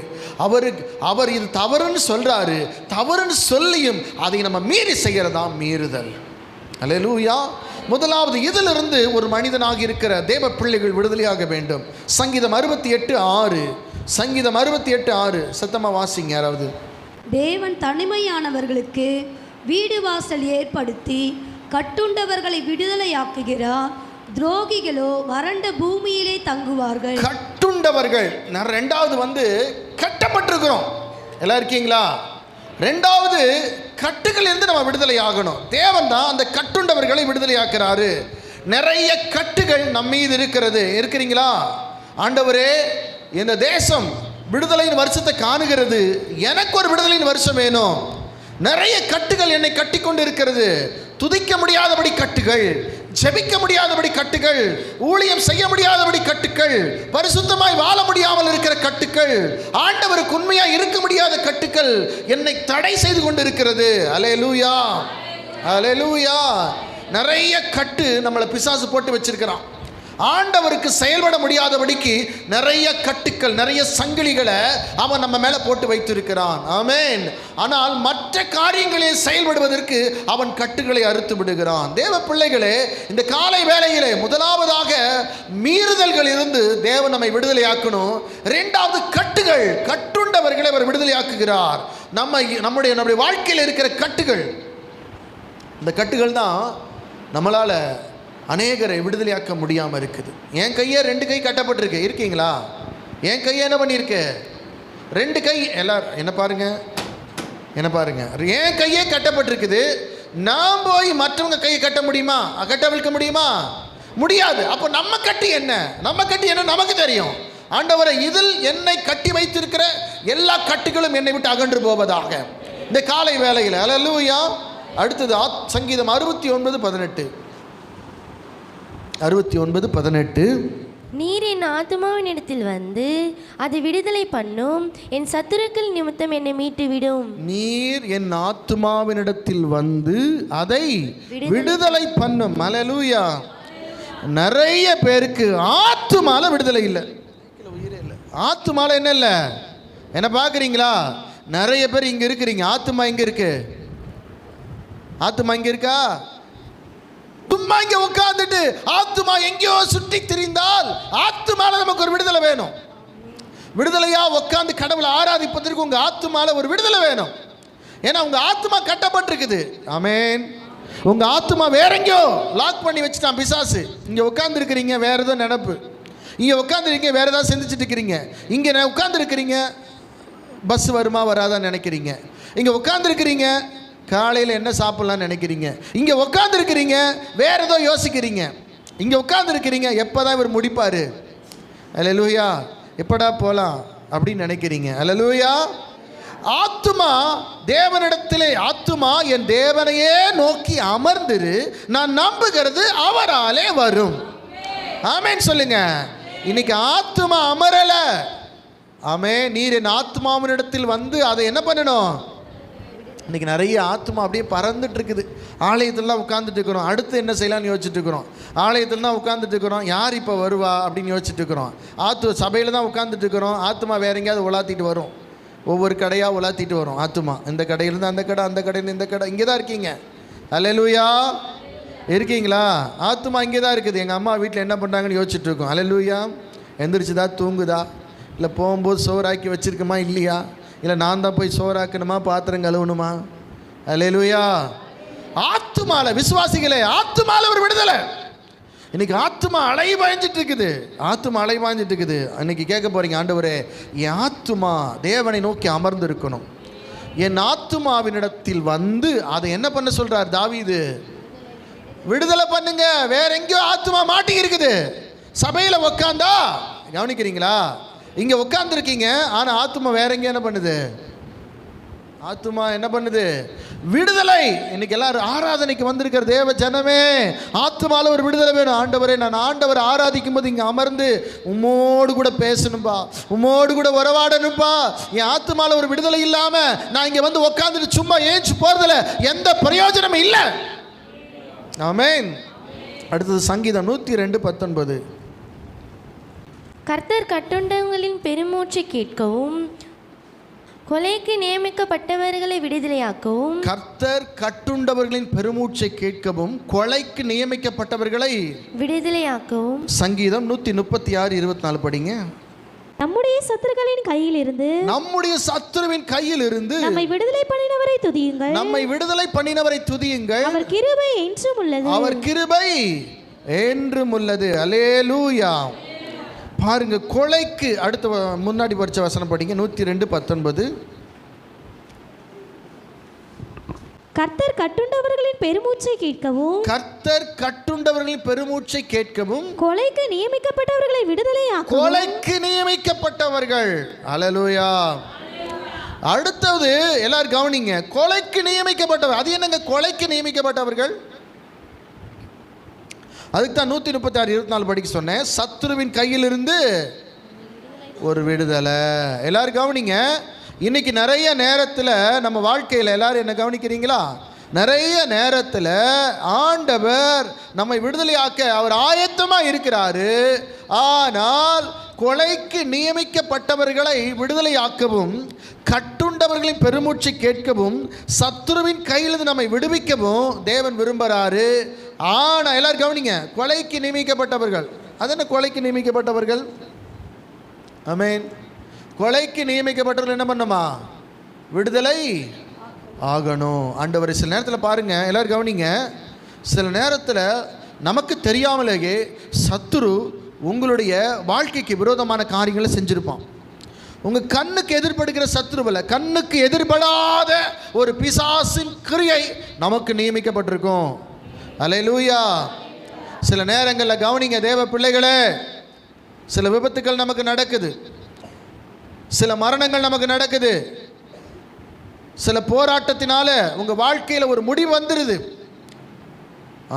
அவர் இது தவறுன்னு சொல்றாரு. தவறுன்னு சொல்லியும் அதை நம்ம மீறி செய்யறதா மீறுதல். அல்லேலூயா. முதலாவது, இதிலிருந்து ஒரு மனிதனாக இருக்கிற தேவ பிள்ளைகள் விடுதலையாக வேண்டும். சங்கீதம் 68:6. சங்கீதம் 68:6. சத்தமா வாசிங்க யாராவது. தேவன் தனிமையானவர்களுக்கு வீடு வாசல் ஏற்படுத்தி கட்டுண்டவர்களை விடுதலையாக்குகிறார். துரோகிகளோ வறண்ட பூமியிலே தங்குவார்கள். கட்டுண்டவர்கள். நான் ரெண்டாவது கட்டப்பட்டிருக்கிறோம். எல்லாம் இருக்கீங்களா? ரெண்டாவது, கட்டுகள் இருந்து நம்ம விடுதலை ஆகணும். தேவன் தான் அந்த கட்டுண்டவர்களை விடுதலை ஆக்குறாரு. நிறைய கட்டுகள் நம்ம மீது இருக்கிறது. இருக்கிறீங்களா? ஆண்டவரே, இந்த தேசம் விடுதலையின் வருஷத்தை காணுகிறது, எனக்கு ஒரு விடுதலையின் வருஷம் வேணும். நிறைய கட்டுகள் என்னை கட்டி கொண்டு இருக்கிறது. துதிக்க முடியாதபடி கட்டுகள், ஜெபிக்க முடியாதபடி கட்டுகள், ஊழியம் செய்ய முடியாதபடி கட்டுகள், பரிசுத்தமாய் வாழ முடியாமல் இருக்கிற கட்டுகள், ஆண்டவருக்கு உண்மையாக இருக்க முடியாத கட்டுகள் என்னை தடை செய்து கொண்டு இருக்கிறது. அல்லேலூயா. அல்லேலூயா. நிறைய கட்டு நம்மளை பிசாசு போட்டு வச்சிருக்கிறான். ஆண்டவருக்கு செயல்பட முடியாதபடிக்கு நிறைய கட்டுக்கள், நிறைய சங்கிலிகளை அவன் நம்ம மேலே போட்டு வைத்திருக்கிறான். ஆமென். ஆனால் மற்ற காரியங்களில் செயல்படுவதற்கு அவன் கட்டுகளை அறுத்து விடுகிறான். தேவ பிள்ளைகளே, இந்த காலை வேளையிலே முதலாவதாக மீறுதல்கள் இருந்து தேவன் நம்மை விடுதலையாக்கணும். இரண்டாவது, கட்டுகள், கட்டுண்டவர்களை அவர் விடுதலையாக்குகிறார். நம்முடைய வாழ்க்கையில் இருக்கிற கட்டுகள், இந்த கட்டுகள் தான் நம்மளால் அநேகரை விடுதலையாக்க முடியாமல் இருக்குது. என் கையை 2 கை கட்டப்பட்டிருக்கு. இருக்கீங்களா? என் கையை என்ன பண்ணியிருக்கு? 2 கை. எல்லாரும் என்ன பாருங்க, என் கையே கட்டப்பட்டிருக்குது. நான் போய் மற்றவங்க கையை கட்ட முடியுமா? கட்டவிழ்க்க முடியுமா? முடியாது. அப்போ நம்ம கட்டி என்ன நமக்கு தெரியும். ஆண்டவரை, இதில் என்னை கட்டி வைத்திருக்கிற எல்லா கட்டுகளும் என்னை விட்டு அகன்று போவதாக இந்த காலை வேளையில். அல்லேலூயா. அடுத்தது சங்கீதம் 69:18. நீர் என் ஆத்துமாவின் இடத்தில் வந்து அதை விடுதலை பண்ணும், என் சத்துருக்கள் நிமித்தம் என்னை மீட்டு விடும். நீர் என் ஆத்துமாவினிடத்தில் வந்து அதை விடுதலை பண்ணும். அல்லேலூயா. நிறைய பேருக்கு ஆத்துமால விடுதலை இல்லை. ஆத்துமால என்ன இல்லை? என்ன பார்க்குறீங்களா? நிறைய பேர் இங்கே இருக்கிறீங்க, ஆத்துமா இங்கே இருக்கு. ஆத்துமா இங்கே இருக்கா? சும்மா இங்கே உட்கார்ந்துட்டு ஆத்துமா எங்கேயோ சுற்றி திரிந்தால் ஆத்துமால நமக்கு ஒரு விடுதலை வேணும். விடுதலையா உட்கார்ந்து கடவுளை ஆராதிப்பதற்கு உங்க ஆத்துமால ஒரு விடுதலை வேணும். ஏன்னா உங்க ஆத்துமா கட்டப்பட்டிருக்குது. ஆமென். உங்க ஆத்துமா வேற எங்கேயோ லாக் பண்ணி வச்சுட்டான் பிசாசு. இங்க உட்கார்ந்து இருக்கிறீங்க, வேற ஏதோ நினைப்பு. இங்கே உட்காந்துருக்கீங்க, வேறு ஏதாவது சிந்திச்சுட்டு இருக்கிறீங்க. இங்கே உட்காந்துருக்கிறீங்க, பஸ் வருமா வராதான்னு நினைக்கிறீங்க. இங்கே உட்காந்துருக்கிறீங்க, காலையில் என்ன சாப்பிட்லான்னு நினைக்கிறீங்க. இங்கே உட்காந்துருக்கிறீங்க, வேறு ஏதோ யோசிக்கிறீங்க. இங்கே உட்காந்துருக்கிறீங்க, எப்போ தான் இவர் முடிப்பார், அல்லேலூயா, எப்படா போகலாம் அப்படின்னு நினைக்கிறீங்க. அல்லேலூயா. ஆத்துமா தேவனிடத்திலே, ஆத்துமா என் தேவனையே நோக்கி அமர்ந்திரு, நான் நம்புகிறது அவராலே வரும். ஆமென் சொல்லுங்க. இன்னைக்கு ஆத்துமா அமரல. ஆமென். நீர் என் ஆத்மாவினிடத்தில் வந்து அதை என்ன பண்ணணும்? இன்னைக்கு நிறைய ஆத்மா அப்படியே பறந்துட்டு இருக்குது. ஆலயத்திலாம் உட்காந்துட்டு இருக்கிறோம், அடுத்து என்ன செய்யலாம்னு யோசிச்சுட்டு இருக்கிறோம். ஆலயத்தில் தான் உட்காந்துட்டு இருக்கிறோம், யார் இப்போ வருவா அப்படின்னு யோசிச்சுட்டு இருக்கிறோம். சபையில் தான் உட்காந்துட்டு இருக்கிறோம், ஆத்மா வேற எங்கேயாவது உலாத்திட்டு வரும். ஒவ்வொரு கடையாக உலாத்திட்டு வரும் ஆத்மா. இந்த கடையிலேருந்து அந்த கடை, அந்த கடையிலேருந்து இந்த கடை. இங்கே தான் இருக்கீங்க. அல்லேலூயா. இருக்கீங்களா? ஆத்துமா இங்கே தான் இருக்குது. எங்கள் அம்மா வீட்டில் என்ன பண்ணுறாங்கன்னு யோசிச்சுட்டு இருக்கோம். அல்லேலூயா. எந்திரிச்சுதா, தூங்குதா, இல்லை போகும்போது சோறாக்கி வச்சுருக்குமா இல்லையா, இல்லை நான் தான் போய் சோறாக்கணுமா, பாத்திரம் கழுவணுமா? அல்லேலூயா. ஆத்துமால விசுவாசிகளே, ஆத்துமால ஒரு விடுதலை. இன்னைக்கு ஆத்துமா அலைபாய்ஞ்சிட்டு இருக்குது. ஆத்துமா அலைபாய்ஞ்சிட்டு இருக்குது. இன்னைக்கு கேட்க போகிறீங்க, ஆண்டவரே என் ஆத்துமா தேவனை நோக்கி அமர்ந்து இருக்கணும், என் ஆத்துமாவினிடத்தில் வந்து அதை என்ன பண்ண சொல்கிறார் தாவீது? விடுதலை பண்ணுங்க. வேற எங்கேயோ ஆத்துமா மாட்டி இருக்குது. சபையில் உக்காந்தா கவனிக்கிறீங்களா? இங்கே உட்காந்துருக்கீங்க, ஆனால் ஆத்துமா வேற எங்கேயோ என்ன பண்ணுது? ஆத்துமா என்ன பண்ணுது? விடுதலை. இன்னைக்கு எல்லாரும் ஆராதனைக்கு வந்திருக்கிற தேவ ஜனமே, ஆத்துமால ஒரு விடுதலை வேணும். ஆண்டவரே, நான் ஆண்டவர் ஆராதிக்கும் போது இங்கே அமர்ந்து உம்மோடு கூட பேசணும்பா, உம்மோடு கூட உறவாடணும்பா. என் ஆத்துமால ஒரு விடுதலை இல்லாமல் நான் இங்கே வந்து உட்காந்துட்டு சும்மா ஏஞ்சி போகிறதுல எந்த பிரயோஜனமும் இல்லை. ஆமென். அடுத்தது சங்கீதம் 102:19. கர்த்தர் கட்டுண்டவங்களின் பெருமூச்சை கேட்கவும், கொலைக்கு நியமிக்கப்பட்டவர்களை விடுதலையாக்கவும். கர்த்தர் கட்டுண்டவர்களின் பெருமூச்சை கேட்கவும், கொலைக்கு நியமிக்கப்பட்டவர்களை விடுதலையாக்கவும். சங்கீதம் 136:24 படிங்க. நம்முடைய சத்துருக்களின் கையில் இருந்து, நம்முடைய சத்துருவின் கையில் இருந்து நம்மை விடுதலை பண்ணினவரை துதியுங்கள். நம்மை விடுதலை பண்ணினவரை துதியுங்கள். அவர் கிருபை என்றும் உள்ளது. அவர் கிருபை என்றும் உள்ளது. அல்லேலூயா. பாருங்க, கொலைக்கு அடுத்த முன்னாடி படிச்ச வசனம் படிங்க. 102:19. கர்த்தர் கட்டுண்டவர்களின் பெருமூச்சை கேட்கவும், கர்த்தர் கட்டுண்டவர்களின் பெருமூச்சை கேட்கவும், கொலைக்கு நியமிக்கப்பட்டவர்களை விடுதலையாக்கவும். கொலைக்கு நியமிக்கப்பட்டவர்கள். அல்லேலூயா. அடுத்தது எல்லாரும் கவனிங்க, கொலைக்கு நியமிக்கப்பட்டவர். அது என்னங்க கொலைக்கு நியமிக்கப்பட்டவர்கள்? அதுக்கு தான் 136:24 படிக்க சொன்னேன். சத்துருவின் கையிலிருந்து ஒரு விடுதலை. எல்லாரும் கவனிங்க. இன்னைக்கு நிறைய நேரத்தில் நம்ம வாழ்க்கையில் எல்லாரும் என்ன கவனிக்கிறீங்களா? நிறைய நேரத்தில் ஆண்டவர் நம்மை விடுதலையாக்க அவர் ஆயத்தமாக இருக்கிறாரு. ஆனால் கொலைக்கு நியமிக்கப்பட்டவர்களை விடுதலையாக்கவும், கட்டுண்டவர்களின் பெருமூச்சை கேட்கவும், சத்துருவின் கையிலிருந்து நம்மை விடுவிக்கவும் தேவன் விரும்புகிறாரு. ஆனால் எல்லாரும் கவனிங்க, கொலைக்கு நியமிக்கப்பட்டவர்கள். அது என்ன கொலைக்கு நியமிக்கப்பட்டவர்கள்? ஆமென். கொலைக்கு நியமிக்கப்பட்டவர்கள் என்ன பண்ணுமா? விடுதலை ஆகணும். ஆண்டவர் சில நேரத்தில் பாருங்க, எல்லாரும் கவனிங்க, சில நேரத்தில் நமக்கு தெரியாமலேயே சத்துரு உங்களுடைய வாழ்க்கைக்கு விரோதமான காரியங்களை செஞ்சுருப்பான். உங்கள் கண்ணுக்கு எதிர்படுகிற சத்துருவில், கண்ணுக்கு எதிர்படாத ஒரு பிசாசின் கிரியை நமக்கு நியமிக்கப்பட்டிருக்கும். அல்லேலூயா. சில நேரங்களில் கவனிங்க தேவ பிள்ளைகளே, சில விபத்துக்கள் நமக்கு நடக்குது, சில மரணங்கள் நமக்கு நடக்குது, சில போராட்டத்தினால உங்கள் வாழ்க்கையில் ஒரு முடிவு வந்துடுது.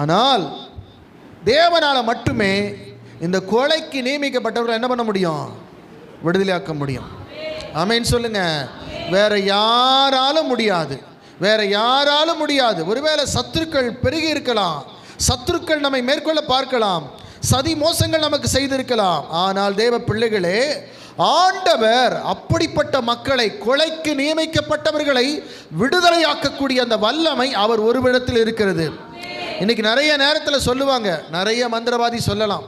ஆனால் தேவனால் மட்டுமே இந்த கொலைக்கு நியமிக்கப்பட்டவர்கள் என்ன பண்ண முடியும்? விடுதலையாக்க முடியும். ஆமென் சொல்லுங்க. வேற யாராலும் முடியாது, வேற யாராலும் முடியாது. ஒருவேளை சத்துருக்கள் பெருகி இருக்கலாம், சத்துருக்கள் நம்மை மேற்கொள்ள பார்க்கலாம், சதி மோசங்கள் நமக்கு செய்திருக்கலாம். ஆனால் தேவ பிள்ளைகளே, ஆண்டவர் அப்படிப்பட்ட மக்களை, கொலைக்கு நியமிக்கப்பட்டவர்களை விடுதலையாக்கக்கூடிய அந்த வல்லமை அவர் ஒருவிடத்தில் இருக்கிறது. இன்னைக்கு நிறைய நேரத்தில் சொல்லுவாங்க, நிறைய மந்திரவாதி சொல்லலாம்,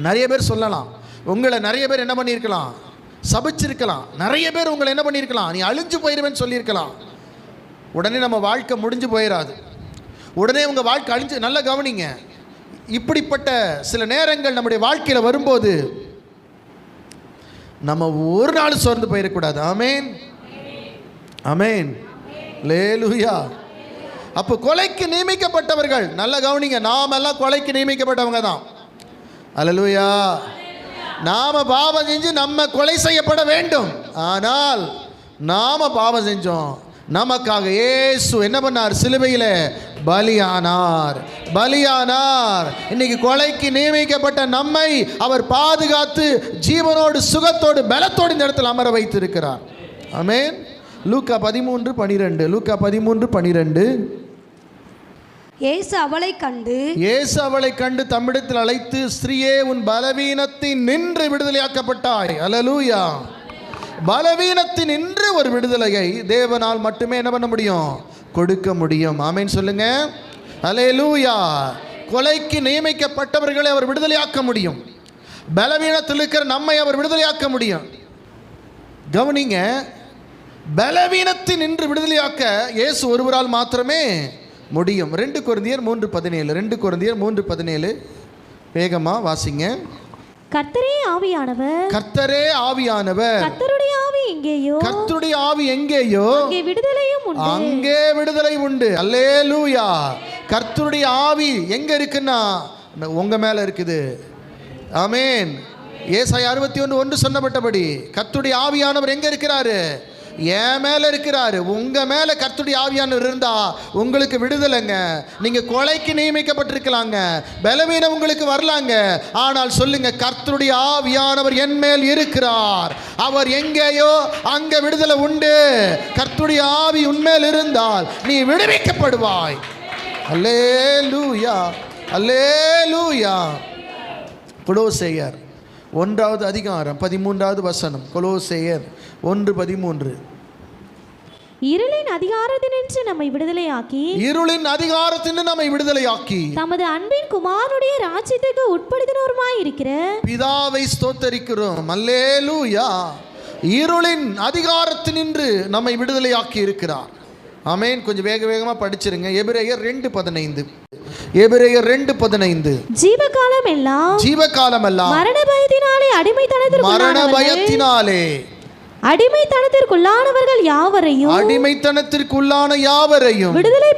நிறைய பேர் சொல்லலாம், உங்களை நிறைய பேர் என்ன பண்ணியிருக்கலாம்? சபிச்சிருக்கலாம். நிறைய பேர் உங்களை என்ன பண்ணியிருக்கலாம்? நீ அழிஞ்சு போயிடுவேன்னு சொல்லியிருக்கலாம். உடனே நம்ம வாழ்க்கை முடிஞ்சு போயிடாது, உடனே உங்கள் வாழ்க்கை அழிஞ்சு. நல்லா கவனிங்க, இப்படிப்பட்ட சில நேரங்கள் நம்முடைய வாழ்க்கையில் வரும்போது நம்ம ஒரு நாள் சோர்ந்து போயிடக்கூடாது. ஆமேன், ஆமேன், லேலுயா. அப்போ கொலைக்கு நியமிக்கப்பட்டவர்கள், நல்லா கவனிங்க, நாம் எல்லாம் கொலைக்கு நியமிக்கப்பட்டவங்க தான். அல்லேலூயா. நாம பாவம் செஞ்சு நம்ம கொலை செய்யப்பட வேண்டும். ஆனால் நாம பாவம் செஞ்சோம், நமக்காக இயேசு என்ன பண்ணார்? சிலுவையில் பலியானார், பலியானார். இன்னைக்கு கொலைக்கு நியமிக்கப்பட்ட நம்மை அவர் பாதுகாத்து ஜீவனோடு சுகத்தோடு பலத்தோடு இந்த இடத்தில் அமர வைத்திருக்கிறார். ஆமென். லூக்கா 13:12, லூக்கா 13:12. இயேசு அவளை கண்டு தம்மிடத்தில் அழைத்து, ஸ்திரீயே, உன் பலவீனத்தின் நின்று விடுதலையாக்கப்பட்டாய். அல்லேலூயா. பலவீனத்தின் நின்று ஒரு விடுதலையை தேவனால் மட்டுமே என்ன பண்ண முடியும்? கொடுக்க முடியும். ஆமென் சொல்லுங்க. அல்லேலூயா. கொலைக்கு நியமிக்கப்பட்டவர்களை அவர் விடுதலையாக்க முடியும். பலவீனத்தில் இருக்கிற நம்மை அவர் விடுதலையாக்க முடியும். கவனிங்க, பலவீனத்தின் நின்று விடுதலையாக்க இயேசு ஒருவரால் மாத்திரமே முடியும். 2 கொரிந்தியர் 3:17, 2 கொரிந்தியர் 3:17. வேகமா வாசிங்க. கர்த்தரே ஆவியானவர், கர்த்தரே ஆவியானவர், கர்த்தருடைய ஆவி எங்கேயோ, கர்த்தருடைய ஆவி எங்கேயோ அங்கே விடுதலையும் உண்டு, அங்கே விடுதலை உண்டு. அல்லேலூயா. கர்த்தருடைய ஆவி எங்க இருக்குன்னா உங்க மேல இருக்குது. ஆமென். ஏசாயா 61:1 சொன்னபட்டபடி கர்த்தருடைய ஆவியானவர் எங்க இருக்கிறாரு? என் மேல இருக்கிறாரு. உங்க மேல கர்த்தருடைய ஆவியானவர் இருந்தா உங்களுக்கு விடுதலைங்க. நீங்க கொலைக்கு நியமிக்கப்பட்டிருக்கலாங்க, பலவீனம் உங்களுக்கு வரலாங்க. ஆனால் சொல்லுங்க, கர்த்தருடைய ஆவியானவர் என் மேல் இருக்கிறார், அவர் எங்கேயோ அங்க விடுதலை உண்டு. கர்த்தருடைய ஆவி உன்மேல் இருந்தால் நீ விடுவிக்கப்படுவாய். அல்லேலூயா, அல்லேலூயா. கொலோசேயர் 1:13. கொலோசேயர் 1:13. இருளின் அதிகாரத்தினின்று நம்மை விடுதலையாக்கி, இருளின் அதிகாரத்தினின்று நம்மை விடுதலையாக்கி தமது அன்பின் குமாரனுடைய ராஜ்யத்துக்கு உட்படுத்தினவருமாய் இருக்கிற பிதாவை ஸ்தோத்தரிக்கிறோம். அல்லேலூயா. இருளின் அதிகாரத்தினின்று நம்மை விடுதலையாக்கி இருக்கிறார். ஆமென். கொஞ்சம் வேகமா படிச்சிருங்க. எபிரேயர் 2:15. எபிரேயர் 2:15. ஜீவகாலம் எல்லாம் மரண பயத்தினாலே அடிமைத்தனத்திற்குள்ளானவர்கள் யாவரையும் விடுதலை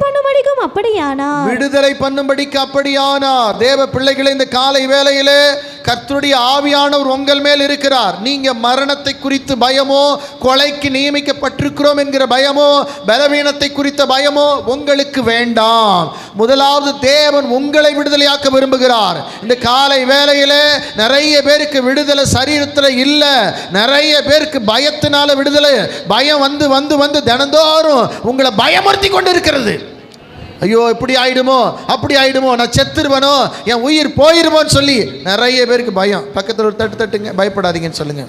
பண்ணும்படிக்கு அப்படியானார். தேவ பிள்ளைகளை, இந்த காலை வேளையிலே கர்த்தருடைய ஆவியானவர் உங்கள் மேல் இருக்கிறார். நீங்க மரணத்தை குறித்து பயமோ, கொலைக்கு நியமிக்கப்பட்டிருக்கிறோம் என்கிற பயமோ, பலவீனத்தை குறித்த பயமோ உங்களுக்கு வேண்டாம். முதலாவது தேவன் உங்களை விடுதலையாக்க விரும்புகிறார். இந்த காலை வேளையிலே நிறைய பேருக்கு விடுதலை சரீரத்தில் இல்லை, நிறைய பேருக்கு பயத்தினால விடுதலை. பயம் வந்து வந்து வந்து தினந்தோறும் உங்களை பயமுறுத்தி கொண்டு இருக்கிறது. ஐயோ, இப்படி ஆயிடுமோ, அப்படி ஆயிடுமோ, நான் செத்துருவனோ, என் உயிர் போயிருமோன்னு சொல்லி நிறைய பேருக்கு பயம். பக்கத்தில் ஒரு தட்டுங்க, பயப்படாதீங்கன்னு சொல்லுங்க.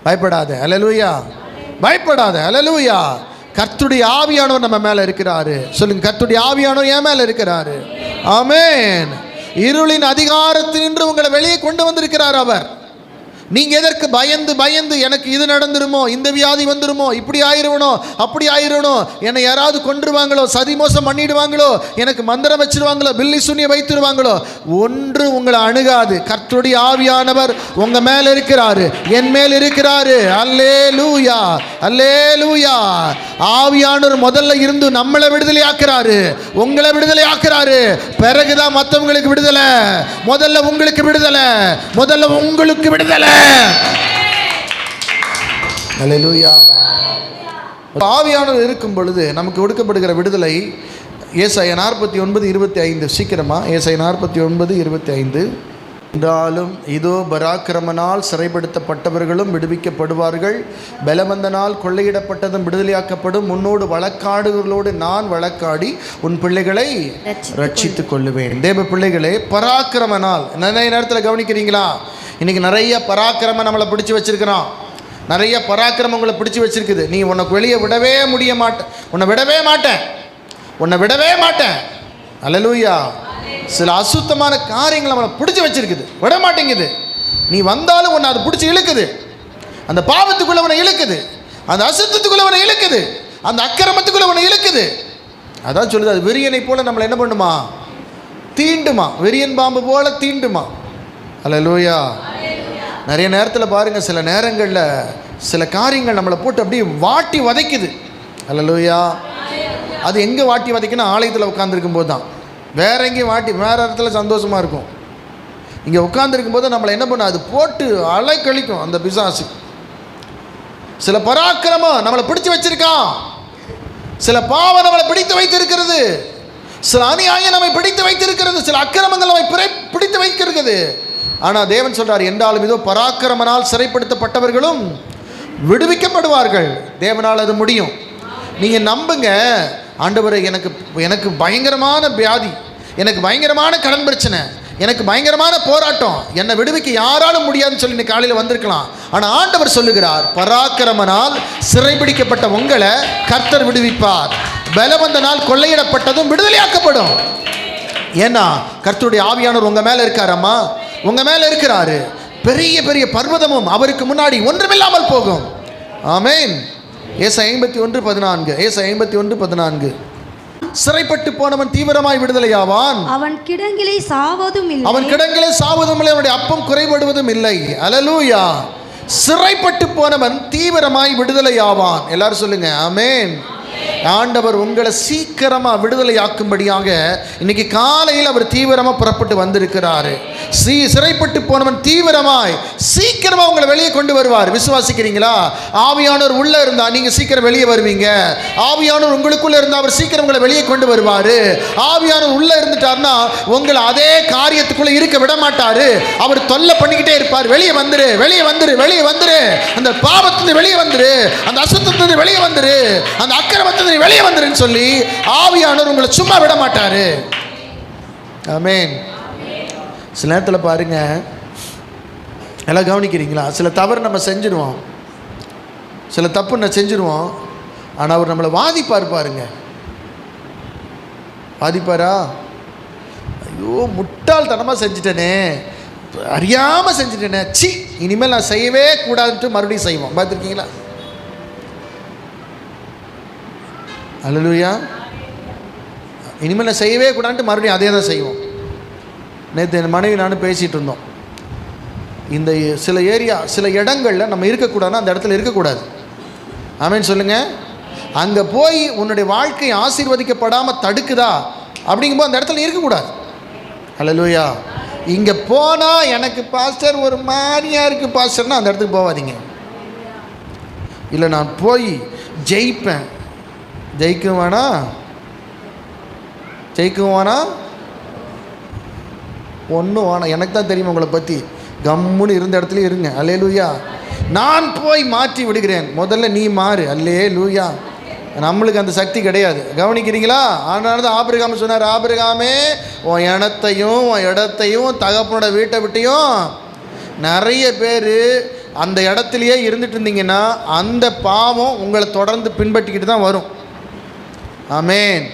பயப்படாத. அல்லேலூயா. பயப்படாத. அல்லேலூயா. கர்த்தருடைய ஆவியானவர் நம்ம மேல இருக்கிறாரு. சொல்லுங்க, கர்த்தருடைய ஆவியானவர் என் மேல இருக்கிறாரு. ஆமென். இருளின் அதிகாரத்தினின்று உங்களை வெளியே கொண்டு வந்திருக்கிறார் அவர். நீங்க எதற்கு பயந்து பயந்து எனக்கு இது நடந்துருமோ, இந்த வியாதி வந்துருமோ, இப்படி ஆயிருவனோ, அப்படி ஆயிருவனோ, என்னை யாராவது கொன்றுவாங்களோ, சதி மோசம் பண்ணிடுவாங்களோ, எனக்கு மந்திரம் வச்சிருவாங்களோ, பில்லி சுனிய வைத்துருவாங்களோ, ஒன்று உங்களை அணுகாது. கர்த்தருடைய ஆவியானவர் உங்க மேல இருக்கிறாரு, என் மேல் இருக்கிறாரு. அல்லேலூயா, அல்லேலூயா. ஆவியானவர் முதல்ல இருந்து நம்மளை விடுதலை ஆக்குறாரு, உங்களை விடுதலை ஆக்குறாரு. பிறகுதான் மற்றவங்களுக்கு விடுதலை. முதல்ல உங்களுக்கு விடுதலை, முதல்ல உங்களுக்கு விடுதலை. அல்லேலூயா. ஆவியானவர் இருக்கும் பொழுது நமக்கு கொடுக்கப்படுகிற விடுதலை ஏசாயா 49:25 சீக்கிரமா. ஏசாயா 49:25. என்றாலும் இதோ பராக்கிரமனால் சிறைப்படுத்தப்பட்டவர்களும் விடுவிக்கப்படுவார்கள், பலவந்தனால் கொள்ளையிடப்பட்டதும் விடுதலையாக்கப்படும். உன்னோடு வழக்காடுகளோடு நான் வழக்காடி உன் பிள்ளைகளை ரட்சித்துக் கொள்ளுவேன். தேவ பிள்ளைகளே, பராக்கிரமனால் நிறைய நேரத்தில் கவனிக்கிறீங்களா? இன்றைக்கி நிறைய பராக்கிரமம் நம்மளை பிடிச்சி வச்சிருக்கிறோம். நிறைய பராக்கிரமம் உங்களை பிடிச்சி வச்சிருக்குது. நீ உனக்கு வெளியே விடவே முடிய மாட்டேன், உன்னை விடவே மாட்டேன். அல்லேலூயா. சில அசுத்தமான காரியங்கள் நம்மளை பிடிச்சி வச்சிருக்குது, விட மாட்டேங்குது. நீ வந்தாலும் உன்னை அது பிடிச்சி இழுக்குது. அந்த பாவத்துக்குள்ள உன்னை இழுக்குது, அந்த அசுத்தத்துக்குள்ள உன்னை இழுக்குது, அந்த அக்கிரமத்துக்குள்ள உன்னை இழுக்குது. அதான் சொல்லுது, அது விரியனை போல நம்மளை என்ன பண்ணுமா? தீண்டுமா. விரியன் பாம்பு போல தீண்டுமா. அல்லேலூயா. நிறைய நேரத்தில் பாருங்கள், சில நேரங்களில் சில காரியங்கள் நம்மளை போட்டு அப்படியே வாட்டி வதைக்குது. அல்லேலூயா. அது எங்கே வாட்டி வதைக்குன்னா, ஆலயத்தில் உட்காந்துருக்கும் போது தான். வேற எங்கேயும் வாட்டி வேறு இடத்துல சந்தோஷமாக இருக்கும். இங்கே உட்காந்துருக்கும் போது நம்மளை என்ன பண்ண, அது போட்டு அலை கழிக்கும் அந்த பிசாசு. சில பராக்கிரமம் நம்மளை பிடிச்சி வச்சிருக்கான், சில பாவம் நம்மளை பிடித்து வைத்திருக்கிறது, சில அநியாயம் நம்மை பிடித்து வைத்திருக்கிறது, சில அக்கிரமங்கள் நம்மை பிடித்து வைக்கிறது. ஆனால் தேவன் சொல்றார், என்றாலும் இதோ பராக்கிரமனால் சிறைப்படுத்தப்பட்டவர்களும் விடுவிக்கப்படுவார்கள். தேவனால் அது முடியும். நீங்கள் நம்புங்க. ஆண்டவரே, எனக்கு பயங்கரமான வியாதி, எனக்கு பயங்கரமான கடன் பிரச்சனை, எனக்கு பயங்கரமான போராட்டம், என்னை விடுவிக்க யாராலும் முடியாதுன்னு சொல்லி இன்னைக்கு காலையில் வந்திருக்கலாம். ஆனால் ஆண்டவர் சொல்லுகிறார், பராக்கிரமனால் சிறைபிடிக்கப்பட்ட உங்களை கர்த்தர் விடுவிப்பார், பலவந்தனால் கொள்ளையிடப்பட்டதும் விடுதலையாக்கப்படும். ஏன்னா கர்த்தருடைய ஆவியானவர் உங்கள் மேலே இருக்காரம்மா, உங்கள் மேலே இருக்கிறாரு. பெரிய பெரிய பர்வதமும் அவருக்கு முன்னாடி ஒன்றுமில்லாமல் போகும். ஆமென். ஏசாயா 51:14. ஏசாயா 51:14. சிறைப்பட்டு போனவன் தீவிரமாய் விடுதலையாவான், அவன் கிடங்கிலே சாவதும் இல்லை, அவனுடைய அப்பம் குறைபடுவதும் இல்லை. அல்லேலூயா. சிறைப்பட்டு போனவன் தீவிரமாய் விடுதலையாவான். எல்லாரும் சொல்லுங்க ஆமென். ஆண்டவர் உங்களை சீக்கிரமா விடுதலையாக்கும்படியாக இன்னைக்கு காலையில் அவர் தீவிரமா புறப்பட்டு வந்திருக்கிறாரு. சிறைப்பட்டு போனவன் தீவிரமாய் சீக்கிரமா உங்களை வெளியே கொண்டு வருவார். விசுவாசிக்கிறீங்களா? ஆவியானவர் உள்ள இருந்தா நீங்க சீக்கிரம் வெளியே வருவீங்க. ஆவியானவர் உங்களுக்குள்ள இருந்தா அவர் சீக்கிரம் உங்களை வெளியே கொண்டு வருவாரு. ஆவியானவர் உள்ள இருந்துட்டார்னா உங்களை அதே காரியத்துக்குள்ள இருக்க விட மாட்டாரு. அவர் தொல்லை பண்ணிக்கிட்டே இருப்பார். வெளியே வந்துரு, வெளியே வந்துரு, வெளியே வந்துரு, அந்த பாவத்திலிருந்து வெளியே வந்துரு, அந்த அசுத்தத்திலிருந்து வெளியே வந்துரு, அந்த அக்கிரமத்திலிருந்து வெளியே வந்துருன்னு சொல்லி ஆவியானவர் உங்களை சும்மா விட மாட்டாரு. ஆமென். சில நேரத்தில் பாருங்க, எல்லாம் கவனிக்கிறீங்களா? சில தவறு நம்ம செஞ்சிடுவோம், சில தப்பு நம்ம செஞ்சிடுவோம். ஆனால் அவர் நம்மளை வாதிப்பார் பாருங்க. வாதிப்பாரா? ஐயோ முட்டாள்தனமாக செஞ்சிட்டேனே, அறியாமல் செஞ்சிட்டேனே, சி இனிமேல் நான் செய்யவே கூடாதுன்ட்டு மறுபடியும் செய்வோம். பார்த்துருக்கீங்களா? அல்லேலூயா. இனிமேல் நான் செய்யவே கூடாதுன்ட்டு மறுபடியும் அதே தான் செய்வோம். நேற்று என் மனைவி நானும் பேசிகிட்டு இருந்தோம். இந்த சில இடங்களில் நம்ம இருக்கக்கூடாதுன்னா அந்த இடத்துல இருக்கக்கூடாது. ஆமென் சொல்லுங்கள். அங்கே போய் உன்னுடைய வாழ்க்கை ஆசீர்வதிக்கப்படாமல் தடுக்குதா அப்படிங்கும்போது அந்த இடத்துல இருக்கக்கூடாது. அல்லேலூயா. இங்கே போனால் எனக்கு பாஸ்டர் ஒரு மாதிரியாக இருக்குது பாஸ்டர்னா அந்த இடத்துக்கு போகாதீங்க. இல்லை நான் போய் ஜெயிப்பேன், ஜெயிக்குவானா ஒன்றும் வேணாம், எனக்கு தான் தெரியும் உங்களை பற்றி. கம்முன்னு இருந்த இடத்துல இருங்க. அல்லேலூயா. நான் போய் மாற்றி விடுகிறேன். முதல்ல நீ மாறு. அல்லேலூயா. நம்மளுக்கு அந்த சக்தி கிடையாது. கவனிக்கிறீங்களா? அதனால தான் ஆபிரகாம் சொன்னார், ஆபிரகாமே உன் இடத்தையும் தகப்பனோட வீட்டை விட்டையும். நிறைய பேர் அந்த இடத்துலையே இருந்துட்டு இருந்தீங்கன்னா அந்த பாவம் உங்களை தொடர்ந்து பின்பற்றிக்கிட்டு தான் வரும். ஆமென்.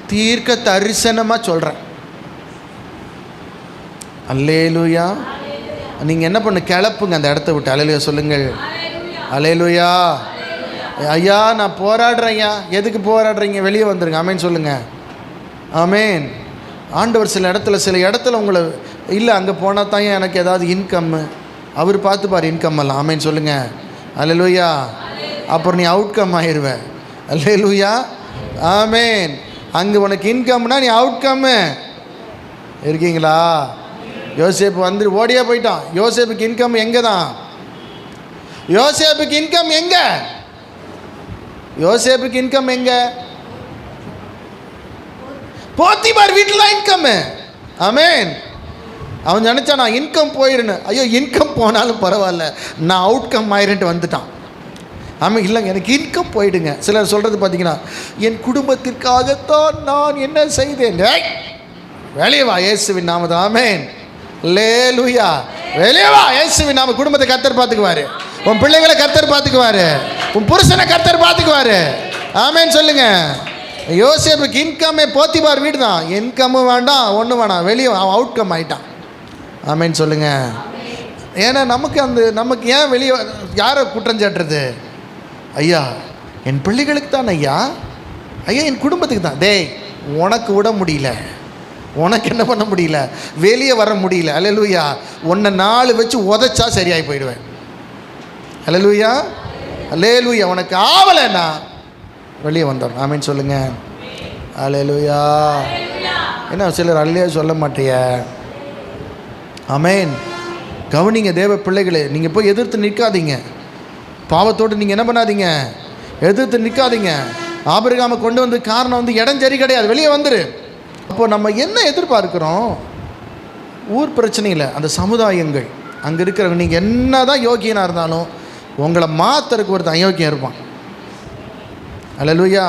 தீர்க்க தரிசனமாக சொல்கிறேன். அல்லேலூயா. நீங்கள் என்ன பண்ணு, கிளப்புங்க அந்த இடத்த விட்டு. அல்லேலூயா சொல்லுங்கள். அல்லேலூயா. ஐயா நான் போராடுறேன். ஐயா எதுக்கு போராடுறீங்க? வெளியே வந்துருங்க. ஆமேன் சொல்லுங்கள். ஆமேன். ஆண்டவர் சில இடத்துல உங்களை இல்லை அங்கே போனால் தான் எனக்கு ஏதாவது இன்கம்மு அவர் பார்த்துப்பார் இன்கம் எல்லாம். ஆமேன் சொல்லுங்கள். அல்லேலூயா. அப்புறம் நீ அவுட்கம் ஆயிடுவேன். அல்லேலூயா. ஆமேன். அங்கே உனக்கு இன்கம்னா நீ அவுட்கம்மு. இருக்கீங்களா? யோசேப்பு வந்து ஓடியா போயிட்டான். யோசேப்புக்கு இன்கம் எங்கே தான்? யோசேப்புக்கு இன்கம் எங்கே? யோசேப்புக்கு இன்கம் எங்க? போத்திபார் வீட்டில் தான் இன்கம். ஆமென். அவன் நினச்சான் நான் இன்கம் போயிருன்னு. ஐயோ, இன்கம் போனாலும் பரவாயில்ல, நான் அவுட்கம் ஆயிருன்ட்டு வந்துட்டான். ஆமாம், இல்லைங்க எனக்கு இன்கம் போயிடுங்க. சிலர் சொல்கிறது பார்த்தீங்கன்னா, என் குடும்பத்திற்காகத்தான் நான் என்ன செய்தேன். வெளியே வா இயேசுவின் நாமத்தில். ஆமென். அல்லேலூயா. வெளியே வா இயேசுவின் நாம. குடும்பத்தை கர்த்தர் பார்த்துக்குவாரு. உன் பிள்ளைகளை கர்த்தர் பார்த்துக்குவாரு. உன் புருஷனை கர்த்தர் பார்த்துக்குவாரு. ஆமென் சொல்லுங்க. யோசேப்புக்கு இன்கம்மே போத்திபார் வீடு தான். இன்கம்மும் வேண்டாம், ஒன்றும் வேணாம், வெளியே அவன் அவுட்கம் ஆகிட்டான். ஆமென் சொல்லுங்க. ஏன்னா நமக்கு ஏன் வெளியே யாரை குற்றம் சாட்டுறது? ஐயா என் பிள்ளைகளுக்கு தான் ஐயா, ஐயா என் குடும்பத்துக்கு தான். டேய், உனக்கு விட முடியல, உனக்கு என்ன பண்ண முடியல, வெளியே வர முடியல. அல்லேலூயா. உன்னை 4 வச்சு உதைச்சா சரியாகி போயிடுவேன். அல்லேலூயா, அல்லேலூயா. உனக்கு ஆவலைன்னா வெளியே வந்துடும். ஆமென் சொல்லுங்க. அல்லேலூயா. என்ன சிலர் அல்லையா சொல்ல மாட்டிய? ஆமென். கவனிங்க தேவ பிள்ளைகளே, நீங்கள் போய் எதிர்த்து நிற்காதீங்க. பாவத்தோடு நீங்கள் என்ன பண்ணாதீங்க, எதிர்த்து நிற்காதீங்க. ஆபிரகாமை கொண்டு வந்து காரணம் வந்து இடம் சரி கிடையாது, வெளியே வந்துரு. அப்போ நம்ம என்ன எதிர்பார்க்குறோம்? ஊர் பிரச்சனை இல்லை, அந்த சமுதாயங்கள் அங்கே இருக்கிறவங்க. நீங்கள் என்ன தான் யோக்கியனாக இருந்தாலும் உங்களை மாத்தருக்கு ஒருத்தன் அயோக்கியம் இருப்பான். அல்லேலூயா.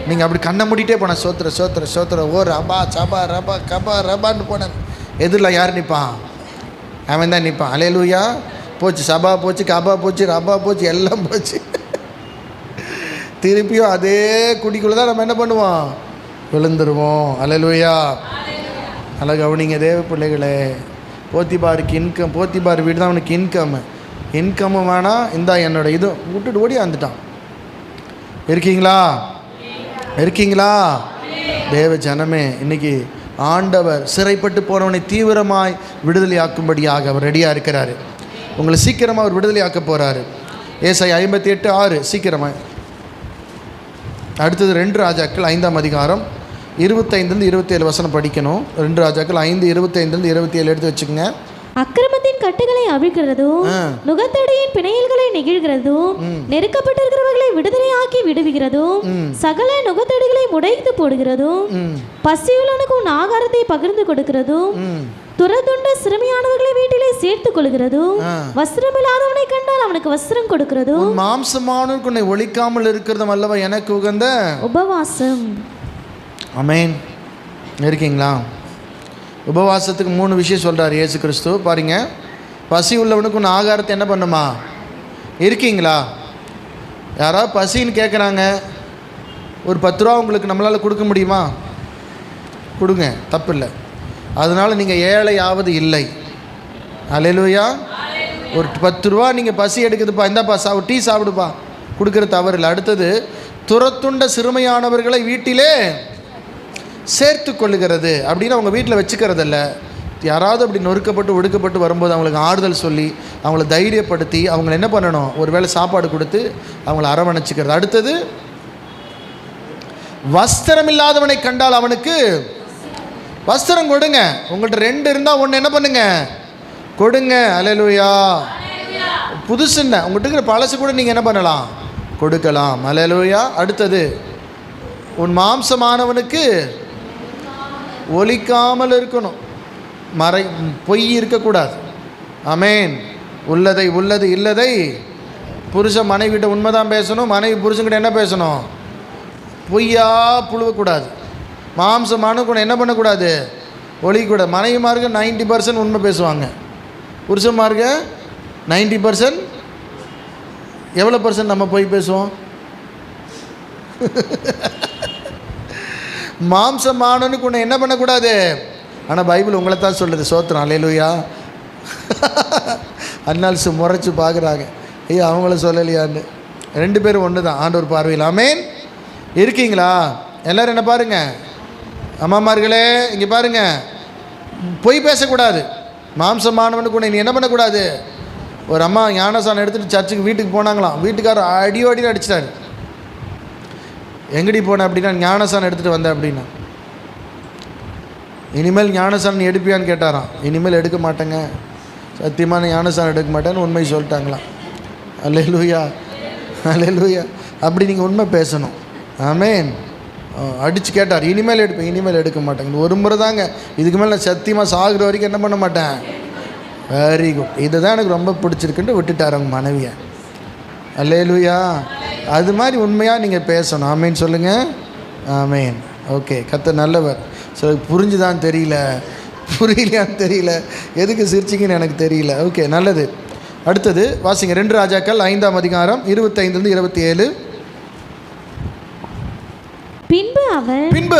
நீங்கள் அப்படி கண்ணை மூடிட்டே போன சோத்திர சோத்திர சோத்திர ஓ ரபா சபா ரபா கபா ரபான்னு போனேன். எதிரில் யார் நிற்பான்? அவன் தான் நிற்பான். அல்லேலூயா. போச்சு, சபா போச்சு, கபா போச்சு, ரபா போச்சு, எல்லாம் போச்சு. திருப்பியும் அதே குடிக்குள்ளே தான் நம்ம என்ன பண்ணுவோம்? விழுந்துருவோம். அல்லேலூயா. நல்லா கவனிங்க தேவ பிள்ளைகளே. போத்திபாருக்கு இன்கம், போத்திபார் வீடு தான் அவனுக்கு இன்கம்மும் வேணாம். இந்தா என்னோட இது விட்டுட்டு ஓடி வந்துட்டான். இருக்கீங்களா? இருக்கீங்களா? தேவ ஜனமே, இன்னைக்கு ஆண்டவர் சிறைப்பட்டு போனவனை தீவிரமாய் விடுதலையாக்கும்படியாக அவர் ரெடியாக இருக்கிறாரு. உங்களை சீக்கிரமாக அவர் விடுதலையாக்க போகிறாரு. ஏசாயா 58:6 சீக்கிரமாக. அடுத்தது 2 ராஜாக்கள் 5ஆம் அதிகாரம் 25-27 வசனம் படிக்கணும். 2 ராஜாக்கள் 5:25-27 எடுத்து வச்சுக்கோங்க. அக்கிரமத்தின் கட்டுகளை அவிழ்க்கிறதும், நுகத்தடியின் பிணையல்களை நெகிழ்கிறதும், நெருக்கப்பட்டிருக்கிறவர்களை விடுதலையாக்கி விடுவிக்கிறதும், சகல நுகத்தடிகளை முடைத்து போடுகிறதும், பசியுள்ளவனுக்கு உன் ஆகாரத்தை பகிர்ந்து கொடுக்கிறதும், துரதுண்ட சிறுமியானவர்களை வீட்டிலே சேர்த்துக் கொள்கிறதும், வஸ்திரம் இல்லாதவனை கண்டால் அவனுக்கு வஸ்திரம் கொடுக்கிறதும், மாம்சமானவருக்கு உன்னை ஒழிக்காமல் இருக்கிறதும் அல்லவா எனக்கு உகந்த உபவாசம். ஆமென். இருக்கீங்களா? உபவாசத்துக்கு 3 விஷயம் சொல்கிறார் இயேசு கிறிஸ்து. பாருங்க, பசி உள்ளவனுக்கு ஒன்று ஆகாரத்தை என்ன பண்ணுமா? இருக்கீங்களா? யாராவது பசின்னு கேட்குறாங்க, ஒரு 10 ரூபா உங்களுக்கு நம்மளால் கொடுக்க முடியுமா? கொடுங்க, தப்பு இல்லை. அதனால் நீங்கள் ஏழையாவது இல்லை. அல்லேலூயா. ஒரு 10 ரூபா நீங்கள் பசி எடுக்குதுப்பா, இந்தாப்பா ஒரு டீ சாப்பிடுப்பா, கொடுக்குற தவறு இல்லை. அடுத்தது, துரத்துண்ட சிறுமையானவர்களை வீட்டிலே சேர்த்து கொள்ளுகிறது. அப்படின்னு அவங்க வீட்டில் வச்சுக்கிறதில்ல. யாராவது அப்படி நொறுக்கப்பட்டு ஒடுக்கப்பட்டு வரும்போது அவங்களுக்கு ஆறுதல் சொல்லி அவங்கள தைரியப்படுத்தி அவங்கள என்ன பண்ணணும்? ஒரு வேளை சாப்பாடு கொடுத்து அவங்கள அரவணைச்சிக்கிறது. அடுத்தது, வஸ்திரம் இல்லாதவனை கண்டால் அவனுக்கு வஸ்திரம் கொடுங்க. உங்கள்கிட்ட 2 இருந்தால் 1 என்ன பண்ணுங்க? கொடுங்க. அல்லேலூயா. புதுசுன்னு உங்கள்கிட்ட இருக்கிற பழசு கூட நீங்கள் என்ன பண்ணலாம்? கொடுக்கலாம். அல்லேலூயா. அடுத்தது, உன் மாம்சமானவனுக்கு ஒலிக்காமல் இருக்கணும். பொய் இருக்கக்கூடாது. ஆமென். உள்ளது இல்லதை புருஷன் மனைவிட்ட உண்மைதான் பேசணும். மனைவி புருஷன்கிட்ட என்ன பேசணும்? பொய்யா புழுவக்கூடாது. மாம்சமானவனுக்கு என்ன பண்ணக்கூடாது? ஒலிக்கூடாது. மனைவிமார்க்கு 90% உண்மை பேசுவாங்க. புருஷன்மார்க்கு 90%. எவ்வளோ % நம்ம பொய் பேசுவோம்? மாம்சமானவனுக்கு உன்னை என்ன பண்ணக்கூடாது? ஆனால் பைபிள் உங்களை தான் சொல்லுது. சோத்திரம். அல்லேலூயா. அன்னால்சு முறைச்சி பார்க்குறாங்க, ஐயா அவங்கள சொல்லலையான்னு. 2 பேரும் ஒன்று தான் ஆண்டவர் பார்வையில். ஆமென். இருக்கீங்களா? எல்லோரும் என்ன பாருங்க, அம்மாமார்களே இங்கே பாருங்க, பொய் பேசக்கூடாது. மாம்சமானவனுக்கு உன்னை நீ என்ன பண்ணக்கூடாது? ஒரு அம்மா ஞானசானம் எடுத்துகிட்டு சர்ச்சுக்கு வீட்டுக்கு போனாங்களாம். வீட்டுக்காரர் அடியோடி அடிச்சிட்டாரு. எங்கடி போனேன் அப்படின்னா, ஞானசானம் எடுத்துகிட்டு வந்தேன் அப்படின்னா. இனிமேல் ஞானசானம் எடுப்பியான்னு கேட்டாராம். இனிமேல் எடுக்க மாட்டேங்க, சத்தியமான ஞானசானம் எடுக்க மாட்டேன்னு உண்மை சொல்லிட்டாங்களாம். அல்லேலூயா. அல்லேலூயா. அப்படி நீங்கள் உண்மை பேசணும். ஆமேன். அடித்து கேட்டார், இனிமேல் எடுப்பேன், இனிமேல் எடுக்க மாட்டேங்க. ஒரு முறை தாங்க, இதுக்கு மேலே நான் சத்தியமாக சாகுற வரைக்கும் என்ன பண்ண மாட்டேன். வெரி குட், இதுதான் எனக்கு ரொம்ப பிடிச்சிருக்குன்ட்டு விட்டுட்டார் அவங்க மனைவியை. அல்லேலூயா. அது மாதிரி உண்மையாக நீங்கள் பேசணும். ஆமேன் சொல்லுங்கள். ஆமேன். ஓகே, கர்த்தர் நல்லவர். புரிஞ்சுதான் தெரியல, புரியலையான்னு தெரியல, எதுக்கு சிரிச்சிங்கன்னு எனக்கு தெரியல. ஓகே, நல்லது. அடுத்தது வாசிங்க 2 ராஜாக்கள் 5ஆம் அதிகாரம் 25-27. பின்பு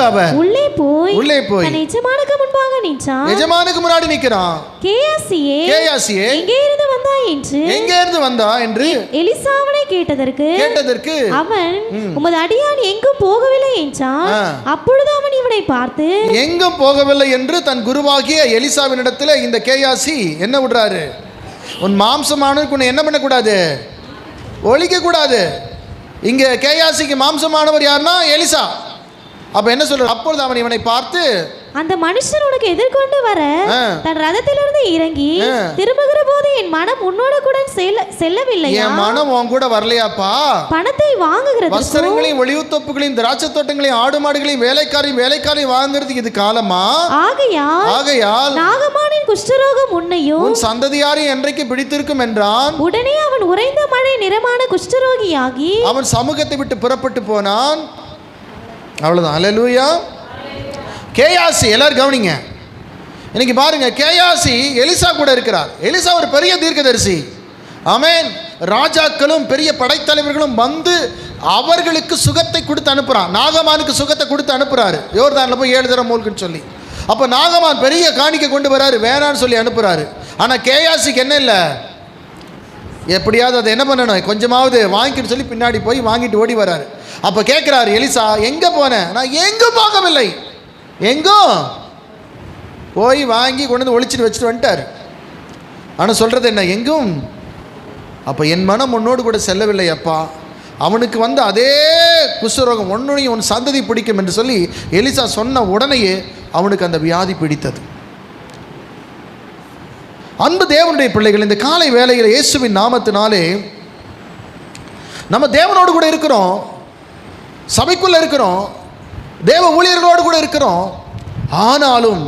அவன் உள்ளே போய் தன் எஜமானுக்கு முன்பாக நின்றான். எஜமானுக்கு முன்னாடி நிற்கிறான். கேயாசியே எங்கே இருந்து வந்தா என்று எலிசாவை கேட்டதற்கு அவன் உமது அடியான் எங்கும் போகவில்லை என்றான். அப்பொழுது அவன் இவனை பார்த்து எங்கும் போகவில்லை என்று தன் குருவாகிய எலிசாவினிடத்தில் இந்த கேயாசி என்ன விடுறாரு, உன் மாம்சமானவனுக்கு உன்னை என்ன பண்ணக்கூடாது, ஒழிக்க கூடாது. இங்கே கேயாசிக்கு மாம்சமானவர் யாருன்னா எலிசா. அப்போ என்ன சொல்ற, அப்பொழுது அவன் இவனை பார்த்து அந்த மனுஷன் உனக்கு எதிர்கொண்டு வர தன் ரதத்திலிருந்து இறங்கி திரும்புகிற போது என் மனம் உன்னோட கூட செல்லவில்லையா? என் மனம் உன் கூட வரலையாப்பா? பணத்தை வாங்குகிறது, வஸ்திரங்களையும் ஒளிவுத்தோப்புகளையும் திராட்சை தோட்டங்களையும் ஆடு மாடுகளையும் வேலைக்காரையும் வாங்குறதுக்கு இது காலமா? ஆகையால் நாகமானின் குஷ்டரோகம் உன்னையும் உன் சந்ததியாரையும் என்றைக்கு பிடித்திருக்கும் என்றான். உடனே அவன் உறைந்த மழை நிறமான குஷ்டரோகியாகி அவன் சமூகத்தை விட்டு புறப்பட்டு போனான். அவ்வளவுதான். அல்லேலூயா. கேயாசி, எல்லாரும் கவனிங்க. இன்னைக்கு பாருங்க, கேயாசி எலிசா கூட இருக்கிறார். எலிசா ஒரு பெரிய தீர்க்கதரிசி. ஆமென். ராஜாக்களும் பெரிய படைத்தலைவர்களும் வந்து அவர்களுக்கு சுகத்தை கொடுத்து அனுப்புறான். நாகமானுக்கு சுகத்தை கொடுத்து அனுப்புறாரு. யோர்தான்ல போய் 7 தடவை மூழ்குன்னு சொல்லி. அப்போ நாகமான் பெரிய காணிக்கை கொண்டு வராரு, வேணான்னு சொல்லி அனுப்புறாரு. ஆனால் கேயாசிக்கு என்ன இல்லை, எப்படியாவது அதை என்ன பண்ணணும், கொஞ்சமாவது வாங்கிக்கிட்டு சொல்லி பின்னாடி போய் வாங்கிட்டு ஓடி வராரு. அப்போ கேட்குறாரு எலிசா, எங்கே போனேன்? நான் எங்கும் போகவில்லை, எங்கும் போய் வாங்கி கொண்டு வந்து ஒழிச்சிட்டு வச்சுட்டு வந்துட்டார். ஆனால் சொல்கிறது என்ன, எங்கும். அப்போ என் மனம் உன்னோடு கூட செல்லவில்லை அப்பா. அவனுக்கு வந்து அதே குஷ்டரோகம் ஒன்றையும் உன் சந்ததி பிடிக்கும் என்று சொல்லி எலிசா சொன்ன உடனேயே அவனுக்கு அந்த வியாதி பிடித்தது. அன்பு தேவனுடைய பிள்ளைகள், இந்த காலை வேளையில் இயேசுவின் நாமத்தினாலே நம்ம தேவனோடு கூட இருக்கிறோம், சபைக்குள்ளே இருக்கிறோம், தேவ ஊழியர்களோடு கூட இருக்கிறோம். ஆனாலும்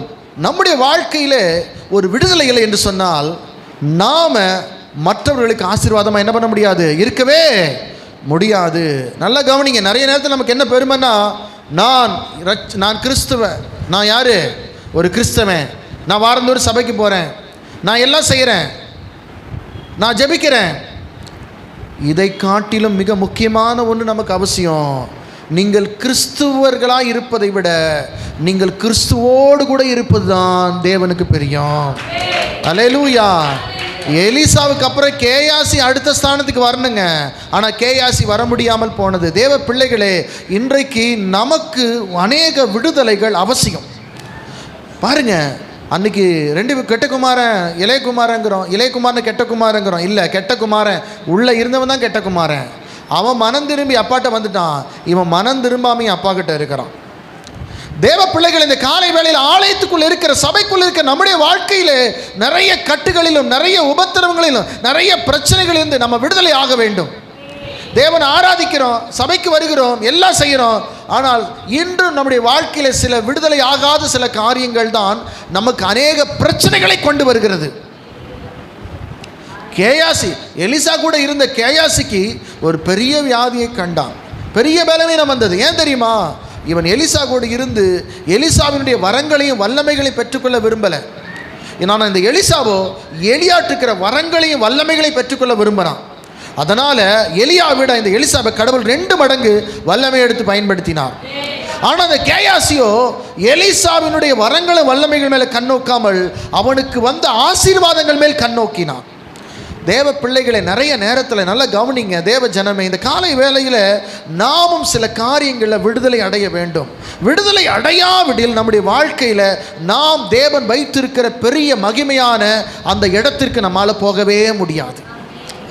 நம்முடைய வாழ்க்கையில் ஒரு விடுதலை இல்லை என்று சொன்னால் நாம் மற்றவர்களுக்கு ஆசீர்வாதமாக என்ன பண்ண முடியாது, இருக்கவே முடியாது. நல்லா கவனிங்க. நிறைய நேரத்தில் நமக்கு என்ன பெருமைன்னா, நான் கிறிஸ்துவன், நான் யார், ஒரு கிறிஸ்தவன், நான் வாரந்தோறும் சபைக்கு போகிறேன், நான் எல்லாம் செய்கிறேன், நான் ஜெபிக்கிறேன். இதை காட்டிலும் மிக முக்கியமான ஒன்று நமக்கு அவசியம். நீங்கள் கிறிஸ்துவர்களாக இருப்பதை விட நீங்கள் கிறிஸ்துவோடு கூட இருப்பது தான் தேவனுக்கு பிரியம். அல்லேலூயா. எலிசாவுக்கு அப்புறம் கேயாசி அடுத்த ஸ்தானத்துக்கு வரணுங்க. ஆனால் கேயாசி வர முடியாமல் போனது. தேவ பிள்ளைகளே, இன்றைக்கு நமக்கு அநேக விடுதலைகள் அவசியம். பாருங்க, அன்னைக்கு 2 கெட்ட குமாரன் இளையகுமாரங்கிறோம், இளையகுமாரன் கெட்ட குமாரங்கிறோம். இல்லை, கெட்ட குமாரன் உள்ளே இருந்தவன் தான் கெட்ட குமாரன். அவன் மனம் திரும்பி அப்பாட்ட வந்துட்டான், இவன் மனம் திரும்பாமையும் அப்பா கிட்ட இருக்கிறான். தேவ பிள்ளைகள், இந்த காலை வேளையில் ஆலயத்துக்குள்ள இருக்கிற, சபைக்குள்ள இருக்கிற நம்முடைய வாழ்க்கையில நிறைய கட்டுகளிலும் நிறைய உபத்திரவங்களிலும் நிறைய பிரச்சனைகளிலிருந்து நம்ம விடுதலை ஆக வேண்டும். தேவனை ஆராதிக்கிறோம், சபைக்கு வருகிறோம், எல்லாம் செய்கிறோம். ஆனால் இன்று நம்முடைய வாழ்க்கையில சில விடுதலை ஆகாத சில காரியங்கள் தான் நமக்கு அநேக பிரச்சனைகளை கொண்டு வருகிறது. கேயாசி, எலிசா கூட இருந்த கேயாசிக்கு ஒரு பெரிய வியாதியை கண்டான், பெரிய பலவீனம் வந்தது. ஏன் தெரியுமா? இவன் எலிசா கூட இருந்து எலிசாவினுடைய வரங்களையும் வல்லமைகளையும் பெற்றுக்கொள்ள விரும்பலை. ஆனால் இந்த எலிசாவோ எலியாட்டுக்கிற வரங்களையும் வல்லமைகளையும் பெற்றுக்கொள்ள விரும்புகிறான். அதனால் எலியாவிட இந்த எலிசாவை கடவுள் 2 மடங்கு வல்லமை எடுத்து பயன்படுத்தினார். ஆனால் அந்த கேயாசியோ எலிசாவினுடைய வரங்களும் வல்லமைகள் மேலே கண்ணோக்காமல் அவனுக்கு வந்த ஆசீர்வாதங்கள் மேல் கண்ணோக்கினான். தேவ பிள்ளைகளை, நிறைய நேரத்தில் நல்லா கவனிங்க தேவ ஜனமே, இந்த காலை வேளையில் நாமும் சில காரியங்களில் விடுதலை அடைய வேண்டும். விடுதலை அடையாவிடில் நம்முடைய வாழ்க்கையில் நாம் தேவன் வைத்திருக்கிற பெரிய மகிமையான அந்த இடத்திற்கு நம்மால் போகவே முடியாது.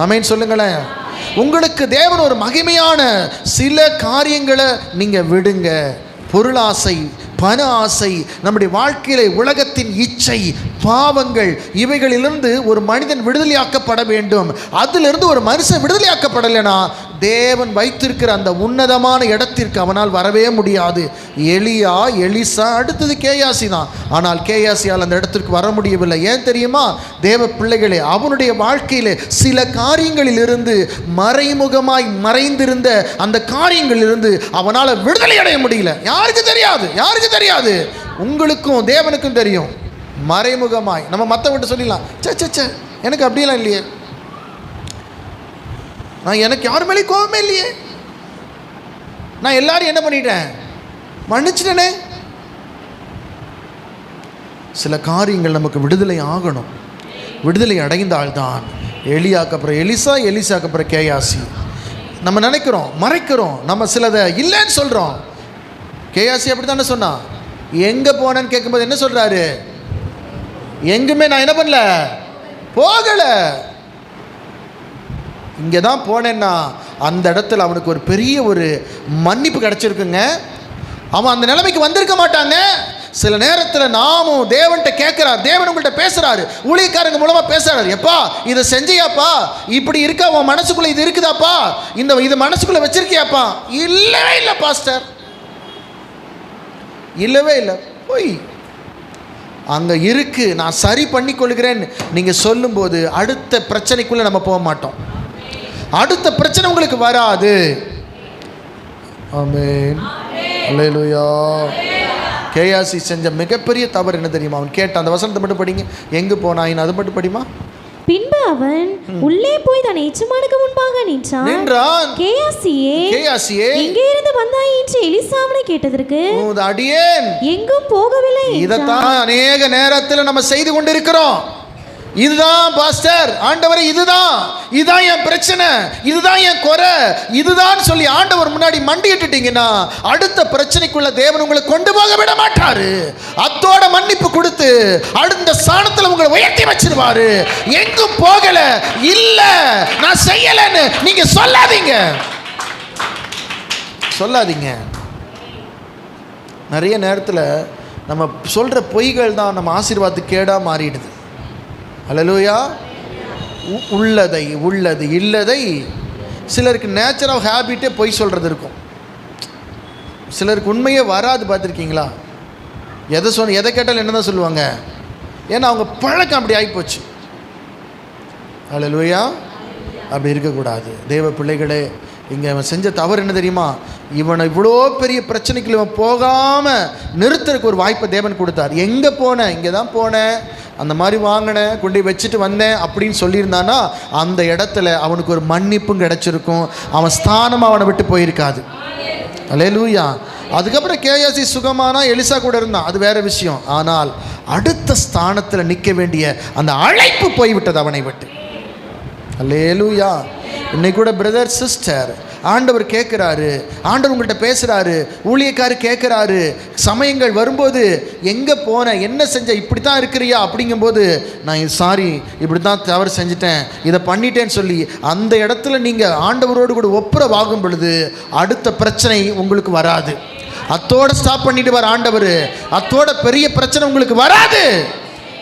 ஆமென் சொல்லுங்களேன். உங்களுக்கு தேவன் ஒரு மகிமையான சில காரியங்களை நீங்கள் விடுங்க. பொருளாசை, பண ஆசை, நம்முடைய வாழ்க்கையில உலகத்தின் இச்சை, பாவங்கள், இவைகளிலிருந்து ஒரு மனிதன் விடுதலையாக்கப்பட வேண்டும். அதிலிருந்து ஒரு மனுஷன் விடுதலையாக்கப்படலைன்னா தேவன் வைத்திருக்கிற அந்த உன்னதமான இடத்திற்கு அவனால் வரவே முடியாது. எலியா, எலிசா, அடுத்தது கேயாசி தான். ஆனால் கேயாசியால் அந்த இடத்திற்கு வர முடியவில்லை. ஏன் தெரியுமா? தேவ பிள்ளைகளே, அவனுடைய வாழ்க்கையில் சில காரியங்களிலிருந்து மறைமுகமாய் மறைந்திருந்த அந்த காரியங்களிலிருந்து அவனால் விடுதலை அடைய முடியல. யாருக்கு தெரியாது? யாருக்கு தெரியாது? உங்களுக்கும் தேவனுக்கும் தெரியும். மறைமுகமாய் நம்ம மற்றவங்கிட்ட சொல்லிடலாம், சே எனக்கு அப்படிலாம் இல்லையே, நான் எனக்கு யார் மேலே கோபமே இல்லையே, நான் எல்லாரும் என்ன பண்ணிட்டேன், மன்னிச்சிட்டனே. சில காரியங்கள் நமக்கு விடுதலை ஆகணும். விடுதலை அடைந்தால்தான் எலியாக்கு அப்புறம் எலிசா, எலிசாக்கு அப்புறம் கேயாசி. நம்ம நினைக்கிறோம், மறைக்கிறோம், நம்ம சிலதை இல்லைன்னு சொல்கிறோம். கேயாசி அப்படி தானே சொன்னா. எங்கே போனேன்னு கேட்கும்போது என்ன சொல்கிறாரு? எங்குமே நான் என்ன பண்ணல, போகலை, இங்கே தான் போனேன்னா அந்த இடத்துல அவனுக்கு ஒரு பெரிய ஒரு மன்னிப்பு கிடச்சிருக்குங்க. அவன் அந்த நிலைமைக்கு வந்திருக்க மாட்டாங்க. சில நேரத்தில் நாமும் தேவன்கிட்ட கேட்குறாரு, தேவன் உங்கள்கிட்ட பேசுகிறாரு, ஊழியக்காரங்க மூலமாக பேசுகிறாரு, எப்பா இதை செஞ்சியாப்பா, இப்படி இருக்கா, உன் மனசுக்குள்ளே இது இருக்குதாப்பா, இது மனசுக்குள்ளே வச்சிருக்கியாப்பா? இல்லவே இல்லை பாஸ்டர், இல்லவே இல்லை, போய் அங்கே இருக்கு, நான் சரி பண்ணி கொள்கிறேன் நீங்கள் சொல்லும்போது அடுத்த பிரச்சனைக்குள்ளே நம்ம போக மாட்டோம். அடுத்த பிரச்சனை உங்களுக்கு வராது. ஆமென், அல்லேலூயா. கேயாசி செஞ்ச மிகப்பெரிய தவறு என்ன தெரியுமா? அவன் கேட்ட அந்த வசனத்தை மட்டும் படிங்க. எங்கே போனாயின் அது மட்டும் படிமா. பின்பு அவன் உள்ளே போய் தன் எஜமானுக்கு முன்பாக நின்றான். கேயாசியே எங்கே இருந்து வந்தாய் என்று எலிசா அவனை கேட்டதற்கு அடியேன் எங்கும் போகவில்லை. இதைத்தான் அநேக நேரத்தில் நம்ம செய்து கொண்டிருக்கிறோம். இதுதான் பாஸ்டர், ஆண்டவரே இதுதான் என் பிரச்சனை, இதுதான் என் குறை, இதுதான் சொல்லி ஆண்டவர் முன்னாடி மண்டிட்டுட்டீங்கன்னா அடுத்த பிரச்சனைக்குள்ள தேவன் உங்களை கொண்டு போக விட மாட்டாரு. அத்தோட மன்னிப்பு கொடுத்து அடுத்த ஸ்தானத்தில் உங்களை உயர்த்தி வச்சிருவாரு. எங்கும் போகல, இல்ல நான் செய்யலன்னு நீங்க சொல்லாதீங்க. நிறைய நேரத்தில் நம்ம சொல்ற பொய்கள் தான் நம்ம ஆசீர்வாதத்துக்கு கேடா மாறிடுது. அல்லேலூயா. உள்ளது இல்லதை. சிலருக்கு நேச்சர் ஆஃப் ஹேபிட்டே பொய் சொல்கிறது இருக்கும். சிலருக்கு உண்மையே வராது. பார்த்துருக்கீங்களா? எதை கேட்டாலும் என்ன தான் சொல்லுவாங்க? ஏன்னா அவங்க பழக்கம் அப்படி ஆகிப்போச்சு. அல்லேலூயா. அப்படி இருக்கக்கூடாது. தேவ பிள்ளைகளே, இங்கே அவன் செஞ்ச தவறு என்ன தெரியுமா? இவனை இவ்வளோ பெரிய பிரச்சனைக்கு இவன் போகாமல் நிறுத்துறதுக்கு ஒரு வாய்ப்பை தேவன் கொடுத்தார். எங்கே போனேன்? இங்கே தான் போனேன், அந்த மாதிரி வாங்கினேன், கொண்டு வச்சுட்டு வந்தேன் அப்படின்னு சொல்லியிருந்தானா அந்த இடத்துல அவனுக்கு ஒரு மன்னிப்பும் கிடச்சிருக்கும். அவன் ஸ்தானம் அவனை விட்டு போயிருக்காது. அல்லேலூயா. அதுக்கப்புறம் கேயாசி சுகமானா எலிசா கூட இருந்தான், அது வேற விஷயம். ஆனால் அடுத்த ஸ்தானத்தில் நிற்க வேண்டிய அந்த அழைப்பு போய்விட்டது அவனை விட்டு. அல்லேலூயா. இன்னைக்கு கூட பிரதர் சிஸ்டர், ஆண்டவர் கேட்குறாரு, ஆண்டவர் உங்கள்கிட்ட பேசுகிறாரு, ஊழியக்காரு கேட்குறாரு. சமயங்கள் வரும்போது எங்கே போன, என்ன செஞ்ச, இப்படி தான் இருக்கிறியா அப்படிங்கும்போது நான் சாரி இப்படி தான் தவறு செஞ்சிட்டேன், இதை பண்ணிட்டேன்னு சொல்லி அந்த இடத்துல நீங்கள் ஆண்டவரோடு கூட ஒப்புரவாகும் பொழுது அடுத்த பிரச்சனை உங்களுக்கு வராது. அத்தோட ஸ்டாப் பண்ணிட்டு வர ஆண்டவர், அத்தோட பெரிய பிரச்சனை உங்களுக்கு வராது.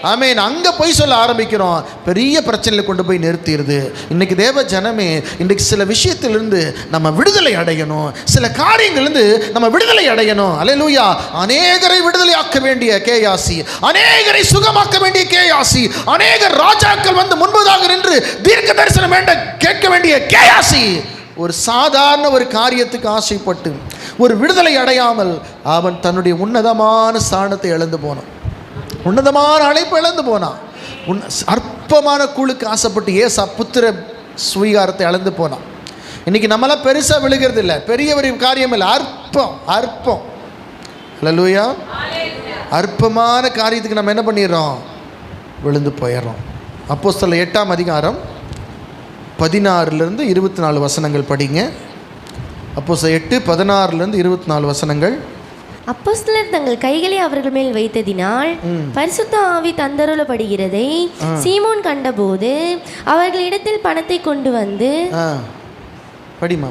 ஆமென். அங்கே போய் சொல்ல ஆரம்பிக்கிறோம், பெரிய பிரச்சனையில் கொண்டு போய் நிறுத்திடுது. இன்றைக்கி தேவ ஜனமே, இன்றைக்கு சில விஷயத்திலிருந்து நம்ம விடுதலை அடையணும், சில காரியங்கள்லேருந்து நம்ம விடுதலை அடையணும். அல்லேலூயா. அநேகரை விடுதலை ஆக்க வேண்டிய கேயாசி, அநேகரை சுகமாக்க வேண்டிய கேயாசி, அநேகர் ராஜாக்கள் வந்து முன்பதாக நின்று தீர்க்க தரிசனம் கேட்க வேண்டிய கேயாசி ஒரு சாதாரண ஒரு காரியத்துக்கு ஆசைப்பட்டு ஒரு விடுதலை அடையாமல் அவன் தன்னுடைய உன்னதமான ஸ்தானத்தை இழந்து போனான், உன்னதமான அழைப்பு இழந்து போனான். அற்பமான கூழுக்கு ஆசைப்பட்டு ஏசா புத்திர சுவீகாரத்தை இழந்து போனான். இன்னைக்கு நம்மளாம் பெருசாக விழுகிறது இல்லை, பெரிய ஒரு காரியம் இல்லை, அற்பம். அல்லேலூயா. அற்பமான காரியத்துக்கு நம்ம என்ன பண்ணிடுறோம்? விழுந்து போயிடுறோம். அப்போஸ்தலர் 8ஆம் அதிகாரம் 16 24 வசனங்கள் படிங்க. அப்போஸ்தலர் 8:16 24 வசனங்கள். அப்போஸ்தலர் தங்கள் கைகளை அவர்கள் மேல் வைத்ததினால் பரிசுத்த ஆவி தந்தருளப்படுகிறதை சீமோன் கண்டபோது அவர்களிடத்தில் பணத்தை கொண்டு வந்து படிமா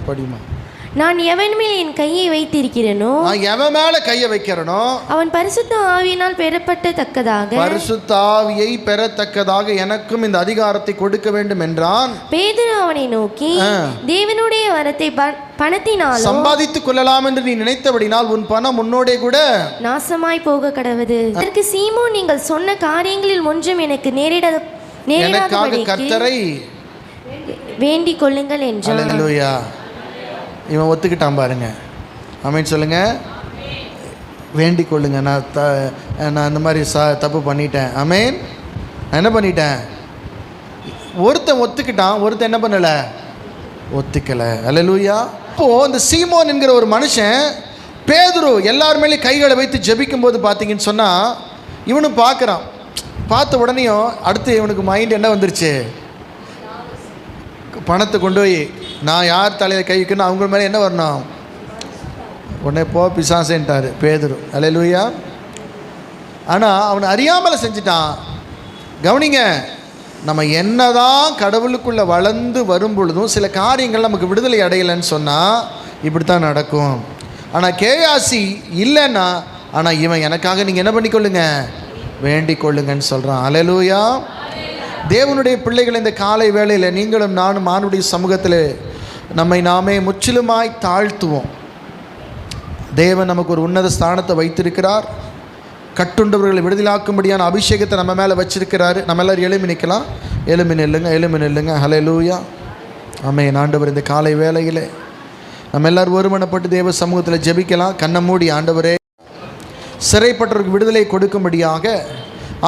நான் எவன் மேல் என் கையை வைத்திருக்கிறேனோ, நான் எவன் மேல கையை வைக்கிறனோ அவன் பரிசுத்த ஆவியினால் பெறப்பட்டத்தக்கதாக பரிசுத்த ஆவியை பெறத்தக்கதாக எனக்கும் இந்த அதிகாரத்தை கொடுக்க வேண்டும் என்றான். பேதுரு அவனை நோக்கி, தேவனுடைய வரத்தை பணத்தினால் சம்பாதித்துக் கொள்ளலாம் என்று நீ நினைத்தபடினால் உன் பணம் உன்னோடே கூட நாசமாய் போக கடவுது. அதற்கு சீமோன், நீங்கள் சொன்ன காரியங்களில் ஒன்றும் எனக்கு எனக்காக கர்த்தரை வேண்டிக் கொள்ளுங்கள் என்றான். அல்லேலூயா. இவன் ஒத்துக்கிட்டான் பாருங்க. ஆமென் சொல்லுங்க. வேண்டிக் கொள்ளுங்க. நான் இந்த மாதிரி தப்பு பண்ணிட்டேன். ஆமென். நான் என்ன பண்ணிட்டேன்? ஒருத்தன் ஒத்துக்கிட்டான், ஒருத்தன் என்ன பண்ணலை, ஒத்துக்கலை. அல்லேலூயா. அப்போது இந்த சீமோன் என்கிற ஒரு மனுஷன் பேதுரு எல்லார் மேலேயும் கைகளை வைத்து ஜெபிக்கும் போது பார்த்தீங்கன்னு சொன்னால் இவனும் பார்க்குறான். பார்த்த உடனேயும் அடுத்து இவனுக்கு மைண்ட் என்ன வந்துருச்சு, பணத்தை கொண்டு போய் நான் யார் தலையில் கை வைக்கணும் அவங்க மேலே என்ன வரணும், உடனே போ பிசாசேன்ட்டார் பேதுரு. அல்லேலூயா. ஆனால் அவனை அறியாமல் செஞ்சிட்டான். கவனிங்க, நம்ம என்னதான் கடவுளுக்குள்ளே வளர்ந்து வரும் பொழுதும் சில காரியங்கள் நமக்கு விடுதலை அடையலைன்னு சொன்னால் இப்படி தான் நடக்கும். ஆனால் கேயாசி இல்லைன்னா, ஆனால் இவன் எனக்காக நீங்கள் என்ன பண்ணிக்கொள்ளுங்க, வேண்டிக் கொள்ளுங்கன்னு சொல்கிறான். அல்லேலூயா. தேவனுடைய பிள்ளைகள், இந்த காலை வேளையில் நீங்களும் நானும் மானுடைய சமூகத்தில் நம்மை நாமே முற்றிலுமாய் தாழ்த்துவோம். தேவன் நமக்கு ஒரு உன்னத ஸ்தானத்தை வைத்திருக்கிறார். கட்டுண்டவர்களை விடுதலாக்கும்படியான அபிஷேகத்தை நம்ம மேலே வச்சிருக்கிறாரு. நம்ம எல்லோரும் எழுமி நிற்கலாம். எழுமி நில்லுங்க. ஹல்லேலூயா. ஆமென். ஆண்டவர், இந்த காலை வேளையில் நம்ம எல்லோரும் ஒருமனப்பட்டு தேவ சமூகத்தில் ஜெபிக்கலாம். கண்ணை மூடி, ஆண்டவரே, சிறைப்பட்டவருக்கு விடுதலை கொடுக்கும்படியாக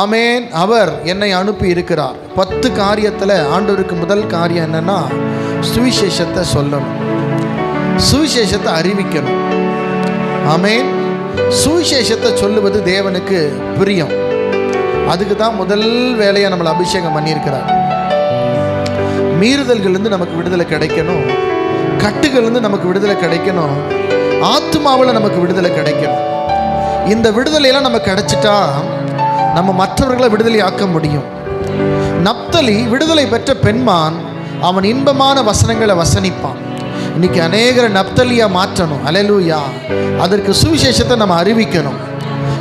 ஆமென் அவர் என்னை அனுப்பி இருக்கிறார். 10 காரியத்தில் ஆண்டவருக்கு முதல் காரியம் என்னென்னா, சுவிசேஷத்தை சொல்லணும், சுவிசேஷத்தை அறிவிக்கணும். ஆமென். சுவிசேஷத்தை சொல்லுவது தேவனுக்கு பிரியம். அதுக்கு தான் முதல் வேலையை நம்மளை அபிஷேகம் பண்ணியிருக்கிறார். மீறுதல்கள்லேருந்து நமக்கு விடுதலை கிடைக்கணும், கட்டுகள்லேருந்து நமக்கு விடுதலை கிடைக்கணும், ஆத்மாவில் நமக்கு விடுதலை கிடைக்கணும். இந்த விடுதலையெல்லாம் நமக்கு கிடைச்சிட்டா நம்ம மற்றவர்களை விடுதலை ஆக்க முடியும். நப்தலி விடுதலை பெற்ற பெண்மான், அவன் இன்பமான வசனங்களை வசனிப்பான். இன்னைக்கு அநேகரை நப்தலியாக மாற்றணும். அல்லேலூயா. அதற்கு சுவிசேஷத்தை நம்ம அறிவிக்கணும்.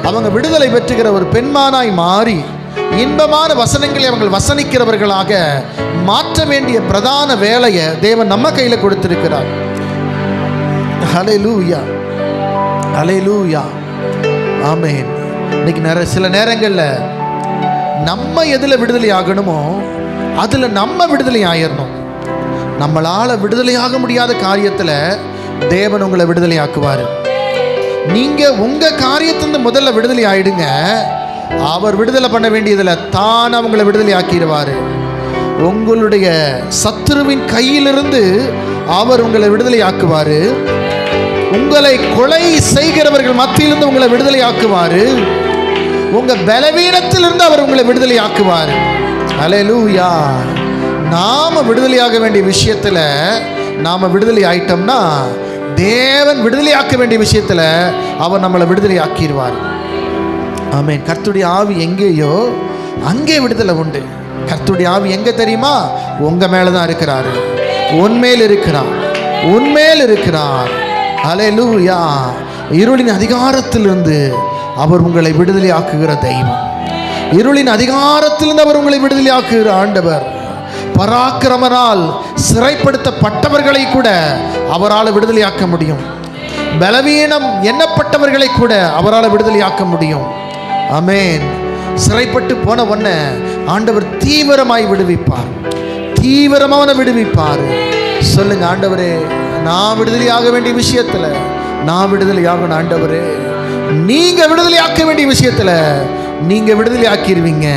அவங்க விடுதலை பெற்றுகிற ஒரு பெண்மானாய் மாறி இன்பமான வசனங்களை அவங்க வசனிக்கிறவர்களாக மாற்ற வேண்டிய பிரதான வேலையை தேவன் நம்ம கையில் கொடுத்திருக்கிறார். அல்லேலூயா. அல்லேலூயா. ஆமென். இன்னைக்கு சில நேரங்களில் நம்ம எதில் விடுதலை ஆகணுமோ அதில் நம்ம விடுதலை ஆயிடணும். நம்மளால் விடுதலையாக முடியாத காரியத்தில் தேவன் உங்களை விடுதலை ஆக்குவார். நீங்கள் உங்கள் காரியத்திலிருந்து முதல்ல விடுதலை ஆயிடுங்க. அவர் விடுதலை பண்ண வேண்டியதில் தான் அவங்களை விடுதலை ஆக்கிடுவார். உங்களுடைய சத்துருவின் கையிலிருந்து அவர் உங்களை விடுதலை ஆக்குவார். உங்களை கொலை செய்கிறவர்கள் மத்தியிலிருந்து உங்களை விடுதலை ஆக்குவார். உங்கள் பலவீனத்திலிருந்து அவர் உங்களை விடுதலை ஆக்குவார். அல்லேலூயா. நாம் விடுதலையாக வேண்டிய விஷயத்தில் நாம் விடுதலை ஆயிட்டோம்னா தேவன் விடுதலை ஆக்க வேண்டிய விஷயத்தில் அவர் நம்மளை விடுதலை ஆக்கிடுவார். ஆமென். கர்த்தருடைய ஆவி எங்கேயோ அங்கே விடுதலை உண்டு. கர்த்தருடைய ஆவி எங்கே தெரியுமா? உங்கள் மேலே தான் இருக்கிறாரு. உன்மேல் இருக்கிறார், உன்மேல் இருக்கிறார். அல்லேலூயா. இருளின் அதிகாரத்திலிருந்து அவர் உங்களை விடுதலை ஆக்குகிற தெய்வம். இருளின் அதிகாரத்திலிருந்து அவர் உங்களை விடுதலை ஆக்குகிற ஆண்டவர். பராக்கிரமனால் சிறைப்படுத்தப்பட்டவர்களை கூட அவரால் விடுதலை ஆக்க முடியும். பலவீனம் எண்ணப்பட்டவர்களை கூட அவரால் விடுதலை ஆக்க முடியும். ஆமென். சிறைப்பட்டு போன உடனே ஆண்டவர் தீவிரமாய் விடுவிப்பார், தீவிரமான விடுவிப்பார். சொல்லுங்க, ஆண்டவரே, நான் விடுதலையாக வேண்டிய விஷயத்துல நான் விடுதலையாகணும். ஆண்டவரே, நீங்க விடுதலையாக்க வேண்டிய விஷயத்துல நீங்க விடுதலை ஆக்கிடுவீங்க.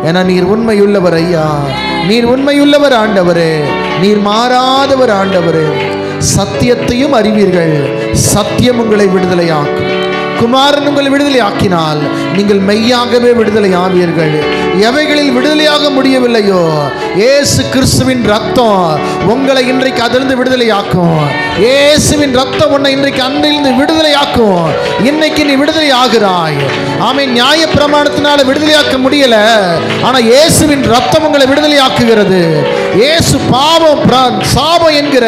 ஏன்னா நீர் உண்மையுள்ளவர் ஐயா, நீர் உண்மையுள்ளவர் ஆண்டவரே, நீர் மாறாதவர் ஆண்டவரே. சத்தியத்தையும் அறிவீர்கள், சத்தியம் உங்களை விடுதலையாக்கும். குமாரன் உங்களை விடுதலை ஆக்கினால் நீங்கள் மெய்யாகவே விடுதலை ஆவீர்கள். எவைகளில் விடுதலையாக முடியவில்லையோ இயேசு கிறிஸ்துவின் ரத்தம் உங்களை இன்றைக்கு அதிலிருந்து விடுதலை ஆக்கும். இயேசுவின் ரத்தம் உன்னை இன்றைக்கு அன்றிலிருந்து விடுதலை ஆக்கும். இன்னைக்கு நீ விடுதலை ஆகிறாய். ஆமென். நியாய பிரமாணத்தினால விடுதலையாக்க முடியல, ஆனா இயேசுவின் ரத்தம் உங்களை விடுதலை ஆக்குகிறது. இயேசு சாபம் என்கிற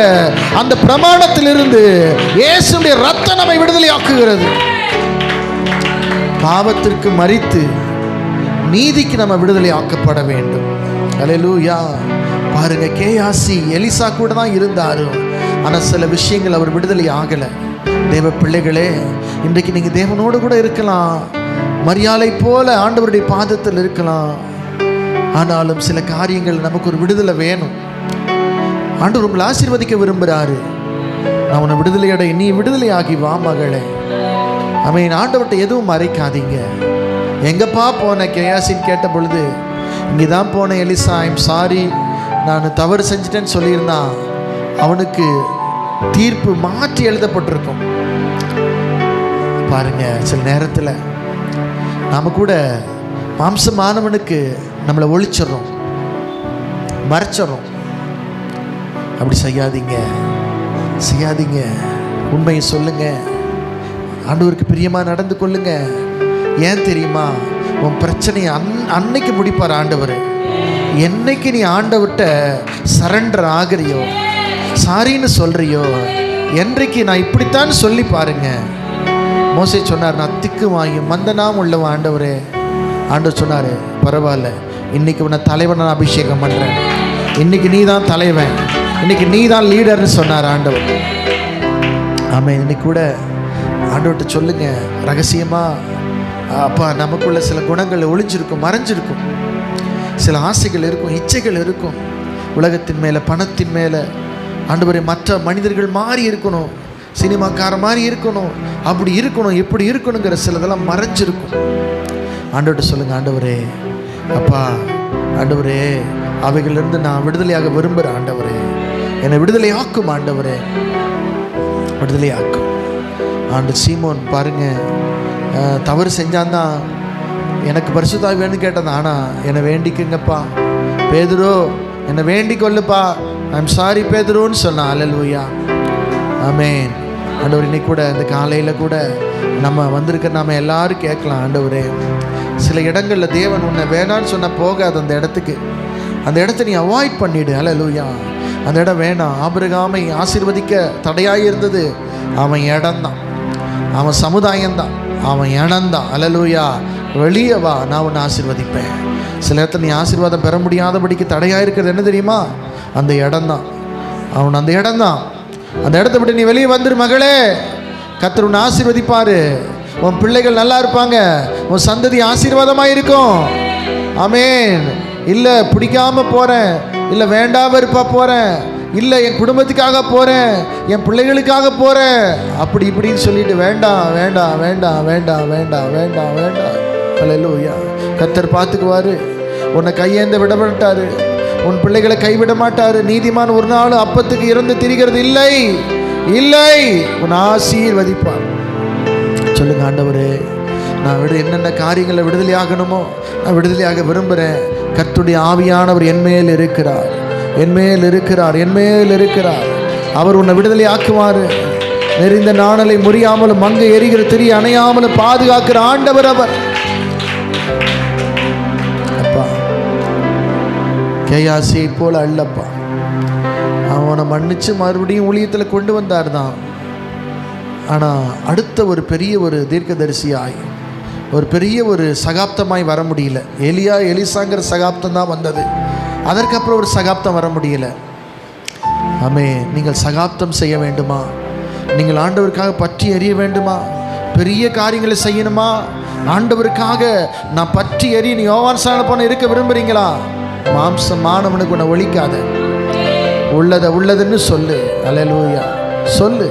அந்த பிரமாணத்திலிருந்து இயேசுடைய ரத்தம் நம்மை விடுதலையாக்குகிறது. பாவத்திற்கு மரித்து நீதிக்கு நம்ம விடுதலை ஆக்கப்பட வேண்டும். அல்லேலூயா. பாருங்க, கேயாசி எலிசா கூட தான் இருந்தாரு, ஆனால் சில விஷயங்கள் அவர் விடுதலை ஆகலை. தேவ பிள்ளைகளே, இன்றைக்கு நீங்கள் தேவனோடு கூட இருக்கலாம், மரியாதை போல ஆண்டவருடைய பாதத்தில் இருக்கலாம். ஆனாலும் சில காரியங்கள் நமக்கு ஒரு விடுதலை வேணும். ஆண்டவர் உங்களை ஆசீர்வதிக்க விரும்புகிறாரு. நான் உன்னை விடுதலை அடை, நீ விடுதலை ஆகி வா மகளே. அவன் ஆண்டவர்கிட்ட எதுவும் மறைக்காதீங்க. எங்கப்பா போன கேயாசின்னு கேட்ட பொழுது, இங்கே தான் போனேன் எலிசா, ஐம் சாரி, நான் தவறு செஞ்சிட்டேன்னு சொல்லியிருந்தான், அவனுக்கு தீர்ப்பு மாற்றி எழுதப்பட்டிருக்கும். பாருங்க, சில நேரத்தில் நாம் கூட மாம்சமானவனுக்கு நம்மளை ஒழிச்சிடறோம், மறைச்சிடறோம். அப்படி செய்யாதீங்க, செய்யாதீங்க. உண்மையை சொல்லுங்க, ஆண்டவருக்கு பிரியமாக நடந்து கொள்ளுங்க. ஏன் தெரியுமா? உன் பிரச்சனையை அன்னைக்கு முடிப்பார் ஆண்டவர். என்னைக்கு நீ ஆண்டவர்கிட்ட சரண்டர் ஆகிறியோ, சாரின்னு சொல்றியோ, என்றைக்கு நான் இப்படித்தான் சொல்லி பாருங்க. மோசே சொன்னார், நான் திக்கு வாங்கி மந்தனாம் உள்ளவன் ஆண்டவரே. ஆண்டவர் சொன்னார், பரவாயில்ல, இன்னைக்கு உன்னை தலைவன் நான் அபிஷேகம் பண்ணுறேன், இன்னைக்கு நீ தான் தலைவன், இன்னைக்கு நீ தான் லீடர்னு சொன்னார் ஆண்டவர். ஆமாம், இன்னைக்கு கூட ஆண்டவர்கிட்ட சொல்லுங்க ரகசியமாக, அப்பா நமக்குள்ள சில குணங்கள் ஒளிஞ்சிருக்கும், மறைஞ்சிருக்கும், சில ஆசைகள் இருக்கும், இச்சைகள் இருக்கும், உலகத்தின் மேலே, பணத்தின் மேலே. ஆண்டவரே, மற்ற மனிதர்கள் மாறி இருக்கணும், சினிமாக்கார மாதிரி இருக்கணும், அப்படி இருக்கணும், இப்படி இருக்கணுங்கிற சிலதெல்லாம் மறைஞ்சிருக்கும். ஆண்டவர்கிட்ட சொல்லுங்க, ஆண்டவரே, அப்பா ஆண்டவரே, அவைகளிலிருந்து நான் விடுதலையாக விரும்புகிறேன் ஆண்டவரே, என்னை விடுதலையாக்கும் ஆண்டவரே, விடுதலையாக்கும். சீமோன் பாருங்க, தவறு செஞ்சான்தான், எனக்கு பரிசுத்தாவி வேணும்னு கேட்டதான், ஆனால் என்னை வேண்டிக்குங்கப்பா பேதுரு, என்னை வேண்டிக் கொள்ளுப்பா, ஐம் சாரி பேதுருன்னு சொன்னான். அல்லேலூயா, ஆமென். ஆண்டவர், இன்னைக்கு கூட இந்த காலையில் கூட நம்ம வந்திருக்க நாம எல்லாரும் கேட்கலாம், ஆண்டவரே, சில இடங்களில் தேவன் உன்னை வேணான்னு சொன்னால் போகாது, அந்த இடத்துக்கு, அந்த இடத்த நீ அவாய்ட் பண்ணிவிடு. அல்லேலூயா, அந்த இடம் வேணாம். ஆபிரகாமை ஆசீர்வதிக்க தடையாக இருந்தது அவன் இடம்தான், அவன் சமுதாயம்தான், அவன் இடம்தான். அல்லேலூயா, வெளியே வா, நான் உன்னை ஆசீர்வதிப்பேன். சில இடத்துல நீ ஆசீர்வாதம் பெற முடியாதபடிக்கு தடையாக இருக்கிறது என்ன தெரியுமா? அந்த இடம்தான். அவன் அந்த இடம்தான். அந்த இடத்த விட்டு நீ வெளியே வந்துரு மகளே, கர்த்தர் உன்னை ஆசீர்வதிப்பாரு. உன் பிள்ளைகள் நல்லா இருப்பாங்க, உன் சந்ததி ஆசீர்வாதமாக இருக்கும். ஆமென். இல்லை பிடிக்காம போகிறேன், இல்லை வேண்டாம இருப்பா போகிறேன், இல்லை என் குடும்பத்துக்காக போகிறேன், என் பிள்ளைகளுக்காக போகிறேன், அப்படி இப்படின்னு சொல்லிட்டு வேண்டாம் வேண்டாம் வேண்டாம் வேண்டாம் வேண்டாம் வேண்டாம் வேண்டாம். அல்லேலூயா, கர்த்தர் பார்த்துக்குவாரு. உன்னை கையேந்த விட மாட்டாரு, உன் பிள்ளைகளை கைவிட மாட்டாரு. நீதிமான் ஒரு நாள் அப்பத்துக்கு இறந்து திரிகிறது இல்லை, இல்லை, உன் ஆசீர்வதிப்பார். சொல்லுங்க, ஆண்டவரே, நான் என்னென்ன காரியங்களை விடுதலை ஆகணுமோ நான் விடுதலையாக விரும்புகிறேன். கர்த்தருடைய ஆவியானவர் என்மேல் இருக்கிறார், என்மேல் இருக்கிறார், என்மேல் இருக்கிறார். அவர் உன்னை விடுதலை ஆக்குவார். நெறிந்த நாணலை முறியாமலும் மங்கை எரிகிற திரி அணையாமலும் பாதுகாக்கிற ஆண்டவர் அவர். அப்பா, கேயாசியை போல அல்லப்பா, அவனை மன்னிச்சு மறுபடியும் ஊழியத்தில் கொண்டு வந்தார் தான். ஆனால் அடுத்த ஒரு பெரிய ஒரு தீர்க்கதரிசியாய், ஒரு பெரிய ஒரு சகாப்தமாய் வர முடியல. எலிசாங்கிற சகாப்தம் தான் வந்தது, அதற்கப்புறம் ஒரு சகாப்தம் வர முடியல. ஆமே, நீங்கள் சகாப்தம் செய்ய வேண்டுமா? நீங்கள் ஆண்டவருக்காக பற்றி எறிய வேண்டுமா? பெரிய காரியங்களை செய்யணுமா? ஆண்டவருக்காக நான் பற்றி எறிய நீ யோவான் ஸ்நானப்பான இருக்க விரும்புகிறீங்களா? மாம்சம் மானவனுக்கு உன்னை ஒழிக்காத, உள்ளதை உள்ளதுன்னு சொல்லு. அல்லேலூயா, சொல்லு.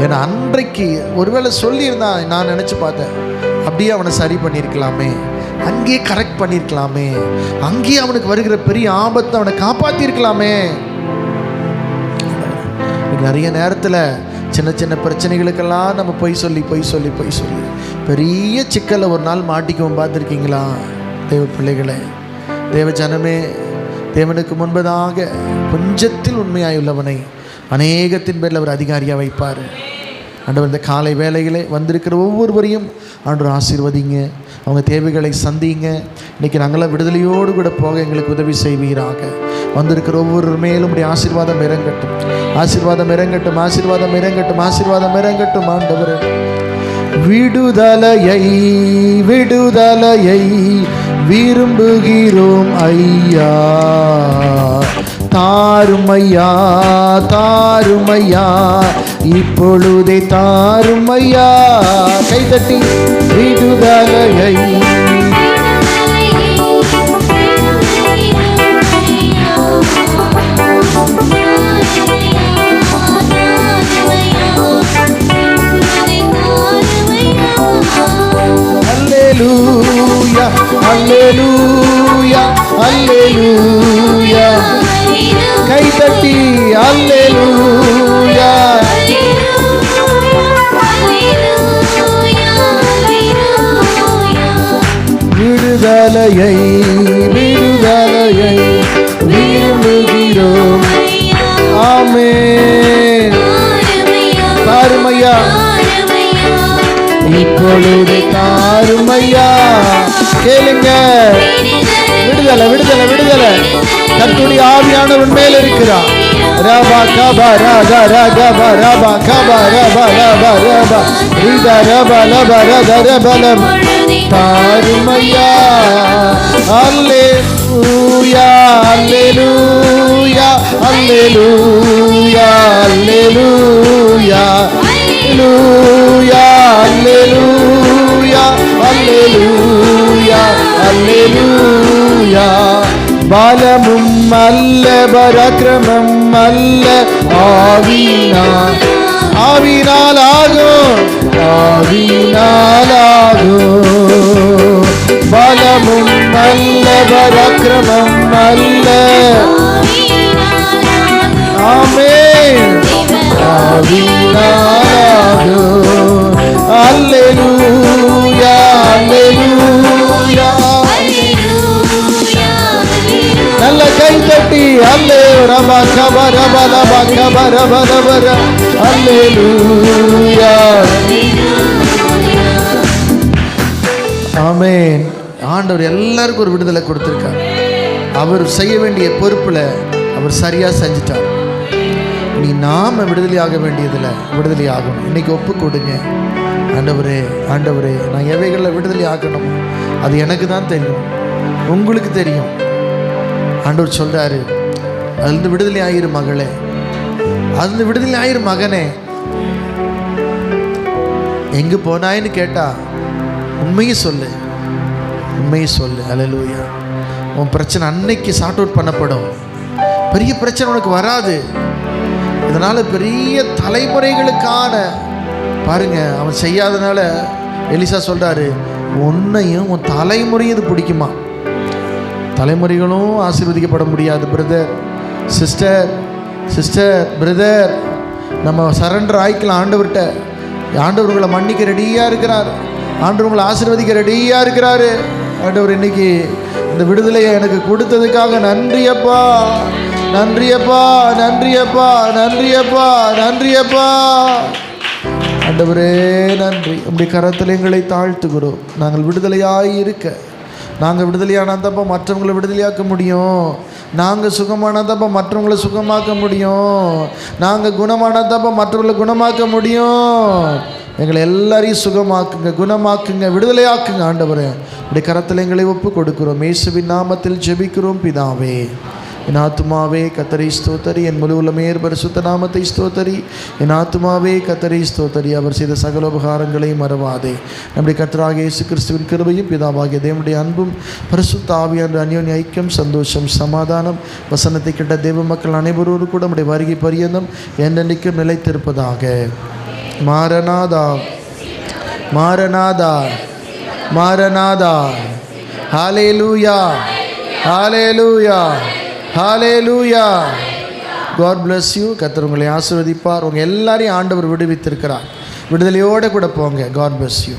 ஏன்னா அன்றைக்கு ஒருவேளை சொல்லியிருந்தான், நான் நினச்சி பார்த்தேன், அப்படியே அவனை சரி பண்ணியிருக்கலாமே, அங்கேயே கரெக்ட் பண்ணியிருக்கலாமே, அங்கேயே அவனுக்கு வருகிற பெரிய ஆபத்தை அவனை காப்பாற்றிருக்கலாமே. நிறைய நேரத்தில் சின்ன சின்ன பிரச்சனைகளுக்கெல்லாம் நம்ம பொய் சொல்லி பெரிய சிக்கலை ஒரு நாள் மாட்டிக்குவோம். பார்த்துருக்கீங்களா? தேவ பிள்ளைகளே, தேவ ஜனமே, தேவனுக்கு முன்பதாக கொஞ்சத்தில் உண்மையாயுள்ளவனை அநேகத்தின் பேரில் அவர் அதிகாரியாக வைப்பார். ஆண்டவர், இந்த காலை வேளையிலே வந்திருக்கிற ஒவ்வொருவரையும் ஆண்டவர் ஆசீர்வதிங்க, அவங்க தேவைகளை சந்திங்க. இன்றைக்கி நாங்களாம் விடுதலையோடு கூட போக எங்களுக்கு உதவி செய்வீராக. வந்திருக்கிற ஒவ்வொரு மேலும் உடைய ஆசீர்வாதம் இறங்கட்டும், ஆசீர்வாதம் இறங்கட்டும், ஆசீர்வாதம் இறங்கட்டும், ஆசீர்வாதம் இறங்கட்டும். ஆண்டவரே, விடுதலையை விடுதலையை விரும்புகிறோம் ஐயா, தாருமையா தாருமையா, இப்பொழுதே தாருமையா. கைதட்டி விடுதலையை அல்லேலூயா அல்லேலூயா அல்லேலூயா. கைதட்டி அல்லேலூயா. விடுதலையை விடுதலையை விரும்புகிறோம். ஆமென். தாருமையா, இப்பொழுது தாருமையா. கேளுங்க, விடுதலை விடுதலை விடுதலை. கர்த்தருடைய ஆவியானவர் மேல் இருக்கிறார். ரபா கபா ரபா ரபா ரபா கபா ரபா ரபா ரபா ரிதா ரபா ரபா ரபா ரபா ரபா. தாருமையா. அல்லேலூயா அல்லேலூயா அல்லேலூயா அல்லேலூயா அல்லேலூயா அல்லேலூயா அல்லேலூயா அல்லேலூயா. பலமும் அல்ல பராக்கிரமம் அல்ல, ஆவினால் ஆவினால் ஆகும், ஆவினால் ஆகும். பலமும் அல்ல பராக்கிரமம் அல்ல, ஆமென், ஆவினால் ஆகும். அல்லேலூயா அல்லேலூயா. நல்ல கை தட்டி அல்லே ரபா கபா ரபா ரபா கபா ரபா ரபா ரபா. அல்லேலூயா. ஆமென். ஆண்டவர் எல்லாருக்கும் ஒரு விடுதலை கொடுத்திருக்கார். அவர் செய்ய வேண்டிய பொறுப்பில் அவர் சரியாக செஞ்சிட்டார். நீ நாம விடுதலையாக வேண்டியதில் விடுதலை ஆகணும். இன்னைக்கு ஒப்பு கொடுங்க. ஆண்டவரே ஆண்டவரே, நான் எவைகளில் விடுதலை ஆகணும் அது எனக்கு தான் தெரியும், உங்களுக்கு தெரியும். ஆண்டவர் சொல்றாரு, அதுலேருந்து விடுதலை ஆயிரு மகளே, அதுலேருந்து விடுதலை ஆயிரு மகனே. எங்கே போனாயின்னு கேட்டா உண்மையை சொல்லு, உண்மையை சொல்லு. அல்லேலூயா. உன் பிரச்சனை அன்னைக்கு சார்ட் அவுட் பண்ணப்படும். பெரிய பிரச்சனை உனக்கு வராது. இதனால் பெரிய தலைமுறைகளுக்கான பாருங்க, அவன் செய்யாதனால எலிசா சொல்றாரு, உன்னையும் உன் தலைமுறையும் இது பிடிக்குமா? தலைமுறைகளும் ஆசீர்வதிக்கப்பட முடியாது. பிரதர் சிஸ்டர் சிஸ்டர் பிரதர், நம்ம சரண்டர் ஆயிக்கலாம் ஆண்டவர்கிட்ட. ஆண்டவர் உங்களை மன்னிக்க ரெடியாக இருக்கிறார். ஆண்டவர் உங்களை ஆசீர்வதிக்க ரெடியாக இருக்கிறாரு. ஆண்டவர் இன்னைக்கு இந்த விடுதலையை எனக்கு கொடுத்ததுக்காக நன்றியப்பா, நன்றியப்பா, நன்றியப்பா, நன்றியப்பா, நன்றியப்பா. ஆண்டவரே நன்றி. உம்முடைய கரத்தில் எங்களை தாழ்த்துகிறோம். நாங்கள் விடுதலையாய் இருக்க, நாங்கள் விடுதலையானதப்போ மற்றவங்களை விடுதலையாக்க முடியும். நாங்கள் சுகமானதப்போ மற்றவங்களை சுகமாக்க முடியும். நாங்கள் குணமானதப்போ மற்றவங்களை குணமாக்க முடியும். எங்களை எல்லாரையும் சுகமாக்குங்க, குணமாக்குங்க, விடுதலையாக்குங்க. ஆண்டவரே உடைய கரத்தில் எங்களை ஒப்பு கொடுக்கிறோம். இயேசுவின் நாமத்தில் ஜெபிக்கிறோம் பிதாவே. என் ஆத்துமாவே கத்தரை ஸ்தோத்தரி, என் முழு உள்ளமே பரிசுத்த நாமத்தை ஸ்தோத்தரி. என் ஆத்துமாவே கத்தரை ஸ்தோத்தரி, அவர் செய்த சகல உபகாரங்களையும் மறவாதே. நம்முடைய கர்த்தராகிய இயேசு கிறிஸ்துவின் கிருபையும் பிதாவாகிய தேவனுடைய அன்பும் பரிசுத்த ஆவியான அந்யோன்ய ஐக்கியம், சந்தோஷம், சமாதானம் வசனத்தை கேட்ட தேவ மக்கள் அனைவரோடு கூட நம்முடைய வருகை பரியந்தம் என்றென்றைக்கும் நிலைத்திருப்பதாக. மாரநாதா மாரநாதா மாரநாதா. ஹல்லேலூயா ஹல்லேலூயா ஹல்லேலூயா. God bless you. கர்த்தர் உங்களை ஆசீர்வதிப்பார். உங்கள் எல்லாரையும் ஆண்டவர் விடுவித்திருக்கிறார். விடுதலையோடு கூட போங்க. God bless you.